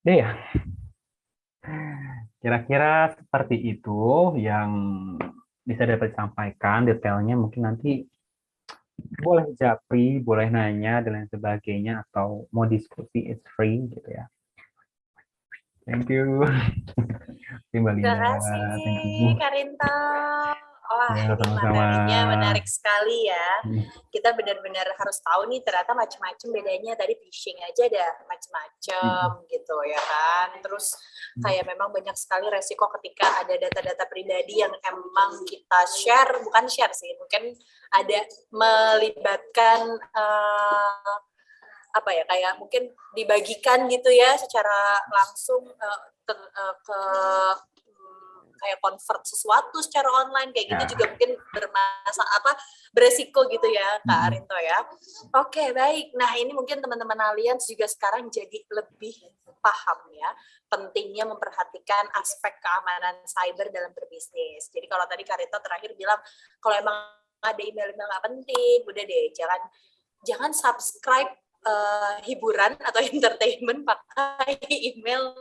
Deh ya, kira-kira seperti itu yang bisa dapat disampaikan. Detailnya mungkin nanti boleh japri, boleh nanya dan lain sebagainya, atau mau diskusi, it's free gitu ya. Thank you. Terima kasih Kak Rinto. Wah, ya, ini materinya menarik sekali ya. Kita benar-benar harus tahu nih, ternyata macam-macam bedanya. Tadi phishing aja ada macam-macam gitu ya kan. Terus kayak memang banyak sekali resiko ketika ada data-data pribadi yang emang kita share, bukan share sih, mungkin ada melibatkan kayak mungkin dibagikan gitu ya secara langsung ke kayak convert sesuatu secara online kayak gitu juga mungkin beresiko gitu ya Kak Arinto ya. Oke, baik. Nah, ini mungkin teman-teman Alliance juga sekarang jadi lebih paham ya pentingnya memperhatikan aspek keamanan cyber dalam berbisnis. Jadi kalau tadi Kak Arinto terakhir bilang kalau emang ada email-email nggak penting, udah deh jangan subscribe hiburan atau entertainment pakai email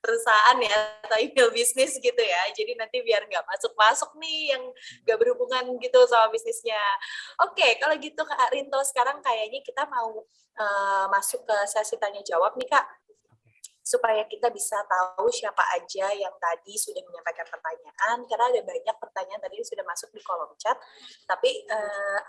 perusahaan ya atau email bisnis gitu ya. Jadi nanti biar nggak masuk nih yang nggak berhubungan gitu sama bisnisnya. Oke, kalau gitu Kak Rinto, sekarang kayaknya kita mau masuk ke sesi tanya jawab nih Kak, supaya kita bisa tahu siapa aja yang tadi sudah menyampaikan pertanyaan, karena ada banyak pertanyaan tadi sudah masuk di kolom chat, tapi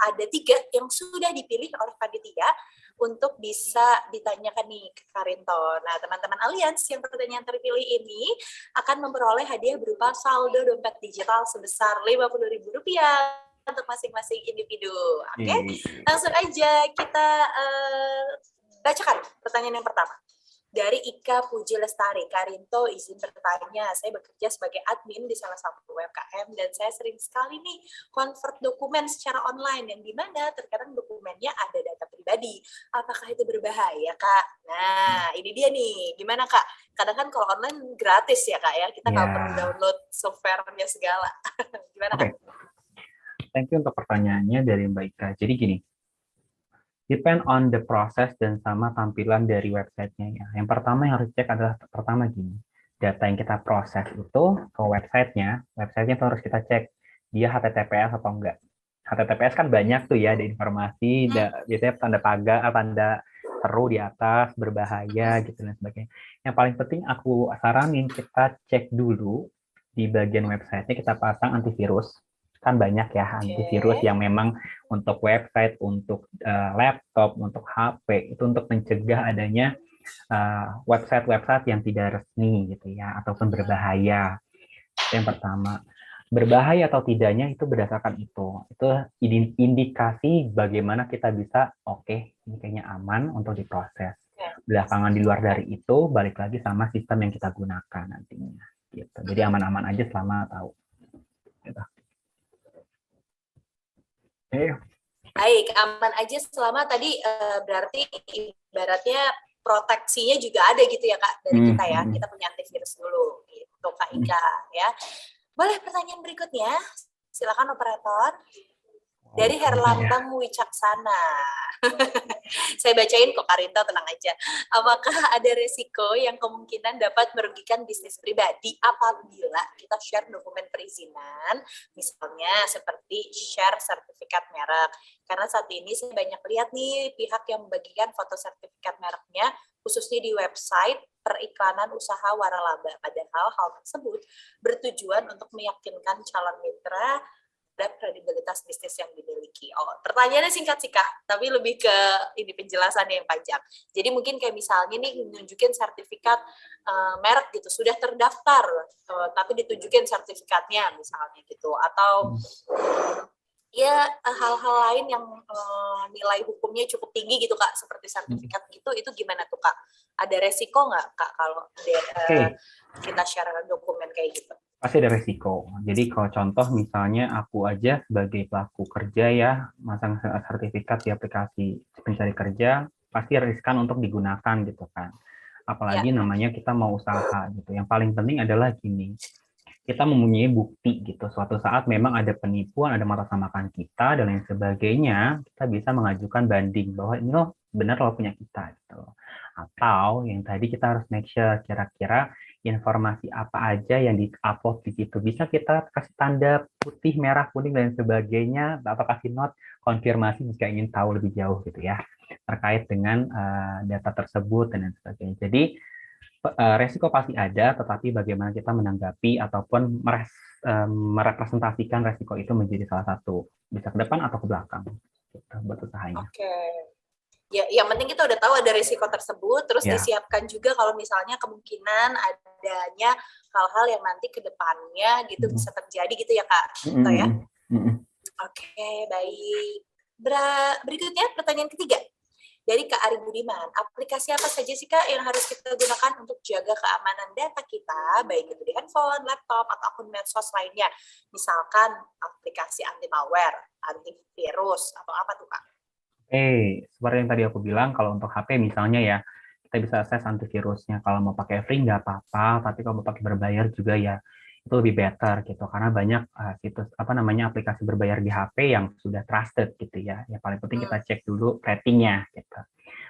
ada 3 yang sudah dipilih oleh panitia untuk bisa ditanyakan nih ke Kak Rinto. Nah, teman-teman Alliance yang pertanyaan terpilih ini akan memperoleh hadiah berupa saldo dompet digital sebesar Rp50.000 untuk masing-masing individu. Oke? Langsung aja kita bacakan pertanyaan yang pertama. Dari Ika Puji Lestari, Karinto izin bertanya, saya bekerja sebagai admin di salah satu UMKM dan saya sering sekali nih convert dokumen secara online yang dimana terkadang dokumennya ada data pribadi. Apakah itu berbahaya, Kak? Nah, ini dia nih. Gimana, Kak? Kadang kan kalau online gratis ya, Kak ya. Kita nggak perlu download software-nya segala. Gimana, Kak? Thank you untuk pertanyaannya dari Mbak Ika. Jadi gini, depend on the process dan sama tampilan dari websitenya ya. Yang pertama yang harus cek adalah pertama gini, data yang kita proses itu ke websitenya itu harus kita cek dia HTTPS atau enggak. HTTPS kan banyak tuh ya, ada informasi, biasanya tanda pagar, tanda seru di atas, berbahaya gitu dan sebagainya. Yang paling penting aku saranin kita cek dulu di bagian websitenya kita pasang antivirus. Kan banyak ya antivirus yang memang untuk website, untuk laptop, untuk HP, itu untuk mencegah adanya website-website yang tidak resmi gitu ya, ataupun berbahaya. Yang pertama, berbahaya atau tidaknya itu berdasarkan itu indikasi bagaimana kita bisa ini kayaknya aman untuk diproses. Belakangan di luar dari itu, balik lagi sama sistem yang kita gunakan nantinya. Gitu. Jadi aman-aman aja selama tahu. Gitu. Baik, aman aja selama tadi berarti ibaratnya proteksinya juga ada gitu ya Kak dari kita ya. Kita punya antivirus dulu gitu Kak Ika ya. Boleh pertanyaan berikutnya? Silakan operator. Dari Herlambang Wicaksana. Saya bacain kok Karinto, tenang aja. Apakah ada resiko yang kemungkinan dapat merugikan bisnis pribadi apabila kita share dokumen perizinan, misalnya seperti share sertifikat merek? Karena saat ini saya banyak lihat nih pihak yang membagikan foto sertifikat mereknya, khususnya di website periklanan usaha waralaba. Padahal hal tersebut bertujuan untuk meyakinkan calon mitra dan kredibilitas bisnis yang dimiliki. Oh, pertanyaannya singkat sih Kak, tapi lebih ke ini penjelasannya yang panjang. Jadi mungkin kayak misalnya nih nunjukin sertifikat merek gitu, sudah terdaftar, tapi ditunjukin sertifikatnya misalnya gitu, atau ya hal-hal lain yang nilai hukumnya cukup tinggi gitu Kak, seperti sertifikat gitu, itu gimana tuh Kak? Ada resiko nggak Kak kalau kita share dokumen kayak gitu? Pasti ada resiko. Jadi kalau contoh misalnya aku aja sebagai pelaku kerja ya, masang sertifikat di aplikasi pencari kerja, pasti riskan untuk digunakan gitu kan. Apalagi namanya kita mau usaha gitu. Yang paling penting adalah gini, kita mempunyai bukti gitu. Suatu saat memang ada penipuan, ada mata samakan kita dan lain sebagainya, kita bisa mengajukan banding bahwa ini loh benar loh punya kita gitu. Atau yang tadi kita harus make sure kira-kira informasi apa aja yang di-upload di situ. Bisa kita kasih tanda putih, merah, kuning, dan sebagainya, atau kasih note konfirmasi jika ingin tahu lebih jauh gitu ya, terkait dengan data tersebut dan sebagainya. Jadi, resiko pasti ada, tetapi bagaimana kita menanggapi ataupun merepresentasikan resiko itu menjadi salah satu, bisa ke depan atau ke belakang, gitu, buat usahanya. Oke. Ya, yang penting kita udah tahu ada risiko tersebut, terus disiapkan juga kalau misalnya kemungkinan adanya hal-hal yang nanti ke depannya gitu bisa terjadi gitu ya Kak. Gitu ya. Oke, baik. Berikutnya pertanyaan ketiga. Dari Kak Ari Budiman, aplikasi apa saja sih Kak yang harus kita gunakan untuk jaga keamanan data kita, baik itu di handphone, laptop, atau akun medsos lainnya. Misalkan aplikasi anti-malware, antivirus, atau apa tuh Kak? Seperti yang tadi aku bilang, kalau untuk HP misalnya ya, kita bisa akses antivirusnya. Kalau mau pakai free nggak apa-apa, tapi kalau mau pakai berbayar juga ya itu lebih better gitu. Karena banyak situs aplikasi berbayar di HP yang sudah trusted gitu ya. Yang paling penting kita cek dulu ratingnya gitu.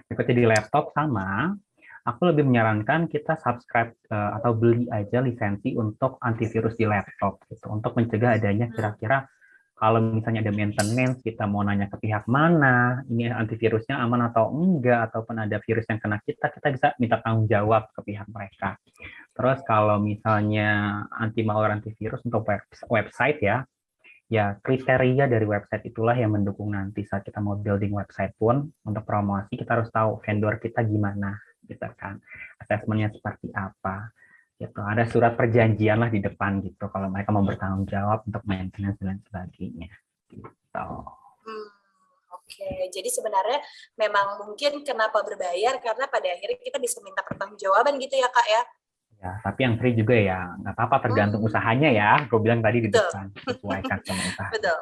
Berikutnya di laptop sama, aku lebih menyarankan kita subscribe atau beli aja lisensi untuk antivirus di laptop gitu, untuk mencegah adanya kira-kira kalau misalnya ada maintenance, kita mau nanya ke pihak mana, ini antivirusnya aman atau enggak, ataupun ada virus yang kena kita bisa minta tanggung jawab ke pihak mereka. Terus kalau misalnya anti-malware antivirus untuk website ya kriteria dari website itulah yang mendukung nanti saat kita mau building website pun, untuk promosi kita harus tahu vendor kita gimana, gitu kan. Assessment-nya seperti apa. Gitu. Ada surat perjanjian lah di depan gitu kalau mereka mau bertanggung jawab untuk maintenance dan sebagainya gitu. Oke, jadi sebenarnya memang mungkin kenapa berbayar karena pada akhirnya kita bisa minta pertanggungjawaban gitu ya Kak ya. Ya, tapi yang free juga ya nggak apa-apa, tergantung usahanya ya. Gue bilang tadi di Betul, depan, sesuaikan sama usaha. betul.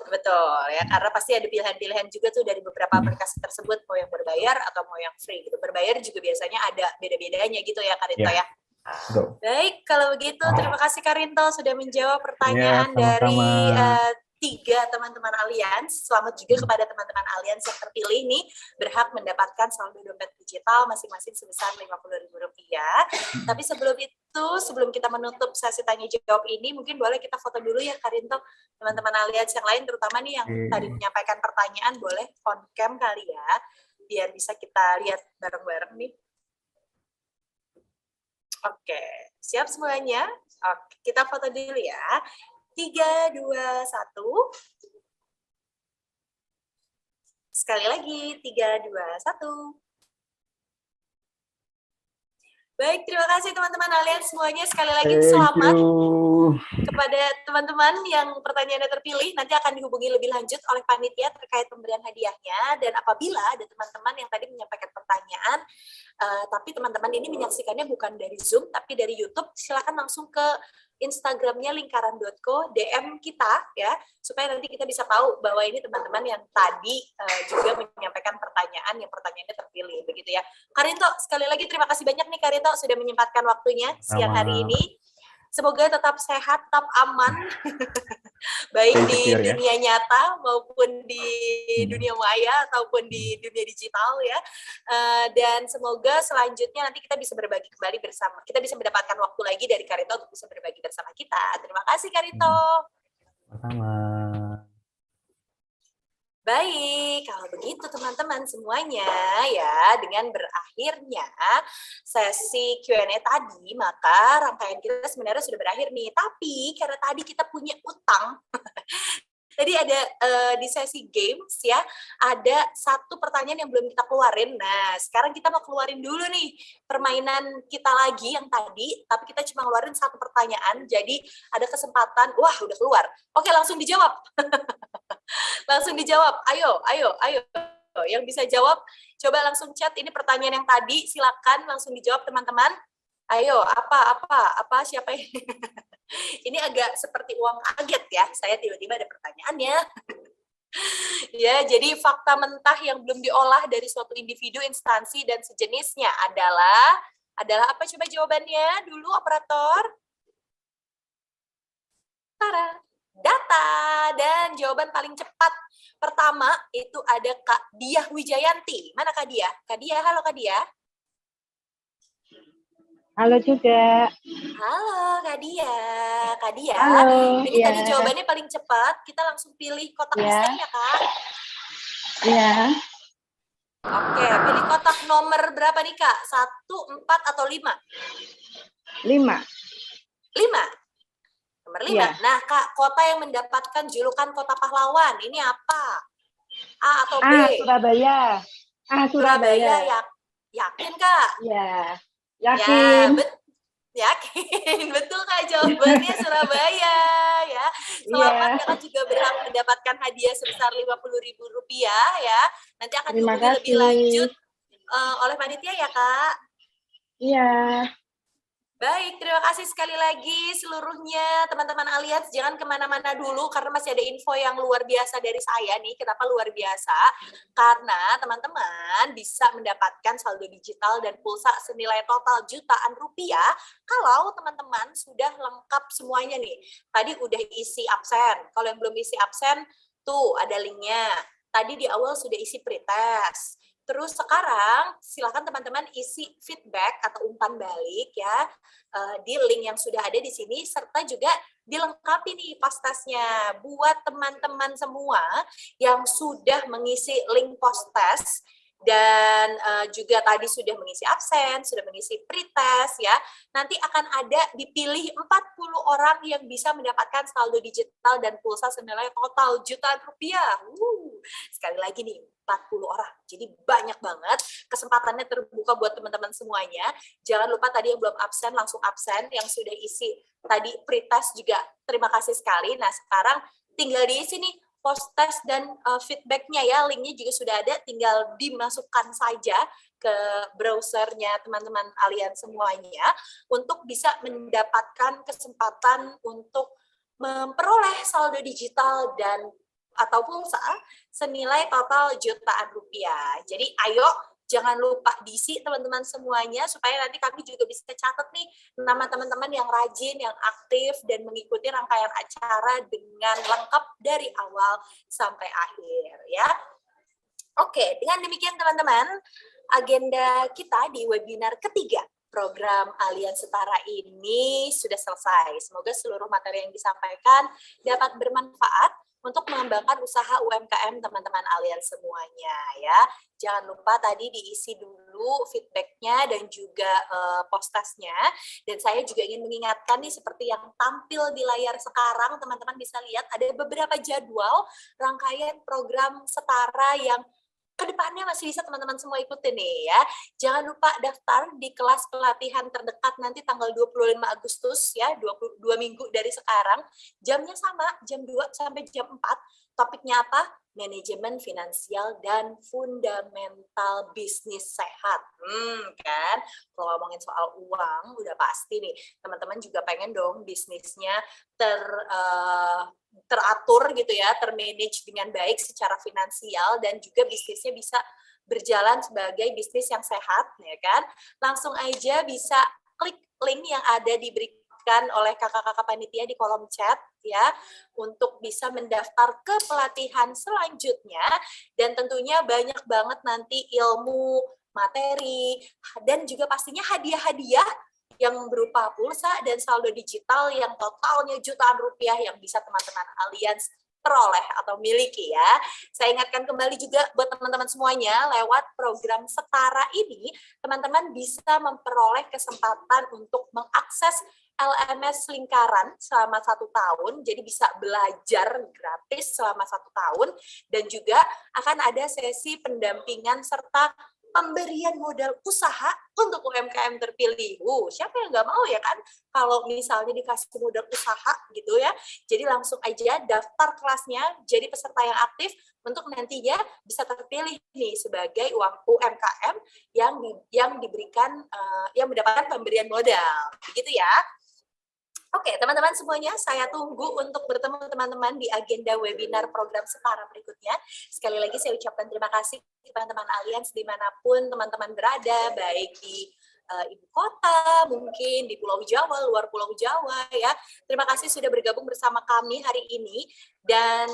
Betul ya, karena pasti ada pilihan-pilihan juga tuh dari beberapa aplikasi tersebut, mau yang berbayar atau mau yang free gitu. Berbayar juga biasanya ada beda-bedanya gitu ya Karinto Ya. ya. Betul. Baik, kalau begitu terima kasih Karinto sudah menjawab Ya, pertanyaan dari sama-sama. 3 teman-teman Alians. Selamat juga kepada teman-teman Alians yang terpilih nih, berhak mendapatkan saldo dompet digital masing-masing sebesar Rp50.000. Tapi sebelum itu, sebelum kita menutup sesi tanya jawab ini, mungkin boleh kita foto dulu ya Karinto. Teman-teman Alians yang lain, terutama nih yang tadi menyampaikan pertanyaan, boleh on cam kali ya, biar bisa kita lihat bareng-bareng nih. Oke, siap semuanya? Oke, kita foto dulu ya. 3, 2, 1. Sekali lagi, 3, 2, 1. Baik, terima kasih teman-teman Alians semuanya. Sekali lagi selamat kepada teman-teman yang pertanyaannya terpilih. Nanti akan dihubungi lebih lanjut oleh panitia terkait pemberian hadiahnya. Dan apabila ada teman-teman yang tadi menyampaikan pertanyaan, tapi teman-teman ini menyaksikannya bukan dari Zoom, tapi dari YouTube, silakan langsung ke Instagramnya lingkaran.co, DM kita ya, supaya nanti kita bisa tahu bahwa ini teman-teman yang tadi juga menyampaikan pertanyaan, yang pertanyaannya terpilih, begitu ya. Karinto, sekali lagi terima kasih banyak nih Karinto sudah menyempatkan waktunya siang hari ini. Semoga tetap sehat, tetap aman, baik di dunia nyata maupun di dunia maya ataupun di dunia digital ya. Dan semoga selanjutnya nanti kita bisa berbagi kembali bersama. Kita bisa mendapatkan waktu lagi dari Karinto untuk bisa berbagi bersama kita. Terima kasih Karinto. Sama-sama. Baik, kalau begitu teman-teman semuanya ya, dengan berakhirnya sesi Q&A tadi, maka rangkaian kita sebenarnya sudah berakhir nih. Tapi karena tadi kita punya utang, tadi ada di sesi games ya, ada satu pertanyaan yang belum kita keluarin. Nah, sekarang kita mau keluarin dulu nih permainan kita lagi yang tadi, tapi kita cuma keluarin satu pertanyaan, jadi ada kesempatan, wah udah keluar. Oke, langsung dijawab. Langsung dijawab, ayo. Yang bisa jawab, coba langsung chat ini pertanyaan yang tadi, silakan langsung dijawab teman-teman. Ayo, apa, siapa yang... Ini agak seperti uang kaget ya, saya tiba-tiba ada pertanyaannya. Ya, jadi fakta mentah yang belum diolah dari suatu individu, instansi, dan sejenisnya adalah apa coba jawabannya dulu, operator? Tara, data. Dan jawaban paling cepat pertama itu ada Kak Diah Wijayanti. Mana Kak Diah? Kak Diah, halo Kak Diah. Halo juga. Halo Kak Diah. Kak Diah, halo, ini tadi jawabannya paling cepat. Kita langsung pilih kotak misteri ya Kak? Iya. Oke, pilih kotak nomor berapa nih Kak? 1, 4, atau 5? 5. 5? Nomor 5. Iya. Nah Kak, kota yang mendapatkan julukan kota pahlawan, ini apa? A atau B? Surabaya. Surabaya. Ya, yakin Kak? Iya. Yakin. Ya, yakin. Betul Kak, jawabannya Surabaya ya. Selamat ya. Kakak juga berhak mendapatkan hadiah sebesar Rp50.000 ya. Nanti akan dihubungi lebih lanjut oleh panitia ya Kak. Iya. Baik, terima kasih sekali lagi seluruhnya teman-teman Alians. Jangan kemana-mana dulu karena masih ada info yang luar biasa dari saya nih. Kenapa luar biasa? Karena teman-teman bisa mendapatkan saldo digital dan pulsa senilai total jutaan rupiah kalau teman-teman sudah lengkap semuanya nih. Tadi udah isi absen. Kalau yang belum isi absen, tuh ada linknya. Tadi di awal sudah isi pretest. Terus sekarang silakan teman-teman isi feedback atau umpan balik ya di link yang sudah ada di sini, serta juga dilengkapi nih post testnya buat teman-teman semua yang sudah mengisi link post test dan juga tadi sudah mengisi absen, sudah mengisi pretest ya. Nanti akan ada dipilih 40 orang yang bisa mendapatkan saldo digital dan pulsa senilai total jutaan rupiah. Sekali lagi nih, 40 orang. Jadi banyak banget, kesempatannya terbuka buat teman-teman semuanya. Jangan lupa tadi yang belum absen, langsung absen. Yang sudah isi tadi pretest juga terima kasih sekali. Nah sekarang tinggal diisi nih post-test dan feedback-nya ya, linknya juga sudah ada, tinggal dimasukkan saja ke browsernya teman-teman Allianz semuanya untuk bisa mendapatkan kesempatan untuk memperoleh saldo digital dan atau pulsa senilai total jutaan rupiah. Jadi ayo jangan lupa diisi teman-teman semuanya supaya nanti kami juga bisa catat nih nama teman-teman yang rajin, yang aktif dan mengikuti rangkaian acara dengan lengkap dari awal sampai akhir ya. Oke, dengan demikian teman-teman, agenda kita di webinar ketiga program Allianz Setara ini sudah selesai. Semoga seluruh materi yang disampaikan dapat bermanfaat untuk mengembangkan usaha UMKM teman-teman Allianz semuanya ya. Jangan lupa tadi diisi dulu feedback-nya dan juga post-testnya. Dan saya juga ingin mengingatkan nih seperti yang tampil di layar sekarang, teman-teman bisa lihat ada beberapa jadwal rangkaian program Setara yang kedepannya masih bisa teman-teman semua ikutin nih ya. Jangan lupa daftar di kelas pelatihan terdekat nanti tanggal 25 Agustus ya, 2 minggu dari sekarang. Jamnya sama, jam 2 sampai jam 4. Topiknya apa? Manajemen finansial dan fundamental bisnis sehat. Kan? Kalau ngomongin soal uang, udah pasti nih, teman-teman juga pengen dong bisnisnya teratur gitu ya, termanage dengan baik secara finansial dan juga bisnisnya bisa berjalan sebagai bisnis yang sehat, ya kan? Langsung aja bisa klik link yang ada diberikan oleh kakak-kakak panitia di kolom chat ya untuk bisa mendaftar ke pelatihan selanjutnya dan tentunya banyak banget nanti ilmu, materi dan juga pastinya hadiah-hadiah yang berupa pulsa dan saldo digital yang totalnya jutaan rupiah yang bisa teman-teman Allianz peroleh atau miliki ya. Saya ingatkan kembali juga buat teman-teman semuanya, lewat program Setara ini, teman-teman bisa memperoleh kesempatan untuk mengakses LMS lingkaran selama 1 tahun, jadi bisa belajar gratis selama 1 tahun, dan juga akan ada sesi pendampingan serta pemberian modal usaha untuk UMKM terpilih. Siapa yang nggak mau ya kan kalau misalnya dikasih modal usaha gitu ya. Jadi langsung aja daftar kelasnya jadi peserta yang aktif untuk nantinya bisa terpilih nih sebagai UMKM yang diberikan yang mendapatkan pemberian modal. Begitu ya. Oke, teman-teman semuanya, saya tunggu untuk bertemu teman-teman di agenda webinar program Setara berikutnya. Sekali lagi saya ucapkan terima kasih teman-teman Allianz dimanapun teman-teman berada, baik di ibu kota, mungkin di Pulau Jawa, luar Pulau Jawa ya. Terima kasih sudah bergabung bersama kami hari ini. Dan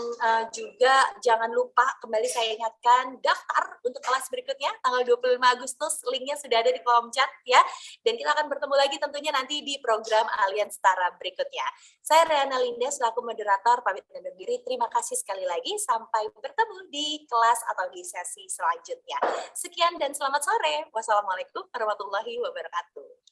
juga jangan lupa kembali saya ingatkan daftar untuk kelas berikutnya tanggal 25 Agustus, linknya sudah ada di kolom chat ya. Dan kita akan bertemu lagi tentunya nanti di program Allianz Setara berikutnya. Saya Riana Linda selaku moderator pamit undur diri. Terima kasih sekali lagi, sampai bertemu di kelas atau di sesi selanjutnya. Sekian dan selamat sore. Wassalamualaikum warahmatullahi wabarakatuh.